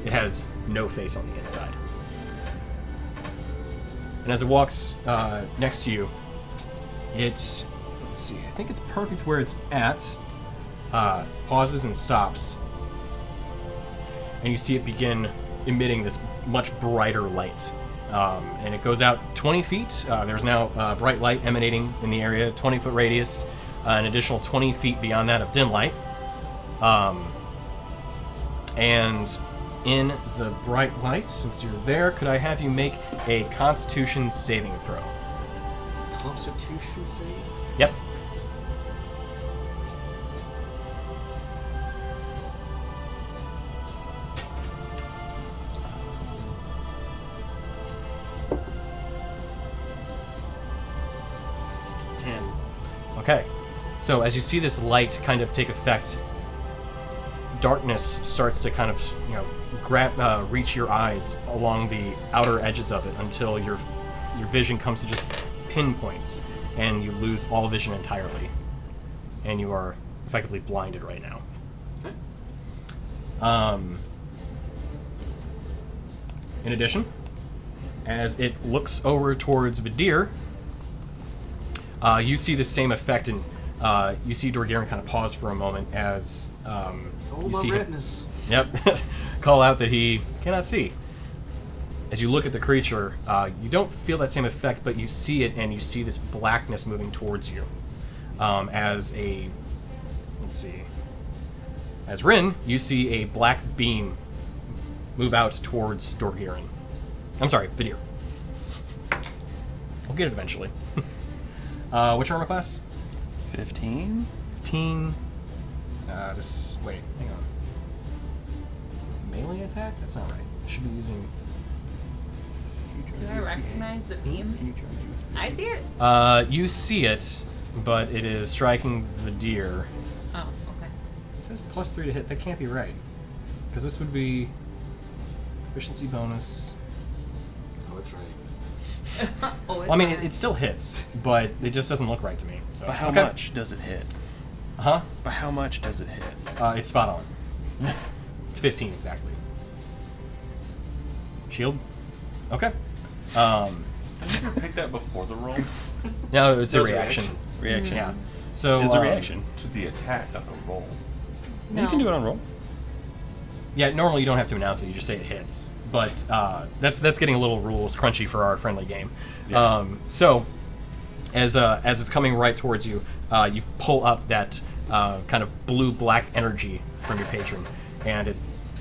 It has no face on the inside. And as it walks next to you, let's see, I think it's perfect where it's at, pauses and stops. And you see it begin emitting this much brighter light. And it goes out 20 feet. There's now bright light emanating in the area, 20-foot radius, an additional 20 feet beyond that of dim light. And in the bright light, since you're there, could I have you make a Constitution saving throw? Constitution save? Yep. Okay, so as you see this light kind of take effect, darkness starts to kind of, reach your eyes along the outer edges of it until your vision comes to just pinpoints, and you lose all vision entirely, and you are effectively blinded right now. Okay. In addition, as it looks over towards Vidir, you see the same effect, and you see Dorgaren kind of pause for a moment as you my see retinas. Yep, call out that he cannot see. As you look at the creature, you don't feel that same effect, but you see it, and you see this blackness moving towards you. As Rin, you see a black beam move out towards Dorgaren. I'm sorry, Vidir. We'll get it eventually. What's your armor class? 15? 15. Wait, hang on. Melee attack? That's not right. I should be using... Do I recognize the beam? I see it. You see it, but it is striking Vidir. Oh, okay. It says +3 to hit. That can't be right. Because this would be efficiency bonus. Oh, it's right. Oh, it's Well, I mean, fine. it still hits, but it just doesn't look right to me. So. By how Okay. much does it hit? Huh? By how much does it hit? It's spot on. It's 15 exactly. Shield? Okay. Did you pick that before the roll? No, it's a No, it's a reaction. Reaction. Yeah. So It's a reaction. To the attack, not the roll. No. You can do it on roll. Yeah, normally you don't have to announce it; you just say it hits. But that's getting a little rules crunchy for our friendly game. Yeah. So as it's coming right towards you, you pull up that kind of blue-black energy from your patron, and it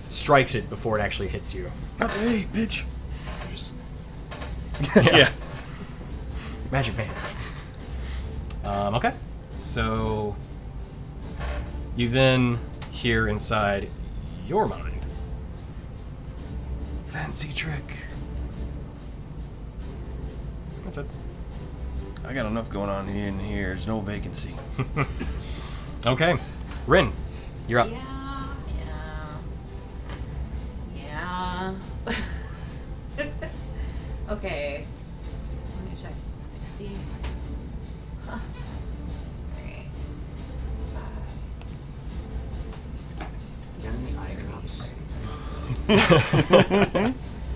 strikes it before it actually hits you. Hey, bitch. Just Yeah. Magic man. Okay. So you then hear inside your mind. Fancy trick. That's it. I got enough going on here and here. There's no vacancy. Okay. Rin, you're up. Yeah. Okay. Let me check. 60. Huh. Alright. you got any eye drops?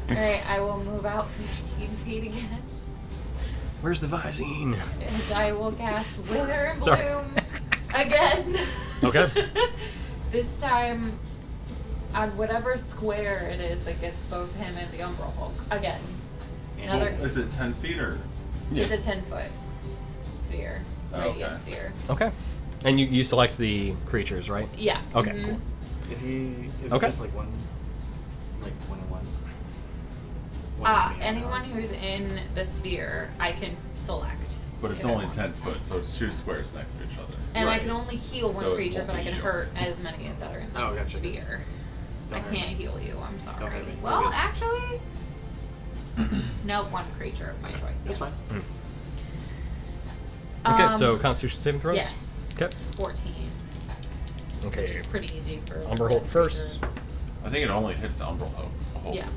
Alright, I will move out 15 feet again. Where's the Visine? And I will cast Wither and Sorry. Bloom again. Okay. This time on whatever square it is that gets both him and the Umbral Hulk. Again. Another. Is it 10 feet or? It's a 10-foot sphere. Oh, Radius okay. sphere. Okay. And you select the creatures, right? Yeah. Okay, mhm. cool. If he is Okay. it just like one and one. One enemy and Anyone one. who's in the sphere, I can select. But it's if I only want. 10 foot, so it's 2 squares next to each other. And I Right. can only heal one So it creature, won't but I be can you. hurt as many that are in the Oh, gotcha. sphere. Don't I hurt me. can't heal you. I'm sorry. Don't hurt me. We're Well, good. actually, no, one creature of my choice. That's yeah. fine. Okay, so Constitution saving throws? Yes. Okay. 14. Which Okay. is pretty easy for Umber one Hulk first. creature. I think it only hits the Umbral Hulk. Yeah.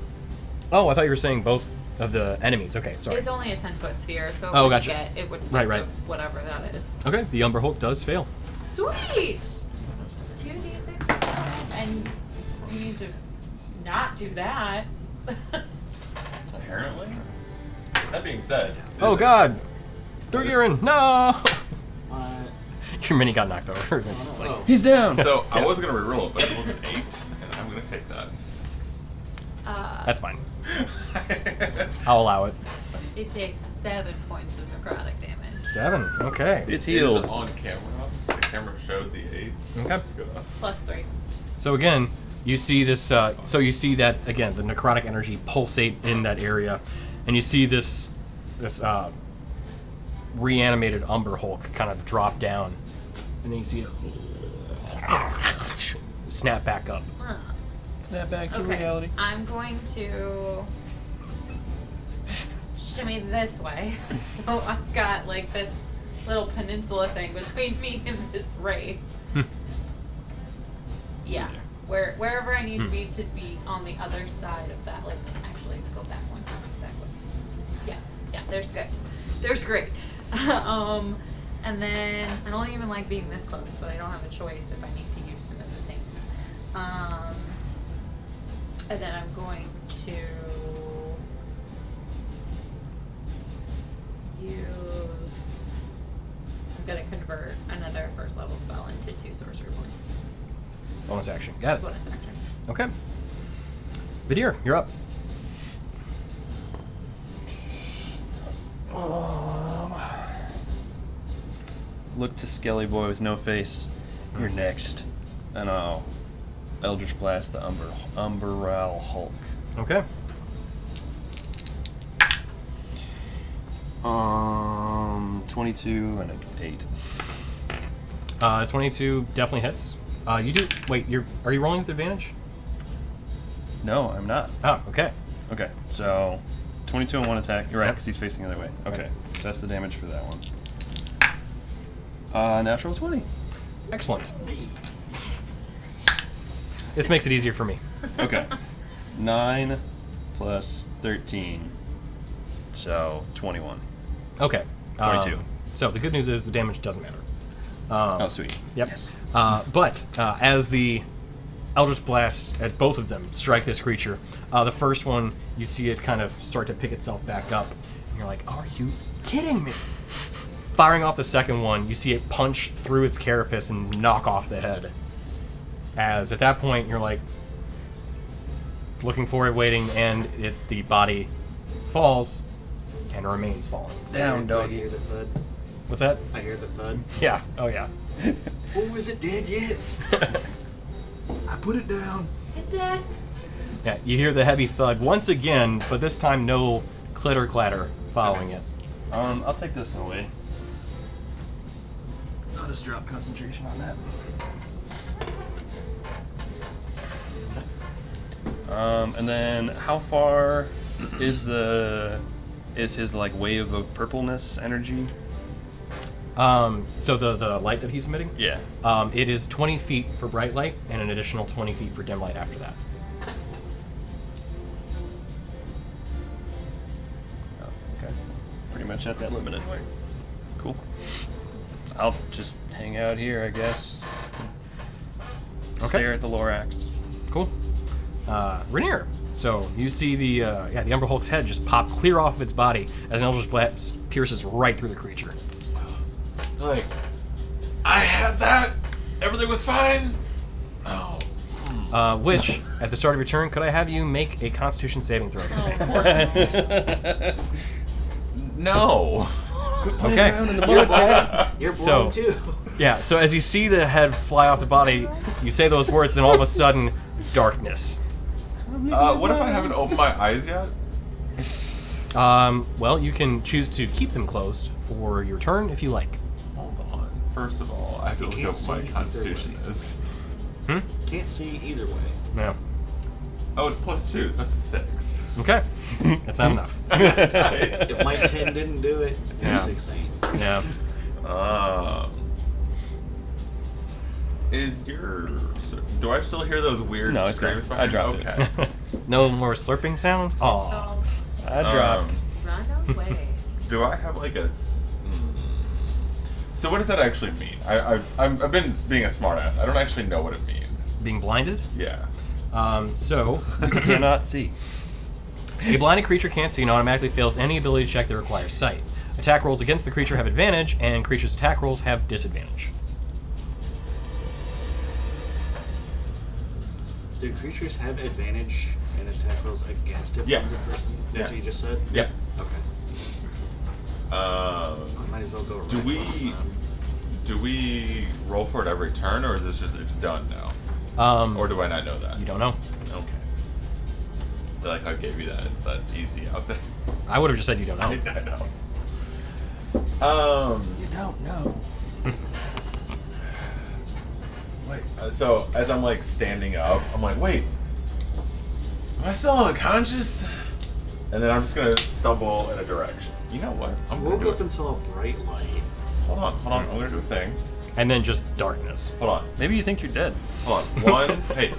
Oh, I thought you were saying both of the enemies. Okay, sorry. It's only a 10-foot sphere, so it Oh, would gotcha. it would Right, get right. the- whatever that is. Okay, the Umber Hulk does fail. Sweet! 2d6, and you need to not do that. Apparently. That being said. Oh God! Durgirin, no! What? Your mini got knocked over. It's just like, Oh. He's down. So I was gonna reroll it, but it was an 8, and I'm gonna take that. that's fine. I'll allow it. It takes 7 points of necrotic damage. 7. Okay. It's It is healed. on camera. The camera showed the 8. Okay. Just gonna- Plus 3. So again, you see this. So you see that again, the necrotic energy pulsate in that area, and you see this reanimated Umber Hulk kind of drop down, and then you see it snap back up. Snap back to Okay. reality. I'm going to shimmy this way. So I've got like this little peninsula thing between me and this wraith. Yeah. Wherever I need to be on the other side of that. Like, actually, go back one. Back one. Yeah, there's good. There's great. And then I don't even like being this close, but I don't have a choice if I need to use some of the things. And then I'm going to use. I'm gonna convert another first level spell into 2 sorcery points. Bonus action. Got it. Bonus action. Okay. Vidir, you're up. Look to Skelly Boy with no face. You're next. And I'll Eldritch Blast the Umberal Hulk. Okay. 22 and an 8. 22 definitely hits. You do. Wait, are you rolling with advantage? No, I'm not. Oh, okay. Okay, so 22 and 1 attack. You're right, Yep. because he's facing the other way. Okay, so that's the damage for that one. Natural 20. Excellent. This makes it easier for me. Okay. 9 plus 13. So 21. Okay. 22. So the good news is the damage doesn't matter. Oh, sweet. Yep. Yes. But as the Eldritch Blasts, as both of them strike this creature, the first one, you see it kind of start to pick itself back up, You're like, are you kidding me? Firing off the second one, you see it punch through its carapace and knock off the head. As at that point, you're like looking for it, waiting, and the body falls and remains falling. Down, I doggy. hear the thud. What's that? I hear the thud. Yeah. Oh yeah. Oh, is it dead yet? I put it down. Is that? Yeah. You hear the heavy thud once again, but this time no clitter clatter following it. I'll take this away. I'll just drop concentration on that. And then how far is his like wave of purpleness energy? So the light that he's emitting, Yeah. it is 20 feet for bright light and an additional 20 feet for dim light after that. Oh, okay. Pretty much at that limit anyway. Cool. I'll just hang out here, I guess. Okay. Stare at the Lorax. Cool. Rainier. So you see the Umber Hulk's head just pop clear off of its body as an Eldritch Blast pierces right through the creature. Like, I had that. Everything was fine. Oh. Which, at the start of your turn, could I have you make a Constitution saving throw? Oh, of course. No. Okay. You're So- blind too. Yeah. So as you see the head fly off the body, you say those words, then all of a sudden, darkness. What if I haven't opened my eyes yet? Well, you can choose to keep them closed for your turn if you like. Hold on. First of all, I have to You look can't up what my see constitution either way. is. Can't see either way. Yeah. Oh, it's +2, so that's a 6. Okay. That's not enough. If my 10 didn't do it, Yeah. you're 16. Yeah. Is your... Do I still hear those weird No, it's screams gone. I behind me? dropped Okay. No more slurping sounds? Aw. Oh, I dropped. run away. Do I have like a... So what does that actually mean? I've been being a smartass. I don't actually know what it means. Being blinded? Yeah. So, You cannot see. a blinded creature can't see and automatically fails any ability check that requires sight. Attack rolls against the creature have advantage, and creature's attack rolls have disadvantage. Do creatures have advantage in attack rolls against a Yeah. blinded person? That's Yeah. what you just said? Yeah. Okay. Uh, I might as well go do reckless we... then. Do we roll for it every turn, or is this just it's done now? Or do I not know that? You don't know. Okay. I feel like I gave you that easy out there. I would have just said you don't know. I know. You don't know. Wait. So as I'm like standing up, I'm like, wait, am I still unconscious? And then I'm just gonna stumble in a direction. You know what? I'm gonna Woke do up it. and saw a bright light. Hold on. I'm gonna do a thing. And then just darkness. Hold on. Maybe you think you're dead. Hold on. One. Hey.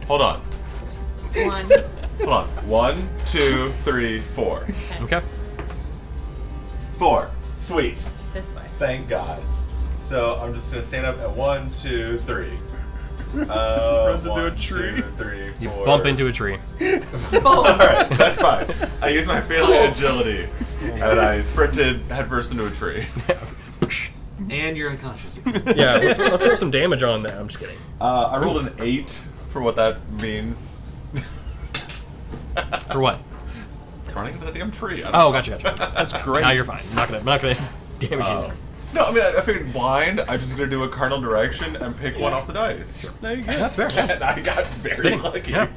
Hold on. One. Hold on. 1, 2, 3, 4. Okay. 4. Sweet. This way. Thank God. So I'm just gonna stand up at 1, 2, 3. Runs into a 1, tree. 2, 3, You 4. bump into a tree. Alright, that's fine. I used my failing agility and I sprinted headfirst into a tree. And you're unconscious again. Yeah, let's roll some damage on that. I'm just kidding. I rolled an 8 for what that means. For what? Running into the damn tree. I don't Oh, know. gotcha. That's great. Now you're fine. I'm not gonna damage you there. No, I mean, I figured blind, I'm just gonna do a cardinal direction and pick one off the dice. There you go. That's fair. And I got very Spinning. lucky. Yeah.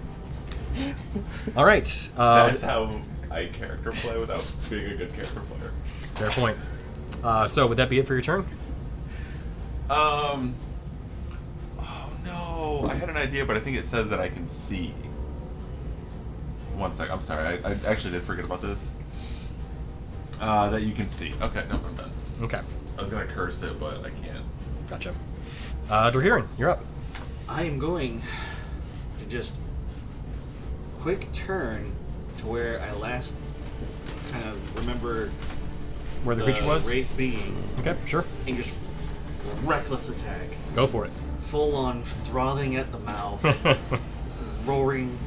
All right. That's how I character play without being a good character player. Fair point. So would that be it for your turn? Oh no, I had an idea, but I think it says that I can see. One sec, I'm sorry, I actually did forget about this. That you can see. Okay, no, I'm done. Okay. I was gonna curse it, but I can't. Gotcha. Dorhiran, you're up. I am going to just quick turn to where I last kind of remember Where the creature was? Wraith being, Okay, sure. and just reckless attack. Go for it. Full on frothing at the mouth, roaring,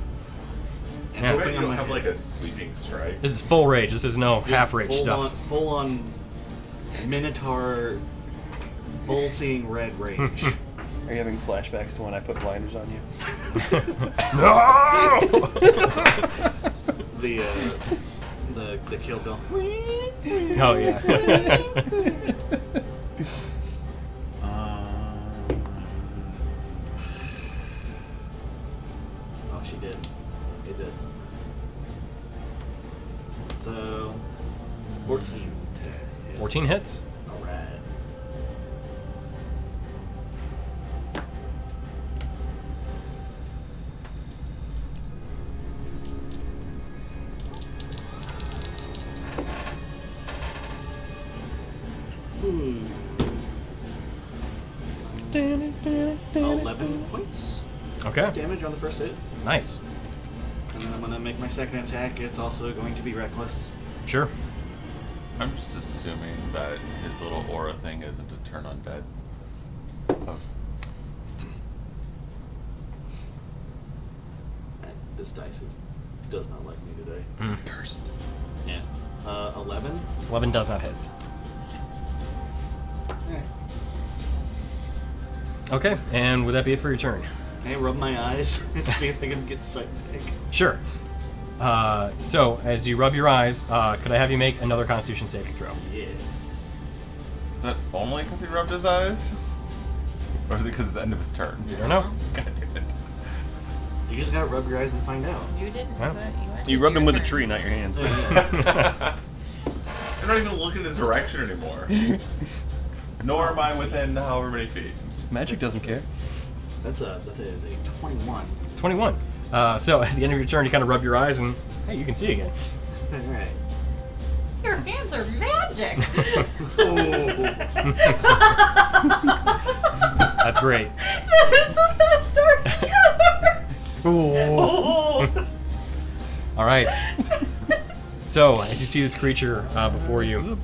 and Yeah. hoping on don't my have head. like a sweeping strike. This is full rage. This is no Just half rage stuff. Full on Minotaur bull-seeing red rage. Are you having flashbacks to when I put blinders on you? the Kill Bill. Oh yeah. Oh, she did. It did. So, 14 to hit. 14 hits. All right. Hmm. 11 points Okay. damage on the first hit. Nice. And then I'm going to make my second attack. It's also going to be reckless. Sure. I'm just assuming that his little aura thing isn't to turn undead. Oh, This dice does not like me today. cursed. Yeah. 11. 11 does not hit. Okay, and would that be it for your turn? Can I rub my eyes and see if I can get sight back? Sure. So, as you rub your eyes, could I have you make another Constitution saving throw? Yes. Is that only because he rubbed his eyes? Or is it because it's the end of his turn? You don't know. God damn it. You just gotta rub your eyes and find out. You didn't Huh? do it. You rubbed your him with a turn. tree, not your hands. I'm not even looking his direction anymore. Nor am I within however many feet. Magic doesn't care. That is a 21. 21. So, at the end of your turn, you kind of rub your eyes and, hey, you can see again. Alright. Your hands are magic. That's great. That is the best story ever. All right. So, as you see this creature before you,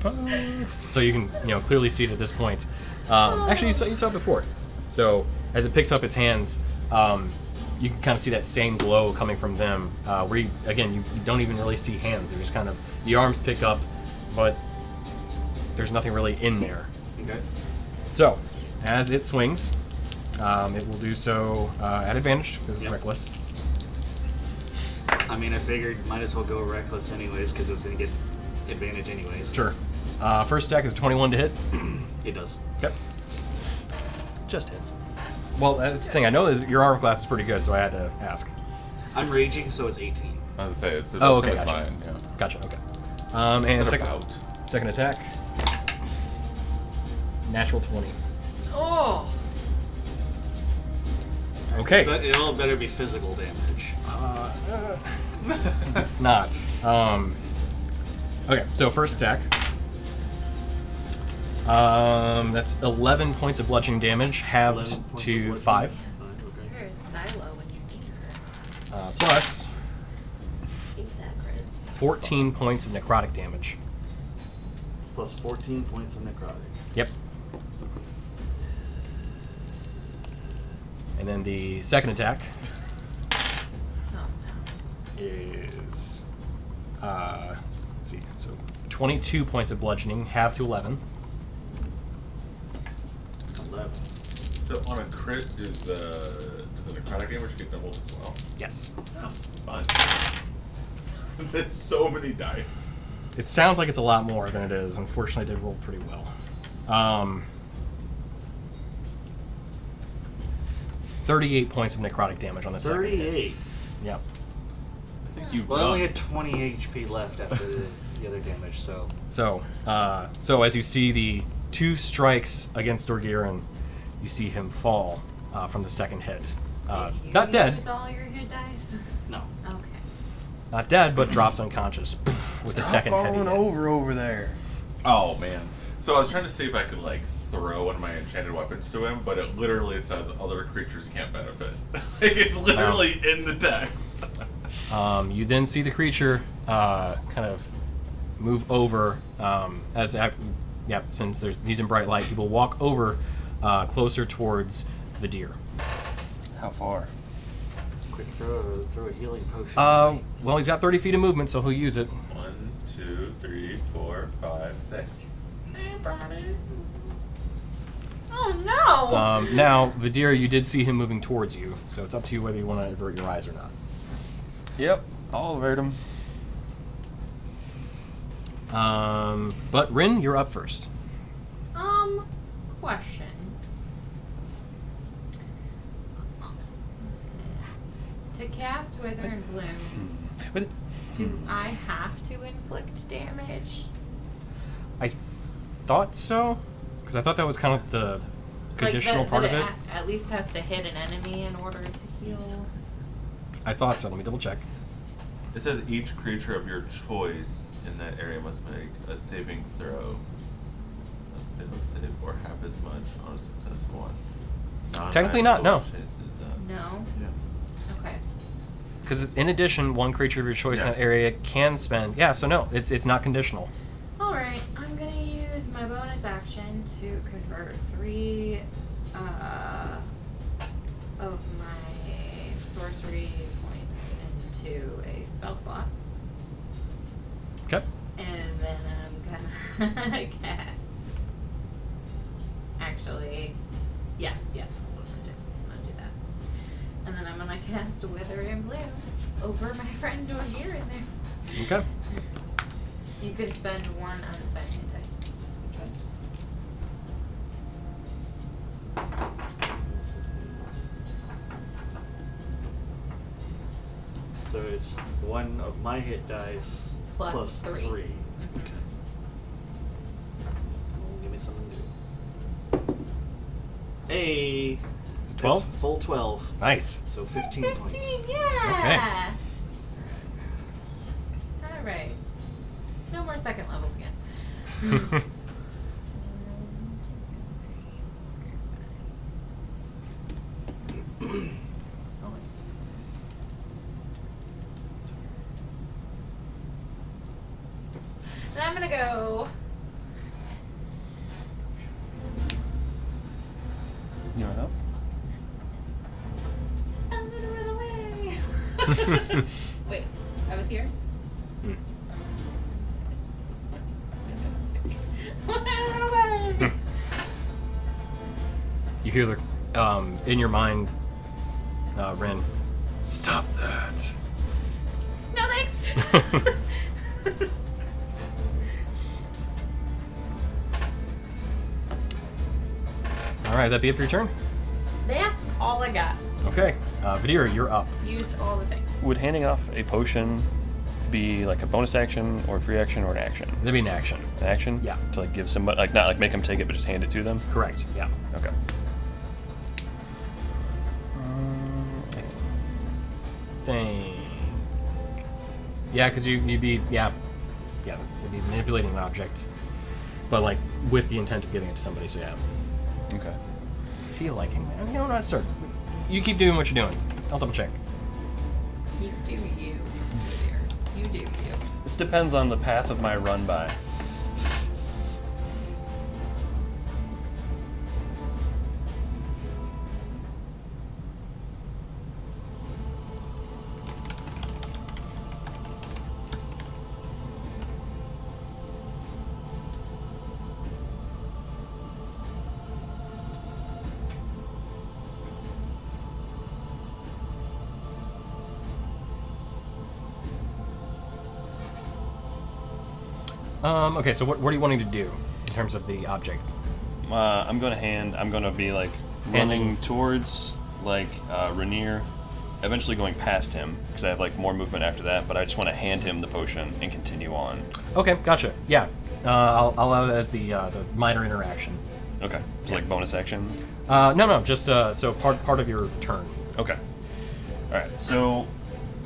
so you can clearly see it at this point. Actually, you saw it before. So, as it picks up its hands, you can kind of see that same glow coming from them. Where you don't even really see hands. They're just kind of the arms pick up, but there's nothing really in there. Okay. So, as it swings, it will do so at advantage because it's Yep. reckless. I mean, I figured might as well go reckless anyways because it was gonna get advantage anyways. Sure. First attack is 21 to hit. It does. Yep. Just hits. Well, that's the thing. I know is your armor class is pretty good, so I had to ask. I'm raging, so it's 18. I was gonna say, it's the Oh, same okay, as gotcha. mine, yeah. Gotcha. Okay. And Is that second, about? second attack. Natural 20. Oh. Okay. But it all better be physical damage. It's not. Okay. So first attack. That's 11 points of bludgeoning damage, 11 halved points of to bludgeoning. 5. Okay. You're a silo when you need her. Plus Eat that crit. 14 points of necrotic damage. Plus 14 points of necrotic. Yep. And then the second attack Oh no. is, let's see, so 22 points of bludgeoning, halved to 11. 11. So on a crit, does the necrotic damage get doubled as well? Yes. Oh, fun. There's so many dice. It sounds like it's a lot more than it is. Unfortunately, I did roll pretty well. 38 points of necrotic damage on the second hit. 38. Yep. I think you've Well, I only done. had 20 HP left after the other damage, so. So, as you see the two strikes against Dorgiran, you see him fall from the second hit. Did you Not dead. use all your hit dice? No. Okay. Not dead, but drops unconscious with the second heavy hit. over there. Oh man. So I was trying to see if I could like throw one of my enchanted weapons to him, but it literally says other creatures can't benefit. Like, it's literally in the text. You then see the creature kind of move over since he's in bright light, people walk over closer towards the deer. How far? quick throw a healing potion. Well, he's got 30 feet of movement, so he'll use it. 1, 2, 3, 4, 5, 6. Oh no! Now, Vidir, you did see him moving towards you, so it's up to you whether you want to avert your eyes or not. Yep, I'll avert him. But Rin, you're up first. Question. To cast Wither and Bloom, But do I have to inflict damage? I thought so, because I thought that was kind of the conditional part of it. At least has to hit an enemy in order to heal. I thought so. Let me double check. It says each creature of your choice in that area must make a saving throw. A failed save or half as much on a successful one. Technically not, no. No? Yeah. Okay. Because it's in addition, one creature of your choice in Yeah. that area can spend. Yeah, so no, it's not conditional. Alright, I'm gonna use my bonus action to convert 3 of my sorcery points into a spell slot. Okay. And then I'm gonna cast. Actually, yeah, that's what I'm gonna do. I'm gonna do that. And then I'm gonna cast Wither and Bloom over my friend over here in there. Okay. You can spend 1 unspent hit dice. So it's 1 of my hit dice Plus 3. Okay. Well, give me something to do. Hey! It's 12? That's full 12. Nice. So 15 points. 15, yeah! Alright. No more second levels again. Then I'm gonna go. You want help? I'm gonna run away. Wait, I was here? Hmm. Run away! You hear the, in your mind, Ren, stop that. No thanks! All right, that be it for your turn? That's all I got. Okay. Vidir, you're up. Used all the things. Would handing off a potion be like a bonus action or a free action or an action? That'd be an action. An action? Yeah. To like give somebody, like not like make them take it, but just hand it to them? Correct, yeah. Okay. I think. Yeah, because you'd be, yeah, they'd be manipulating an object, but like with the intent of giving it to somebody, so yeah. Okay. I feel like, you know, not start. You keep doing what you're doing. I'll double check. You do you, dear. You do you. This depends on the path of my run by. Okay, so what are you wanting to do in terms of the object? I'm gonna be like running towards like Rainier, eventually going past him because I have like more movement after that. But I just want to hand him the potion and continue on. Okay, gotcha. Yeah, I'll allow that as the minor interaction. Okay, so like bonus action. No, just so part of your turn. Okay. All right. So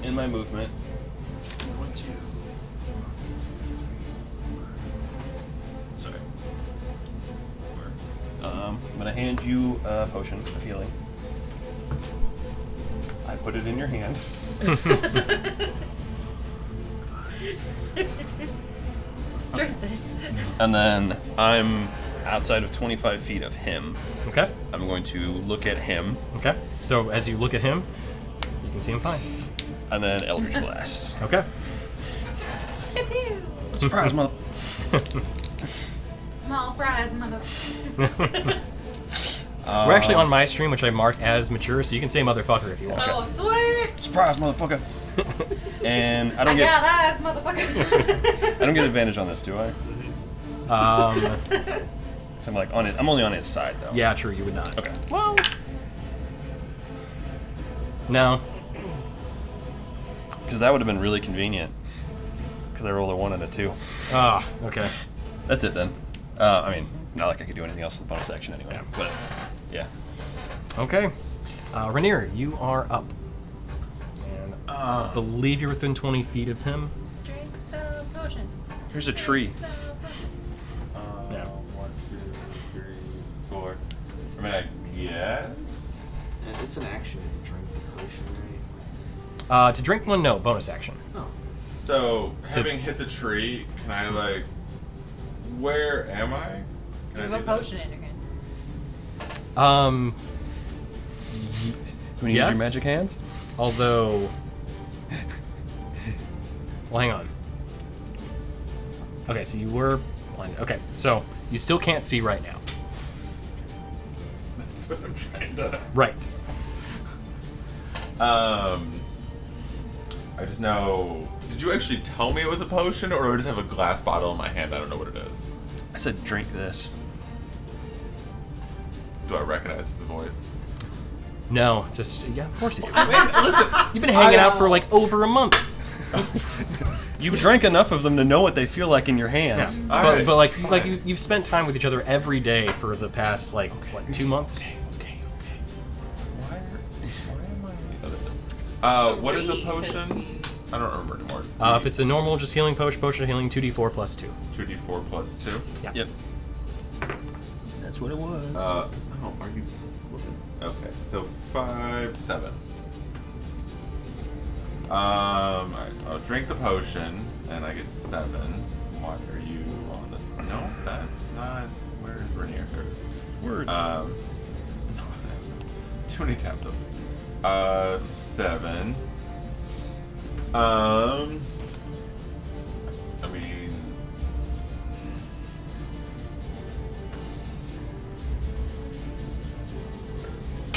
in my movement, 1, 2. Sorry. 4. I'm gonna hand you a potion of healing. I put it in your hand. Drink this. And then I'm outside of 25 feet of him. Okay. I'm going to look at him. Okay. So as you look at him, you can see him fine. And then Eldritch Blast. Okay. Pew pew. Surprise, mother. Small fries, mother. We're actually on my stream, which I mark as mature, so you can say motherfucker if you want. Oh, sweet. Surprise, motherfucker. And I I don't get got eyes, motherfucker. I don't get advantage on this, do I? So I'm like on it. I'm only on his side though. Yeah, true, you would not. Okay. Well, no. Because that would have been really convenient. Because I rolled a 1 and a 2. Ah, okay. That's it then. I mean, not like I could do anything else with the bonus action anyway. Yeah. But yeah. Okay. Rainier, you are up. And I believe you're within 20 feet of him. Drink the potion. Here's a tree. The potion. Yeah. 1, 2, 3, 4. I mean, I guess. And it's an action to drink the potion, To drink one, no. Bonus action. right? Oh. So, having hit the tree, can I, like. Where am I? You Can have I a do that? potion in your hand. When you Yes. use your magic hands? Although. Well, hang on. Okay, so you were blind. Okay, so you still can't see right now. That's what I'm trying to. Right. I just know. Did you actually tell me it was a potion, or do I just have a glass bottle in my hand? I don't know what it is. I said drink this. Do I recognize his voice? No, it's just. Yeah, of course you do. Listen, You've been hanging out for like over a month. You've drank enough of them to know what they feel like in your hands. Yeah. All But, right. but like you've spent time with each other every day for the past like what 2 months. Why am I? Oh, there it is. What is a potion? I don't remember anymore. If it's a normal, just healing potion of healing, 2d4 plus 2. 2d4 plus 2. Yeah. Yep. That's what it was. Oh, are you? Okay, so 5, 7. Alright, so I'll drink the potion, and I get 7. Why are you on the? No, that's not. Where is Rainier? There it is. Words. Too many tabs open. 7. I mean.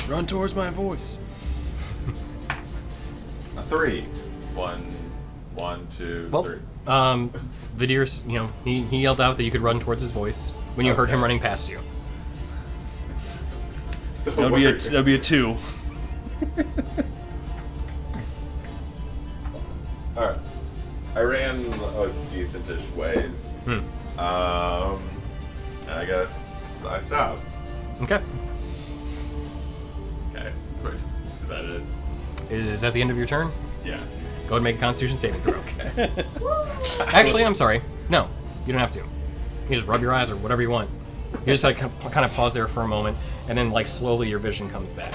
Run towards my voice. A 3. 1, 2, Well, 3. Vidir's, he yelled out that you could run towards his voice when you heard him Okay. running past you. So That'll what be a 2. Alright. I ran a decentish ways. And I guess I stopped. Okay. Okay, great. Is that it? Is that the end of your turn? Yeah. Go ahead and make a Constitution saving throw. Actually, I'm sorry. No, you don't have to. You just rub your eyes or whatever you want. You just like kind of pause there for a moment, and then like slowly your vision comes back.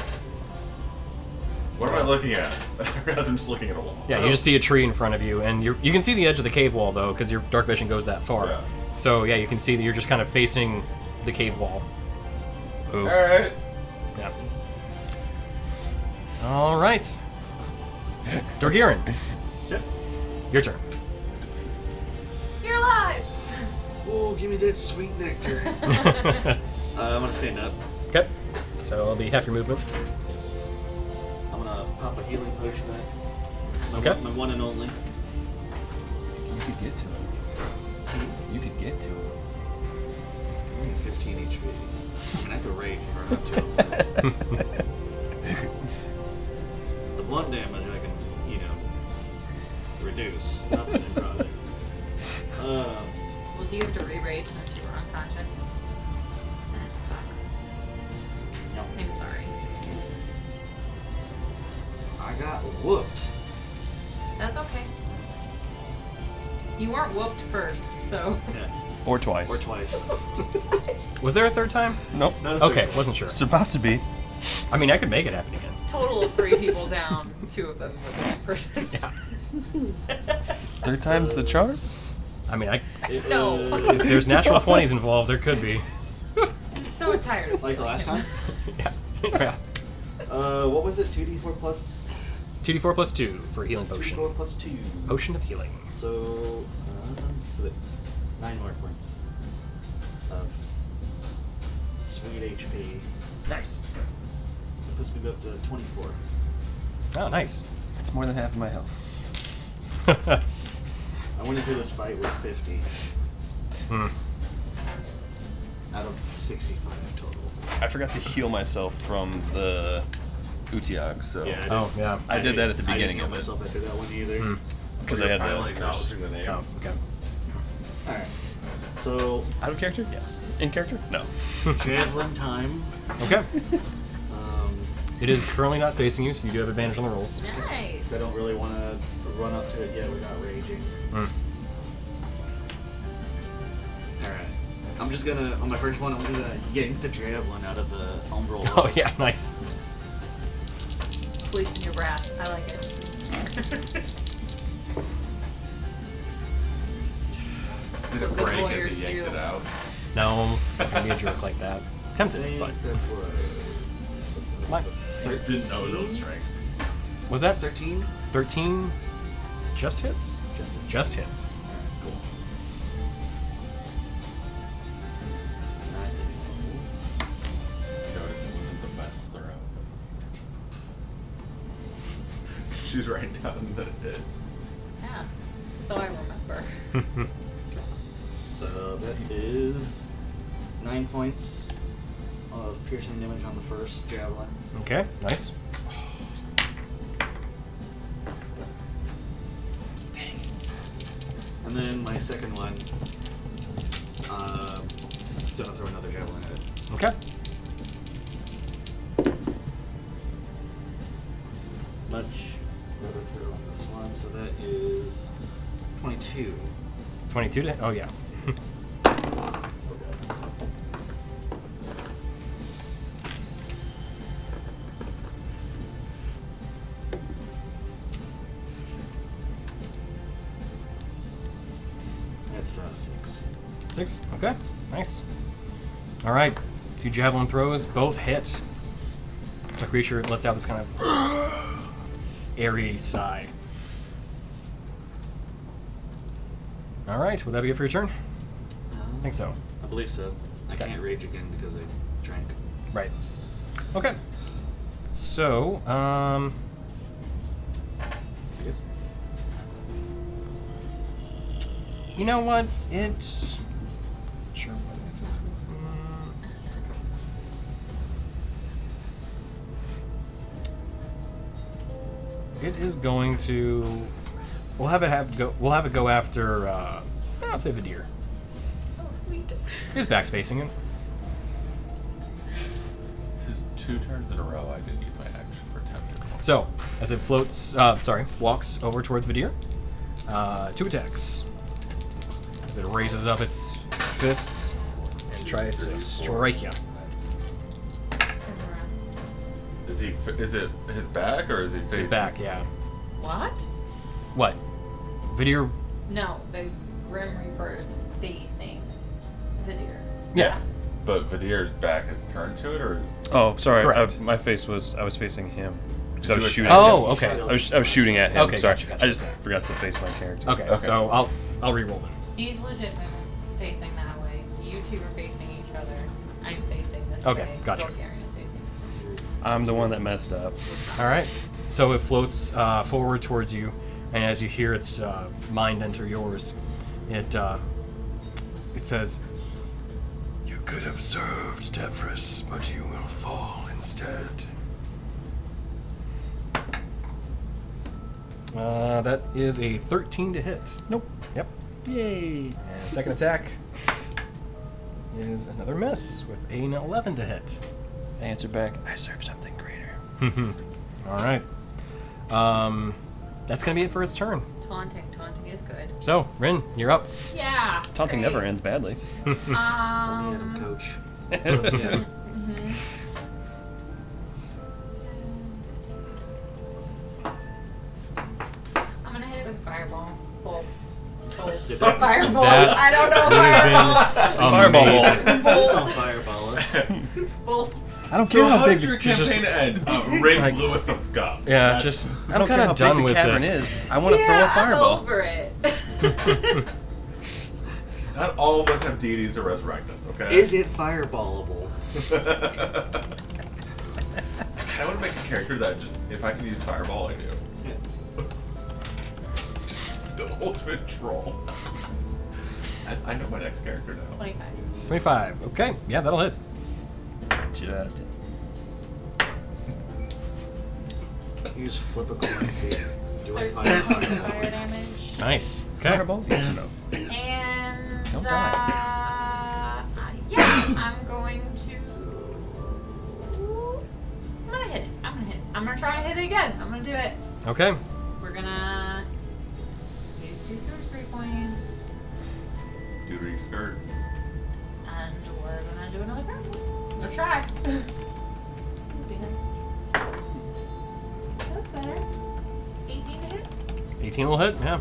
What am I looking at? I realize I'm just looking at a wall. Yeah, you just see a tree in front of you, and you can see the edge of the cave wall though, because your dark vision goes that far. Yeah. So yeah, you can see that you're just kind of facing the cave wall. Ooh. Alright. Yeah. All right. Dorgirin, your turn. You're alive. Oh, give me that sweet nectar. I'm gonna stand up. Okay. So it'll be half your movement. I'm gonna pop a healing potion back. Okay. My one and only. You could get to him. You could get to him. I'm at 15 HP. And I have to rage and run up to him. The blunt damage I can, reduce. Not the necrotic. Well, do you have to re-rage since you were unconscious? That sucks. I'm sorry. I got whooped. That's okay. You weren't whooped first, so. Yeah. Or twice. Or twice. Was there a third time? Nope. Not a third Okay, time. wasn't sure. It's about to be. I mean, I could make it happen again. Total of 3 people down. 2 of them were the same person. Yeah. Third time's the charm? I mean, No. if there's natural 20s involved, there could be. I'm so tired. Like the last time? Yeah. Yeah. What was it? 2d4 plus 2d4 plus 2 for a healing 4 potion. plus 2. Potion of healing. So that's 9 more points of sweet HP. Nice. That puts me up to 24. Oh, nice. It's more than half of my health. I went into this fight with 50 out of 65 total. I forgot to heal myself from the Utiag, so Yeah, Oh, yeah. I did that at the I beginning didn't of know it myself after that one either. because I had finally the curse. acknowledging the name. Oh, okay. Alright. So, Out of character? Yes. In character? No. javelin time. Okay. Um, It is currently not facing you, so you do have advantage on the rolls. Nice. I don't really want to run up to it yet without raging. Mm. Alright. I'm just gonna, on my first one, I'm gonna yank the javelin out of the umbral. Oh, yeah, nice. Police in your brass. I like it. Did it Good break lawyers as he yanked do. it out? No, don't be a jerk like that. Tempted, but That's what. Mine. Just didn't know his own strength. was that 13? 13? Just hits? Just hits. Just hits. Cool. Notice it wasn't the best throw. She's writing down that it is. Yeah. So I remember. So that is 9 points of piercing damage on the first javelin. Okay, nice. And then my second one, gonna throw another javelin at it. Okay. Much better throw on this one, so that is 22. 22 to oh yeah. That's 6. 6. Okay. Nice. All right. 2 javelin throws, both hit. So creature lets out this kind of airy sigh. All right. Would that be it for your turn? I think so. I believe so. I Okay. can't rage again because I drank. Right. Okay. So, Yes. you know what? It's sure. What if it is going to. We'll have it go. We'll have it go after. I'll say Vidir. Oh, sweet. His back's facing him. Just 2 turns in a row, I didn't use my action for tempted. So, as it floats, walks over towards Vidir, 2 attacks. As it raises up its fists and tries to strike you. Is it his back or is he facing His back, yeah. What? What? Vidir? No, the Grim Reaper's facing Vidir. Yeah. But Vidir's back is turned to it, or is Oh, sorry. Correct. My face was. I was facing him because I was You shooting. attack Oh, him. okay. I was shooting at him. Okay, sorry. gotcha, gotcha. I just forgot to face my character. Okay, Okay. so I'll re-roll them. He's legitimately facing that way. You two are facing each other. I'm facing this Okay, way. gotcha. Golgarian is facing this way. I'm the one that messed up. All right. So it floats forward towards you, and as you hear its mind enter yours, it says, "You could have served Tevris, but you will fall instead." That is a 13 to hit. Nope. Yep. Yay. And second attack is another miss with an 11 to hit. I answer back. I serve something greater. All right. That's gonna be it for its turn. Taunting. Taunting is good. So, Rin, you're up. Yeah. Taunting great. never ends badly. Let me at him, coach. Let me at him. I'm gonna hit it with fireball. Bolt. Bolt. Did that- Fireball. That I don't know would have fireball. been Fireball. amazing. Please don't fireball us. Bolt. I don't So care how how did big. your just- campaign end? Ring like- Lewis of God. Yeah, That's- just I don't I'm care kind how of done big the with cavern this. is. I want to throw a fireball. I'm over it. Not all of us have deities to resurrect us, okay? Is it fireballable? I want to make a character that just, if I can use fireball, I do. Just the ultimate troll. I know my next character now. 25. 25. Okay, yeah, that'll hit. Just Use flip a coin and see. Do I 13 fire points of fireball? fire damage. Nice. Okay. fireball. Yes or no? And Don't yeah, I'm going to. I'm gonna hit it. I'm gonna try and hit it again. I'm gonna do it. Okay. We're gonna use 2 sorcery points, Duty skirt. and we're gonna do another fireball. Let's try. Let's be nice. That's better. 18 to hit. 18 will hit, yeah.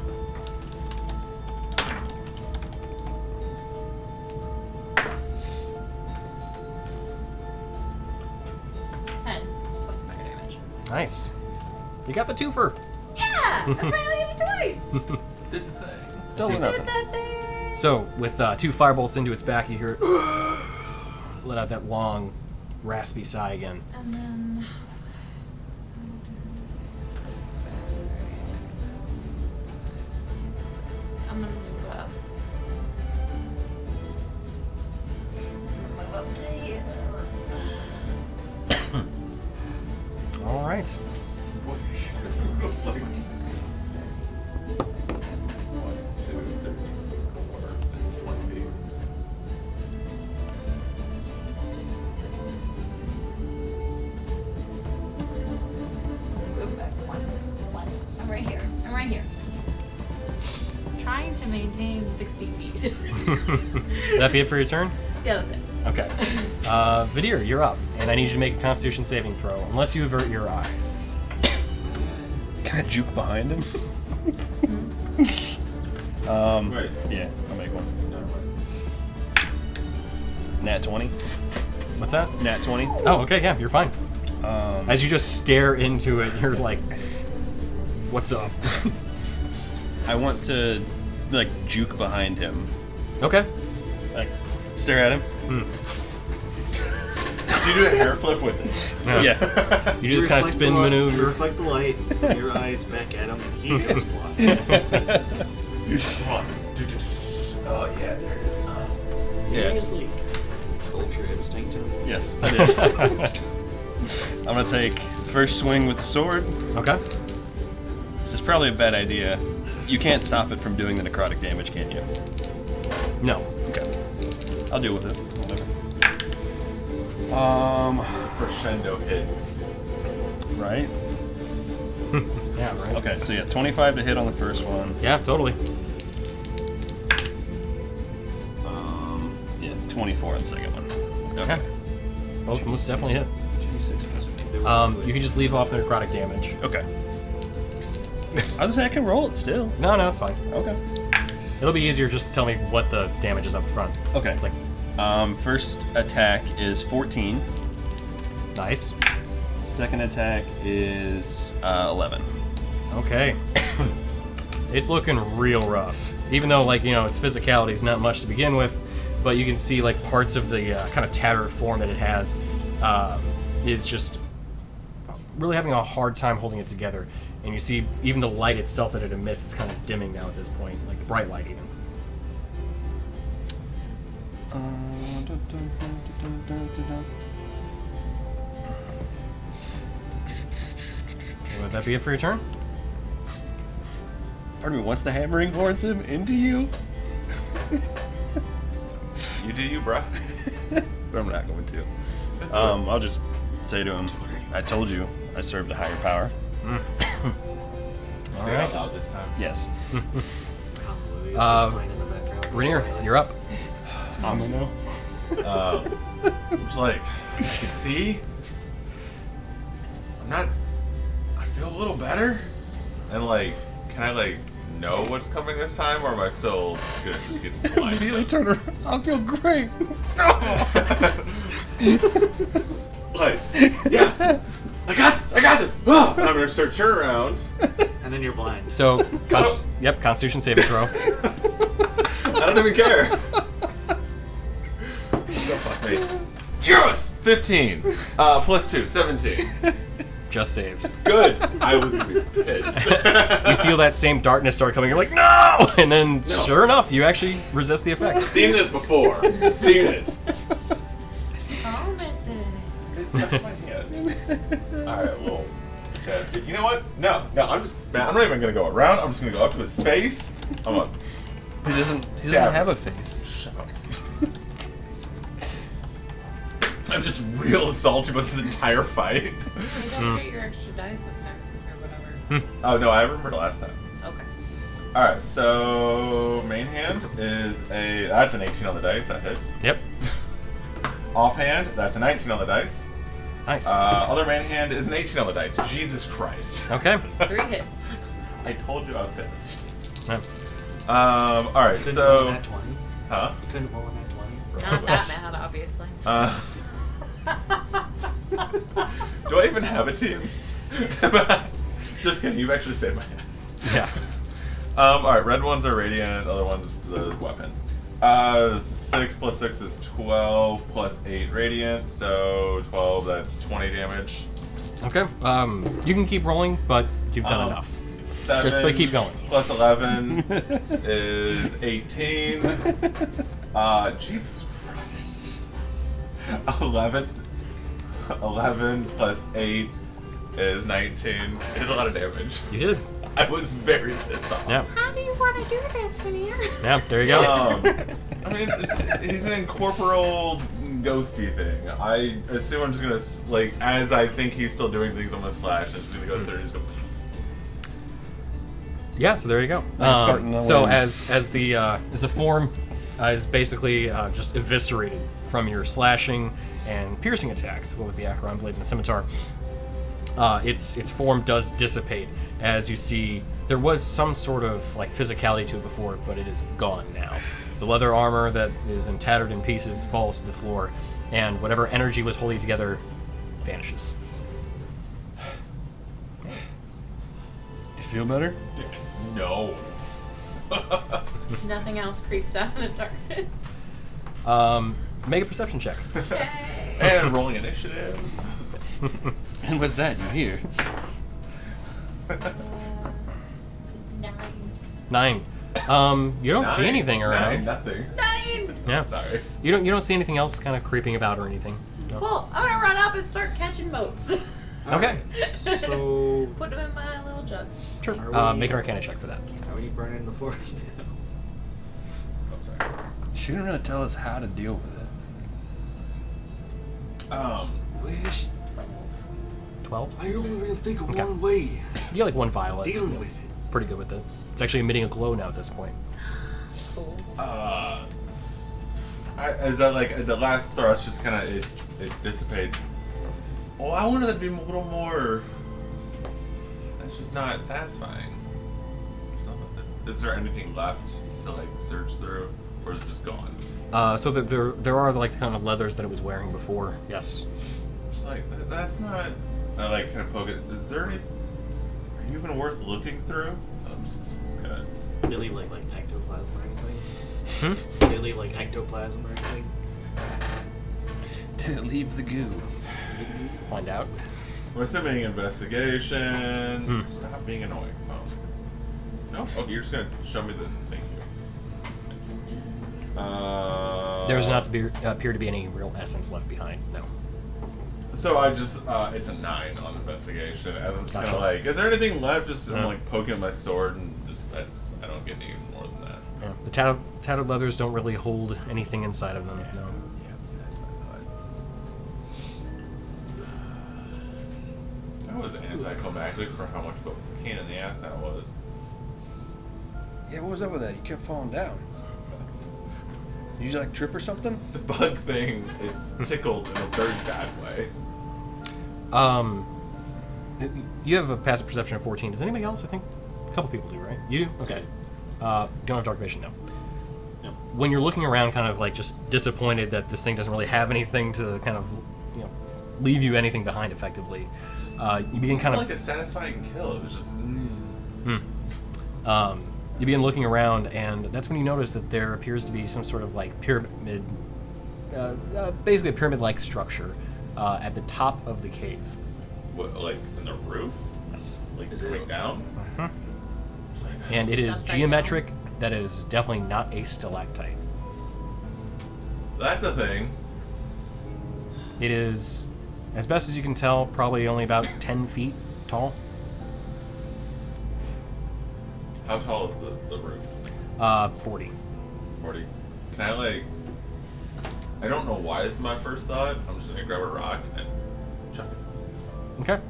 Nice. You got the twofer. Yeah! I finally hit it twice! Did the thing. Double Did nothing. that thing! So, with 2 firebolts into its back, you hear it let out that long, raspy sigh again. And then. I'm gonna move up. Move up to here. All right. What is it like? 1, 2, 3, 4. This is 20 feet. Move back one. I'm right here. I'm right here. Trying to maintain 60 feet. Would that be it for your turn? Yeah, that's it. Okay. Vidir, you're up, and I need you to make a Constitution saving throw, unless you avert your eyes. Can I juke behind him? Right. Yeah, I'll make one. Nat 20. What's that? Nat 20. Oh, okay, yeah, you're fine. Um, As you just stare into it, you're like, "What's up?" I want to like juke behind him. Okay. Like stare at him. Did you do a hair flip with it? Yeah. You do this kind of Reflect spin the light- maneuver. Reflect the light from your eyes back at him, and he goes blind. Come on. Oh, yeah, there it is. Yeah. He's like ultra instinct. Yes, it is. I'm gonna take first swing with the sword. Okay. This is probably a bad idea. You can't stop it from doing the necrotic damage, can you? No. Okay. I'll deal with it. Whatever. Crescendo hits. Right. Yeah, right. Okay, so yeah, 25 to hit on the first one. Yeah, totally. Yeah, 24 on the second one. Okay. Both most definitely hit. 26 plus 4. You can just leave off the necrotic damage. Okay. I was gonna say I can roll it still. No, it's fine. Okay. It'll be easier just to tell me what the damage is up front. Okay. Like, First attack is 14. nice. Second attack is 11. Okay. It's looking real rough. Even though, like, its physicality is not much to begin with, but you can see, like, parts of the kind of tattered form that it has is just really having a hard time holding it together. And you see even the light itself that it emits is kind of dimming now at this point, like the bright light even. Would that be it for your turn? Part of me wants to hammering towards him into you, You do you, bruh. but I'm not going to. I'll just say to him, I told you I served a higher power. Say it out loud this time. Yes. Hallelujah. Uh, She's playing in the background. Rainier, you're up. I'm gonna know. I'm just like, I can see. I feel a little better. And like, can I like know what's coming this time, or am I still gonna just get Immediately blind? turn around. I feel great. Like, yeah, I got this. Ah! And I'm gonna start turning around. And then you're blind. So, Constitution saving throw. I don't even care. Don't fuck me. Yes! 15. Plus 2, 17. Just saves. Good. I was gonna be pissed. You feel that same darkness start coming. You're like, no! And then, sure enough, you actually resist the effect. Seen this before. Seen it. Commented. It's not in my hand. Alright, well. That's good. You know what? No, I'm not even gonna go around. I'm just gonna go up to his face. I'm gonna. He doesn't Yeah. have a face. Shut up. I'm just real salty about this entire fight. You don't get your extra dice this time, or whatever. Oh no, I remembered last time. Okay. Alright, so main hand is that's an 18 on the dice, that hits. Yep. Offhand, that's a 19 on the dice. Nice. Other main hand is an 18 on the dice. Jesus Christ. Okay. 3 hits. I told you I was pissed. Yeah. Alright, You couldn't roll so that 20. huh? You couldn't roll a nat 20. Not that mad, obviously. Do I even have a team? Just kidding, you've actually saved my ass. Yeah. Alright, red ones are radiant, other ones the weapon. 6 plus 6 is 12, plus 8 radiant, so 12, that's 20 damage. Okay. You can keep rolling, but you've done enough. 7 but keep going. plus 11 is 18. Jesus Christ. 11 plus 8 is 19. It did a lot of damage. You did. I was very pissed off. Yeah. How do you want to do this, Veneer? Yeah. There you go. I mean, he's an incorporeal ghosty thing. I assume I'm just gonna, like, as I think he's still doing things, I'm gonna slash. I'm just gonna go through and just go. Yeah, so there you go. farting in the So wind. as the form is basically just eviscerated from your slashing and piercing attacks with the Acheron blade and the scimitar, its form does dissipate. As you see, there was some sort of like physicality to it before, but it is gone now. The leather armor that is tattered in pieces falls to the floor, and whatever energy was holding it together vanishes. You feel better? No. Nothing else creeps out in the darkness. Make a perception check. Yay! And rolling initiative. And with that, you hear. 9. 9. You don't see 9, anything around. 9, nothing. 9! Yeah. Sorry. You don't see anything else kind of creeping about or anything. No. Cool. I'm gonna run up and start catching motes. Okay. So, Put them in my little jug. Sure. Are we- Make an Arcana check for that. how are you burning the forest? Oh, sorry. She didn't really tell us how to deal with it. Wish 12. I only really think of Okay. one way You get like one violet. dealing with it. Pretty good with it. It's actually emitting a glow now at this point. Cool. Is that like the last thrust? Just kind of it dissipates. Well, I wanted it to be a little more. That's just not satisfying. Is there anything left to like search through, or is it just gone? So there are like the kind of leathers that it was wearing before. Yes. It's like that's not. I like kind of poke it. Is there any? Are you even worth looking through? I'm just gonna. They leave like ectoplasm or anything? Hmm? They leave like ectoplasm or anything? Did it leave the goo? Find out. I'm assuming investigation. Hmm. Stop being annoying, phone. No. Okay, you're just gonna show me the. Thank you. There does not appear to be any real essence left behind. No. So I just, it's a 9 on investigation. As I'm just Gotcha. kind of like, is there anything left? Just I'm Yeah. like poking at my sword, and just I don't get any more than that. Yeah. The tattered leathers don't really hold anything inside of them. No. Yeah, that's not good. That was anticlimactic for how much of a pain in the ass that was. Yeah, what was up with that? You kept falling down. Did you like trip or something? The bug thing, it tickled in a very bad way. You have a passive perception of 14. Does anybody else? I think a couple people do, right? You do? Okay. Don't have dark vision, no. Yep. When you're looking around, kind of like just disappointed that this thing doesn't really have anything to kind of, leave you anything behind effectively. You begin kind of like a satisfying kill. It was just. you begin looking around, and that's when you notice that there appears to be some sort of like pyramid, basically a pyramid-like structure at the top of the cave. What, like in the roof? Yes. Like coming down? It's like, And it is Upside geometric. That is definitely not a stalactite. that's the thing. It is, as best as you can tell, probably only about 10 feet tall. How tall is the roof? 40. 40. Can I like? I don't know why this is my first thought. I'm just gonna grab a rock and chuck it. Okay.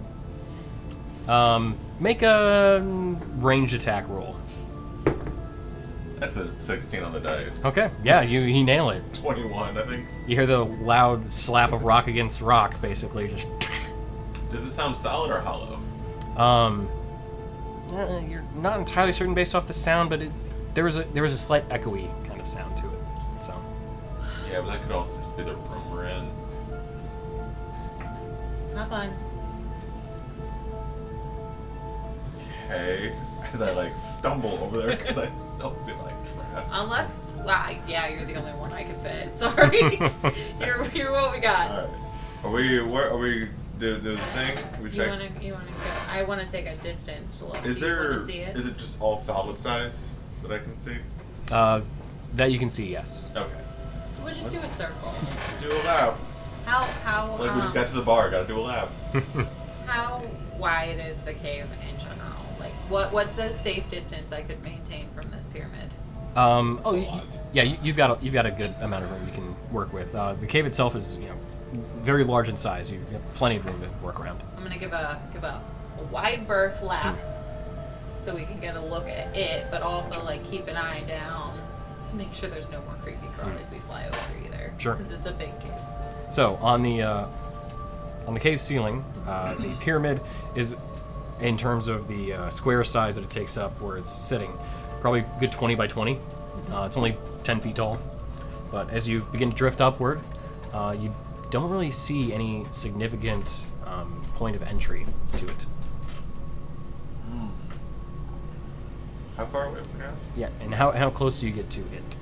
Make a ranged attack roll. That's a 16 on the dice. Okay. Yeah, you nail it. 21, I think. You hear the loud slap of rock against rock, basically. Just. Does it sound solid or hollow? You're not entirely certain based off the sound, but there was a slight echoey kind of sound to it. So. Yeah, but that could also just be the room we're in. Have fun. Okay. As I like stumble over there because I still feel like trapped. Unless, yeah, you're the only one I can fit. Sorry. you're what we got. All right. Are we do the thing? We You check. wanna go? I wanna take a distance to look. Is Do you there? wanna see it? Is it just all solid sides that I can see? That you can see, yes. Okay. We'll just do a circle. Do a lap. How It's like we just got to the bar. Got to do a lap. how wide is the cave in general? Like what's the safe distance I could maintain from this pyramid? Yeah, you've got a good amount of room you can work with. The cave itself is very large in size. You have plenty of room to work around. I'm gonna give a wide berth lap so we can get a look at it, but also like keep an eye down, make sure there's no more creepy crawlies we fly over either. Sure. Since it's a big cave. So on the cave ceiling, the pyramid is, in terms of the square size that it takes up where it's sitting, probably a good 20 by 20. It's only 10 feet tall. But as you begin to drift upward, you don't really see any significant point of entry to it. How far away from now? Yeah, and how close do you get to it?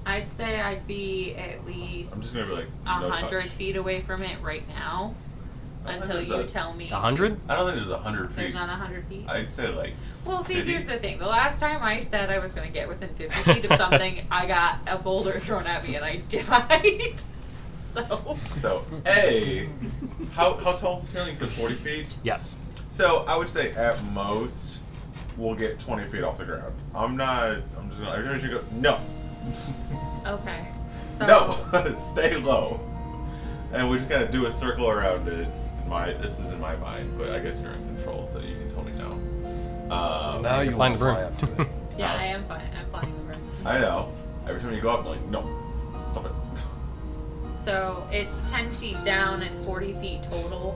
I'd say I'd be at least I'm just gonna be like, no 100 touch. feet away from it right now. I don't Until think you there's tell me. 100? I don't think there's 100 feet. There's not 100 feet. I'd say like. Well, see, 50? here's the thing. The last time I said I was going to get within 50 feet of something, I got a boulder thrown at me and I died. So A, how tall is the ceiling? You said 40 feet? Yes. So I would say at most we'll get 20 feet off the ground. I'm just gonna, every time you go, no. Okay. So, No, stay low. And we just gotta do a circle around it. This is in my mind, but I guess you're in control, so you can tell me no. Now you flying want the to broom. fly up to it. yeah, I am fine. I'm flying over. I know. Every time you go up, I'm like, no, stop it. So it's 10 feet down. It's 40 feet total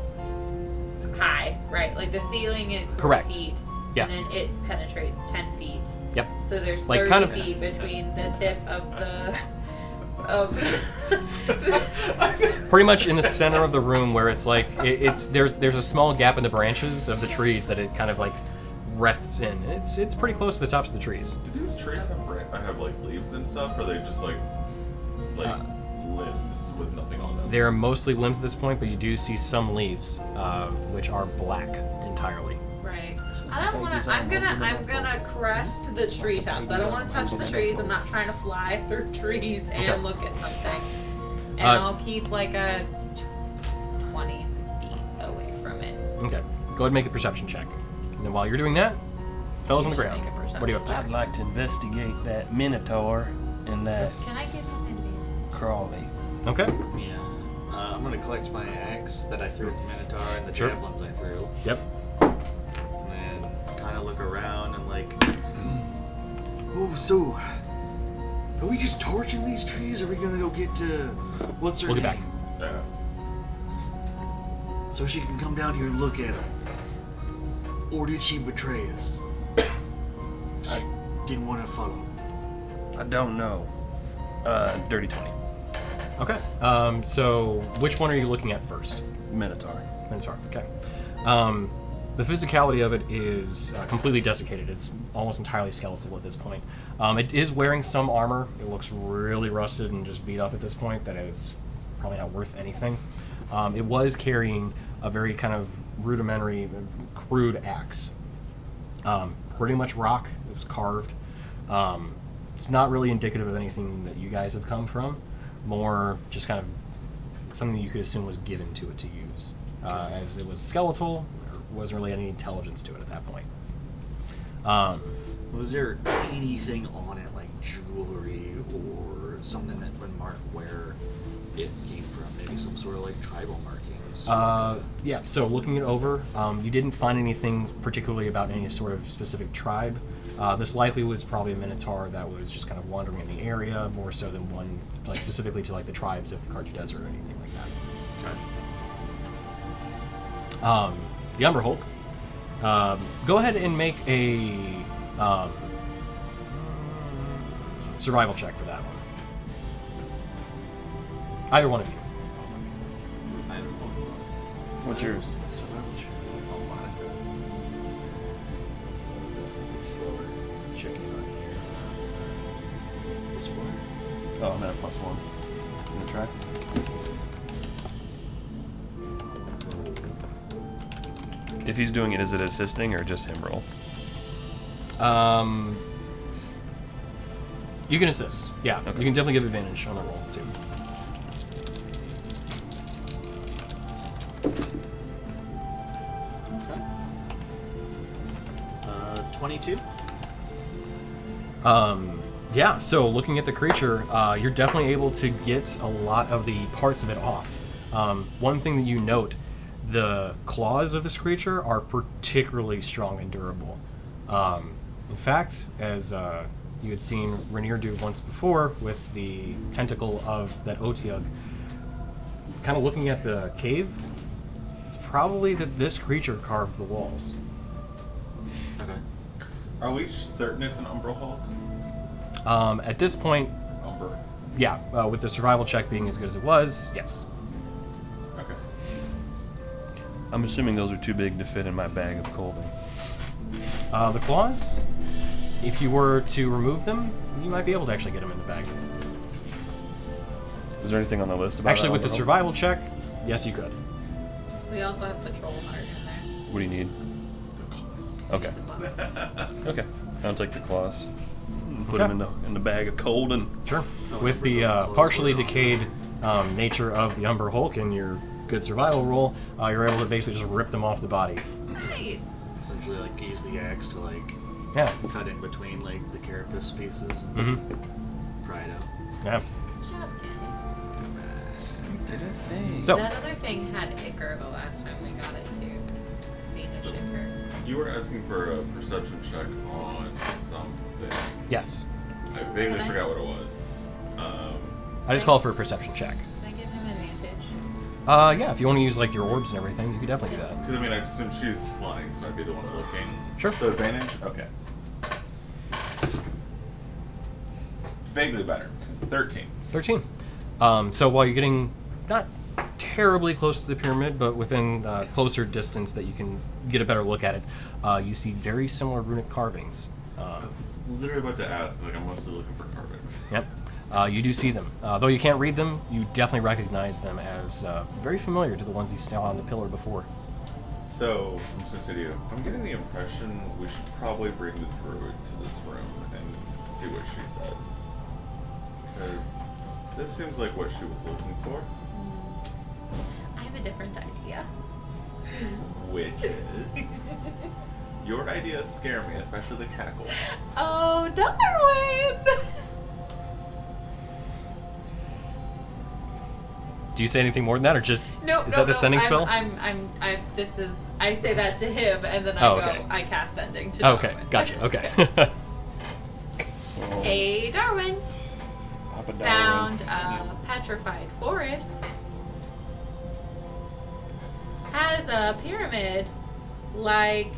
high, right? Like the ceiling is 40 Correct. feet. Yeah. And then it penetrates 10 feet. Yep. So there's Like, 30 kind of- feet between the tip of the... Pretty much in the center of the room, where it's like there's a small gap in the branches of the trees that it kind of like rests in. It's pretty close to the tops of the trees. Do these trees have like leaves and stuff, or are they just like limbs with nothing on them? They're mostly limbs at this point, but you do see some leaves, which are black entirely. Right. I don't want to. I'm gonna crest the treetops. I don't want to touch the trees. I'm not trying to fly through trees and Okay. look at something. And I'll keep like a 20 feet away from it. Okay. Go ahead and make a perception check. And then while you're doing that, fellas on the You should ground, make a perception what are you up to? I'd like to investigate that Minotaur and that Can I give him advantage? Crawley. Okay. Yeah. I'm gonna collect my axe that I threw at the Minotaur and the Sure. javelins I threw. Yep. And then kind of look around and like, Oh, so are we just torching these trees? Or are we gonna go get what's her We'll name? get back. Yeah. So she can come down here and look at them. Or did she betray us? She didn't want to follow. I don't know. Dirty 20. Okay. So which one are you looking at first? Minotaur. Minotaur. Okay. The physicality of it is completely desiccated. It's almost entirely skeletal at this point. It is wearing some armor. It looks really rusted and just beat up at this point. That it's probably not worth anything. It was carrying a very kind of rudimentary, crude axe. Pretty much rock. It was carved. It's not really indicative of anything that you guys have come from. More just kind of something that you could assume was given to it to use. As it was skeletal, there wasn't really any intelligence to it at that point. Was there anything on it, like jewelry or something that would mark where it came from? Maybe some sort of like tribal markings? Yeah, so looking it over, you didn't find anything particularly about any sort of specific tribe. This likely was probably a Minotaur that was just kind of wandering in the area, more so than one, like specifically to like the tribes of the Karja Desert or anything like that. Okay. The Umber Hulk. Go ahead and make a survival check for that one. Either one of you. What's yours? Slower checking on here. This one? Oh, I'm at a +1. You gonna try? If he's doing it, is it assisting or just him roll? You can assist. Yeah, Okay. you can definitely give advantage on the roll too. Okay. 22? Yeah, so looking at the creature, you're definitely able to get a lot of the parts of it off. One thing that you note, the claws of this creature are particularly strong and durable. In fact, as you had seen Rainier do once before with the tentacle of that Otiug, kind of looking at the cave, it's probably that this creature carved the walls. Okay. Are we certain it's an Umber Hulk? At this point, Umber. yeah, with the survival check being as good as it was, yes. Okay. I'm assuming those are too big to fit in my bag of clothing. The claws, if you were to remove them, you might be able to actually get them in the bag. Is there anything on the list about Actually, that with the one? survival check, yes, you could. We also have the troll heart in there. What do you need? Okay. The claws. Okay. I'll take the claws. Put Okay. them in the bag of cold and Sure. Oh, With the partially decayed nature of the Umber Hulk and your good survival roll, you're able to basically just rip them off the body. Nice. Essentially, like, use the axe to, like, Yeah. cut in between, like, the carapace pieces and Mm-hmm. pry it out. Yeah. Good job, guys. did a thing. So, That other thing had ichor the last time we got it too. Venus So- ichor. You were asking for a perception check on something. yes. I vaguely Can I? forgot what it was. I just call for a perception check. Can I give him advantage? Yeah, if you want to use like your orbs and everything, you could definitely do that. Because I mean, I assume she's flying, so I'd be the one looking. Sure. So advantage? Okay. Vaguely better. 13. 13. So while you're getting not terribly close to the pyramid, but within closer distance that you can get a better look at it, you see very similar runic carvings. I was literally about to ask, like, I'm mostly looking for carvings. Yep. You do see them. Though you can't read them, you definitely recognize them as very familiar to the ones you saw on the pillar before. So, I'm just gonna say to you, I'm getting the impression we should probably bring the druid to this room and see what she says. Because this seems like what she was looking for, I have a different idea. which is... Your ideas scare me, especially the cackle. Oh, Darwin! Do you say anything more than that, or just No, is no, that the no, sending spell? This is, I say that to him, and then Oh, I go, okay. I cast sending to Oh, okay, Darwin. gotcha. Okay. Hey, Darwin. Papa Found Darwin. a petrified forest. Has a pyramid like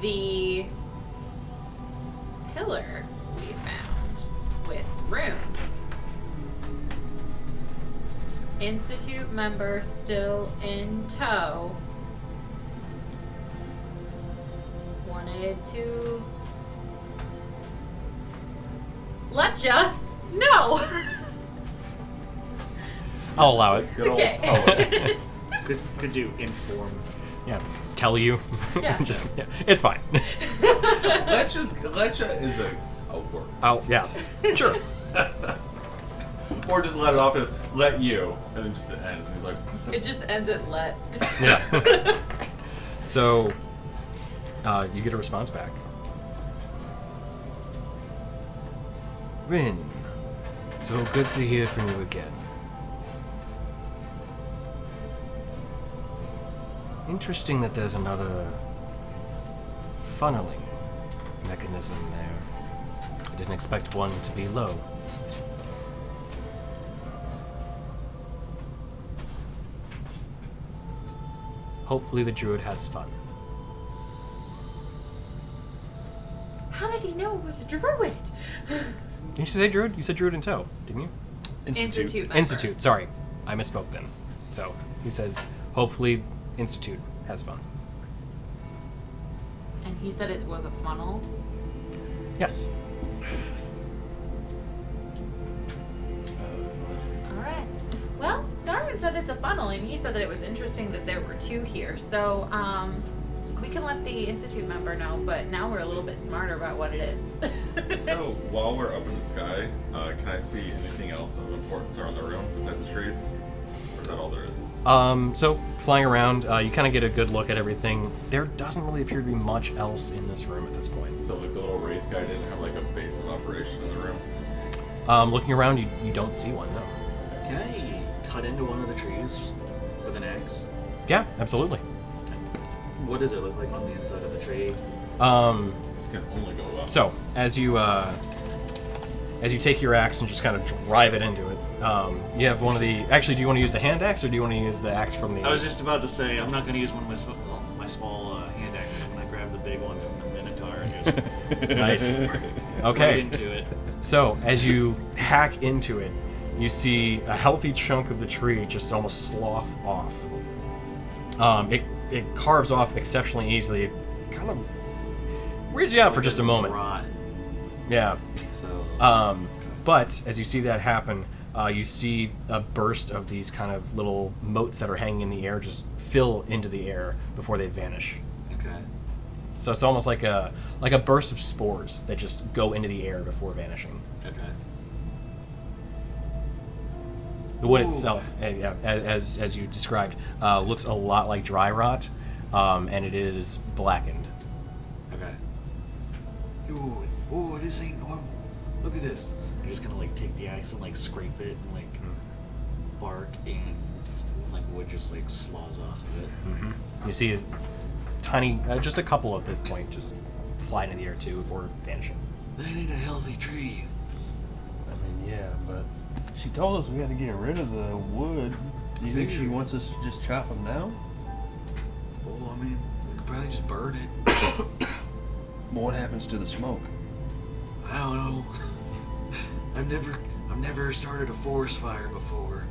the pillar we found with runes. Institute member still in tow. Wanted to let ya? No. I'll allow it. Good old Okay. poet. Could do inform. Yeah, tell you. Yeah. Just yeah, it's fine. Lecha is a word. Yeah, sure. Or just let it off as let you, and then just it ends, and he's like, It just ends at let. Yeah. So, you get a response back. Rin, so good to hear from you again. Interesting that there's another funneling mechanism there. I didn't expect one to be low. Hopefully the druid has fun. How did he know it was a druid? Didn't you say druid? You said druid in tow, didn't you? Institute member. Institute, sorry. I misspoke then. So, he says, hopefully Institute has fun. And he said it was a funnel. Yes. Alright. Well, Darwin said it's a funnel, and he said that it was interesting that there were two here. So, we can let the Institute member know, but now we're a little bit smarter about what it is. So, while we're up in the sky, can I see anything else of importance around the room besides the trees? Or is that all there is? So, flying around, you kind of get a good look at everything. There doesn't really appear to be much else in this room at this point. So, like, the little wraith guy didn't have, like, a base of operation in the room? Looking around, you don't see one, no. Can I cut into one of the trees with an axe? Yeah, absolutely. What does it look like on the inside of the tree? This can only go up. So, as you take your axe and just kind of drive it into it, you have one of the... Actually, do you want to use the hand axe, or do you want to use the axe from the... I was just about to say, I'm not going to use one of my small hand axes. I'm going to grab the big one from the Minotaur and just Nice. right Okay. into it. So, as you hack into it, you see a healthy chunk of the tree just almost slough off. It carves off exceptionally easily. It kind of weirds you out for just a moment. Rot. Yeah. So. But as you see that happen, you see a burst of these kind of little motes that are hanging in the air just fill into the air before they vanish. Okay. So it's almost like a burst of spores that just go into the air before vanishing. Okay. The wood Ooh. itself, as you described, looks a lot like dry rot, and it is blackened. Okay. Ooh, this ain't normal. Look at this. I'm just gonna like take the axe and like scrape it and like bark and like wood just like slows off of it. You see a tiny, just a couple at this point, just fly into the air too before vanishing. That ain't a healthy tree. I mean, yeah, but she told us we had to get rid of the wood. Do you think she wants us to just chop them down? Well, I mean, we could probably just burn it. Well, what happens to the smoke? I don't know. I've never started a forest fire before.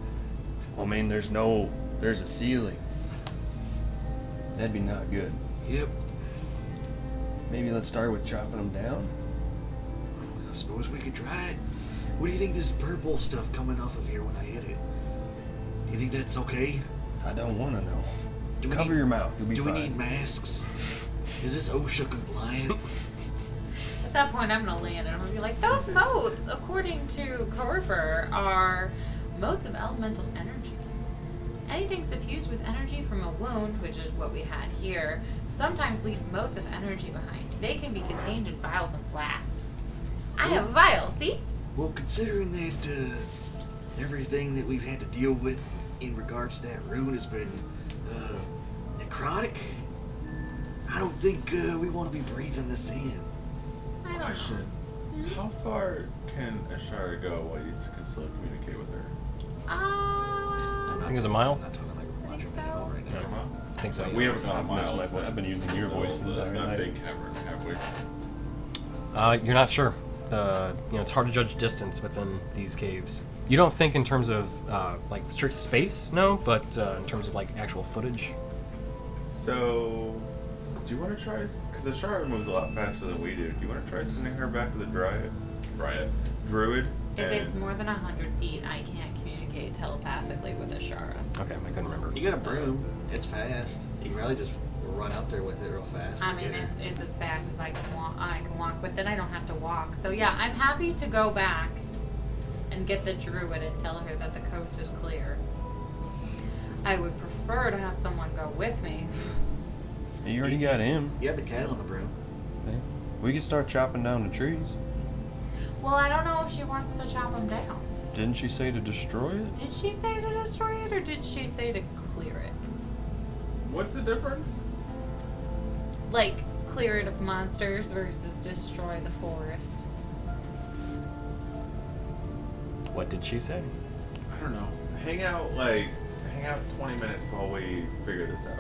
I mean, there's a ceiling. That'd be not good. Yep. Maybe let's start with chopping them down. I suppose we could try it. What do you think this purple stuff coming off of here when I hit it? Do you think that's okay? I don't want to know. Do we Cover need- your mouth. You'll be Do fine. we need masks? Is this OSHA compliant? At that point, I'm gonna land and I'm gonna be like, those motes, according to Corver, are motes of elemental energy. Anything suffused with energy from a wound, which is what we had here, sometimes leave motes of energy behind. They can be contained in vials and flasks. I have a vial, see? Well, considering that everything that we've had to deal with in regards to that rune has been necrotic, I don't think we want to be breathing this in. I don't know. Question. How far can Ashara go while you can still communicate with her? I think it's a mile. I'm not talking like I watching think my so. mouth right now. Is there a mile? I think so. We haven't gone a I've mile missed my since voice. I've been using your voice the entire that night. big cavern, have we? You're not sure. It's hard to judge distance within these caves. You don't think in terms of like strict space, no, but in terms of like actual footage. So, do you want to try? Because the shard moves a lot faster than we do. Do you want to try sending her back to the druid? If it's more than 100 feet, I can't communicate telepathically with Ashara. Okay, I couldn't remember. You got a broom. It's fast. You can really just run up there with it real fast. I and mean, get her. it's as fast as I can walk, but then I don't have to walk. So yeah, I'm happy to go back and get the druid and tell her that the coast is clear. I would prefer to have someone go with me. You already got him. You have the cat on the broom. We could start chopping down the trees. Well, I don't know if she wants to chop them down. Didn't she say to destroy it? Did she say to destroy it, or did she say to clear it? What's the difference? Like, clear it of monsters versus destroy the forest. What did she say? I don't know. Hang out 20 minutes while we figure this out.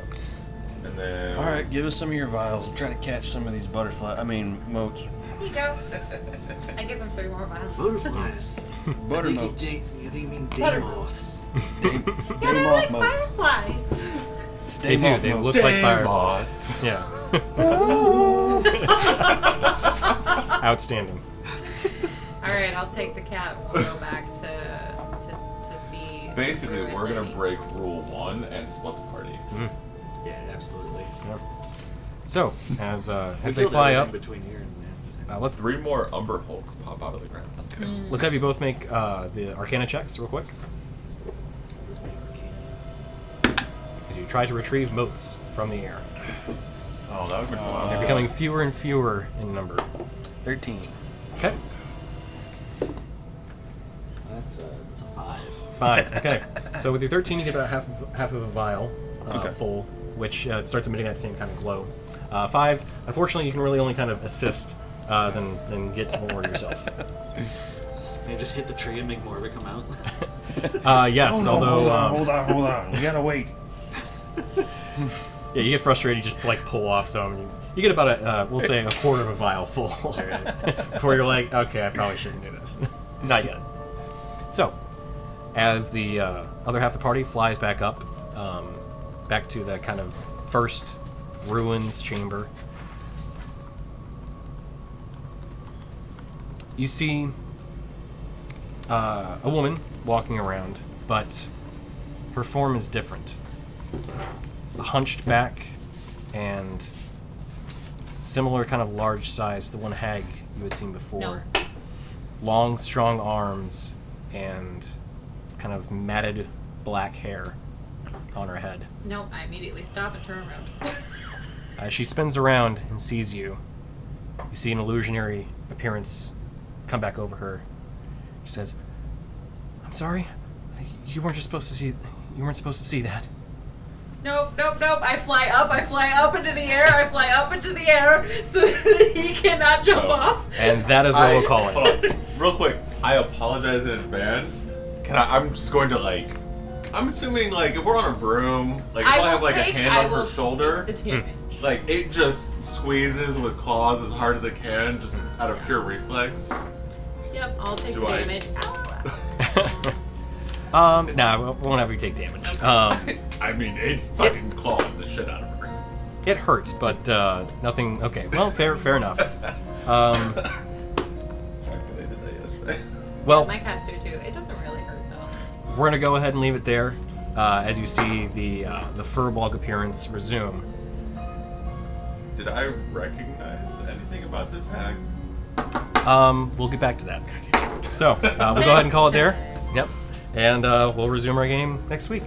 And then... All right, give us some of your vials. We'll try to catch some of these motes. Here you go. I give him 3 more vials. Butterflies. Butter I motes. think you mean day Butter moths. Yeah, they're like fireflies. They do. They look like fireflies. Yeah. Outstanding. All right, I'll take the cat. We'll go back to see. Basically, Druid we're gonna lady. break rule 1 and split the party. Yeah, absolutely. Yep. So as We they killed fly everything up, between here and let's 3 more Umber Hulks pop out of the ground. let's have you both make the Arcana checks real quick this way. as you try to retrieve motes from the air. Oh, that would be so They're becoming fewer and fewer in number. 13. Okay. That's a 5. 5. Okay. So with your 13, you get about half of a vial Okay. full, which starts emitting that same kind of glow. 5. Unfortunately, you can really only kind of assist than get more yourself. Can I just hit the tree and make more of it come out? Yes, although hold on. We gotta wait. yeah, you get frustrated. You just like pull off some. You get about we'll say a quarter of a vial full before you're like, okay, I probably shouldn't do this. Not yet. So, as the other half of the party flies back up, back to the kind of first ruins chamber, you see a woman walking around, but her form is different. Hunched back and similar kind of large size to the one hag you had seen before. No. Long, strong arms and kind of matted black hair on her head. Nope, I immediately stop and turn around. As she spins around and sees you, you see an illusionary appearance come back over her. She says, "I'm sorry. You weren't supposed to see that." Nope. I fly up into the air, so that he cannot jump off. And that is what we'll call it. Hold on. Real quick, I apologize in advance. I'm just going to I'm assuming if we're on a broom, if I have a hand on her shoulder, The damage. it just squeezes with claws as hard as it can, just out of pure reflex. Yep, I'll take Do the I- damage. Nah, we won't have you take damage. I mean, it's fucking clawing the shit out of her. It hurts, but nothing. Okay, well, fair enough. I did that yesterday. Well, My cats do too. It doesn't really hurt though. we're gonna go ahead and leave it there. As you see the Furbolg appearance resume. Did I recognize anything about this hag? We'll get back to that. So we'll go ahead and call it there. Yep, and we'll resume our game next week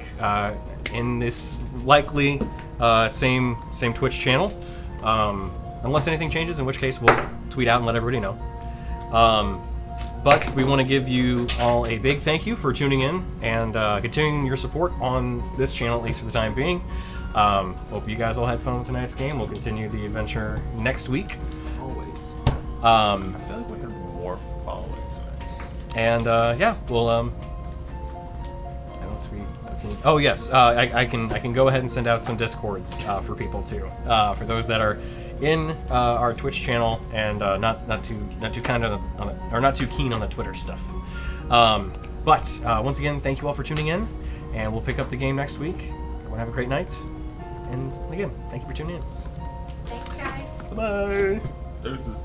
in this likely same Twitch channel, unless anything changes, in which case we'll tweet out and let everybody know. But we want to give you all a big thank you for tuning in and continuing your support on this channel, at least for the time being. Hope you guys all had fun with tonight's game. We'll continue the adventure next week. Always. I feel like we have more following today. And yeah, we'll I don't tweet. Okay. Oh yes, I can go ahead and send out some discords for people too. For those that are in our Twitch channel and not too keen on the Twitter stuff. But once again, thank you all for tuning in, and we'll pick up the game next week. Everyone have a great night, and again, thank you for tuning in. Thanks, guys. Bye. Deuces.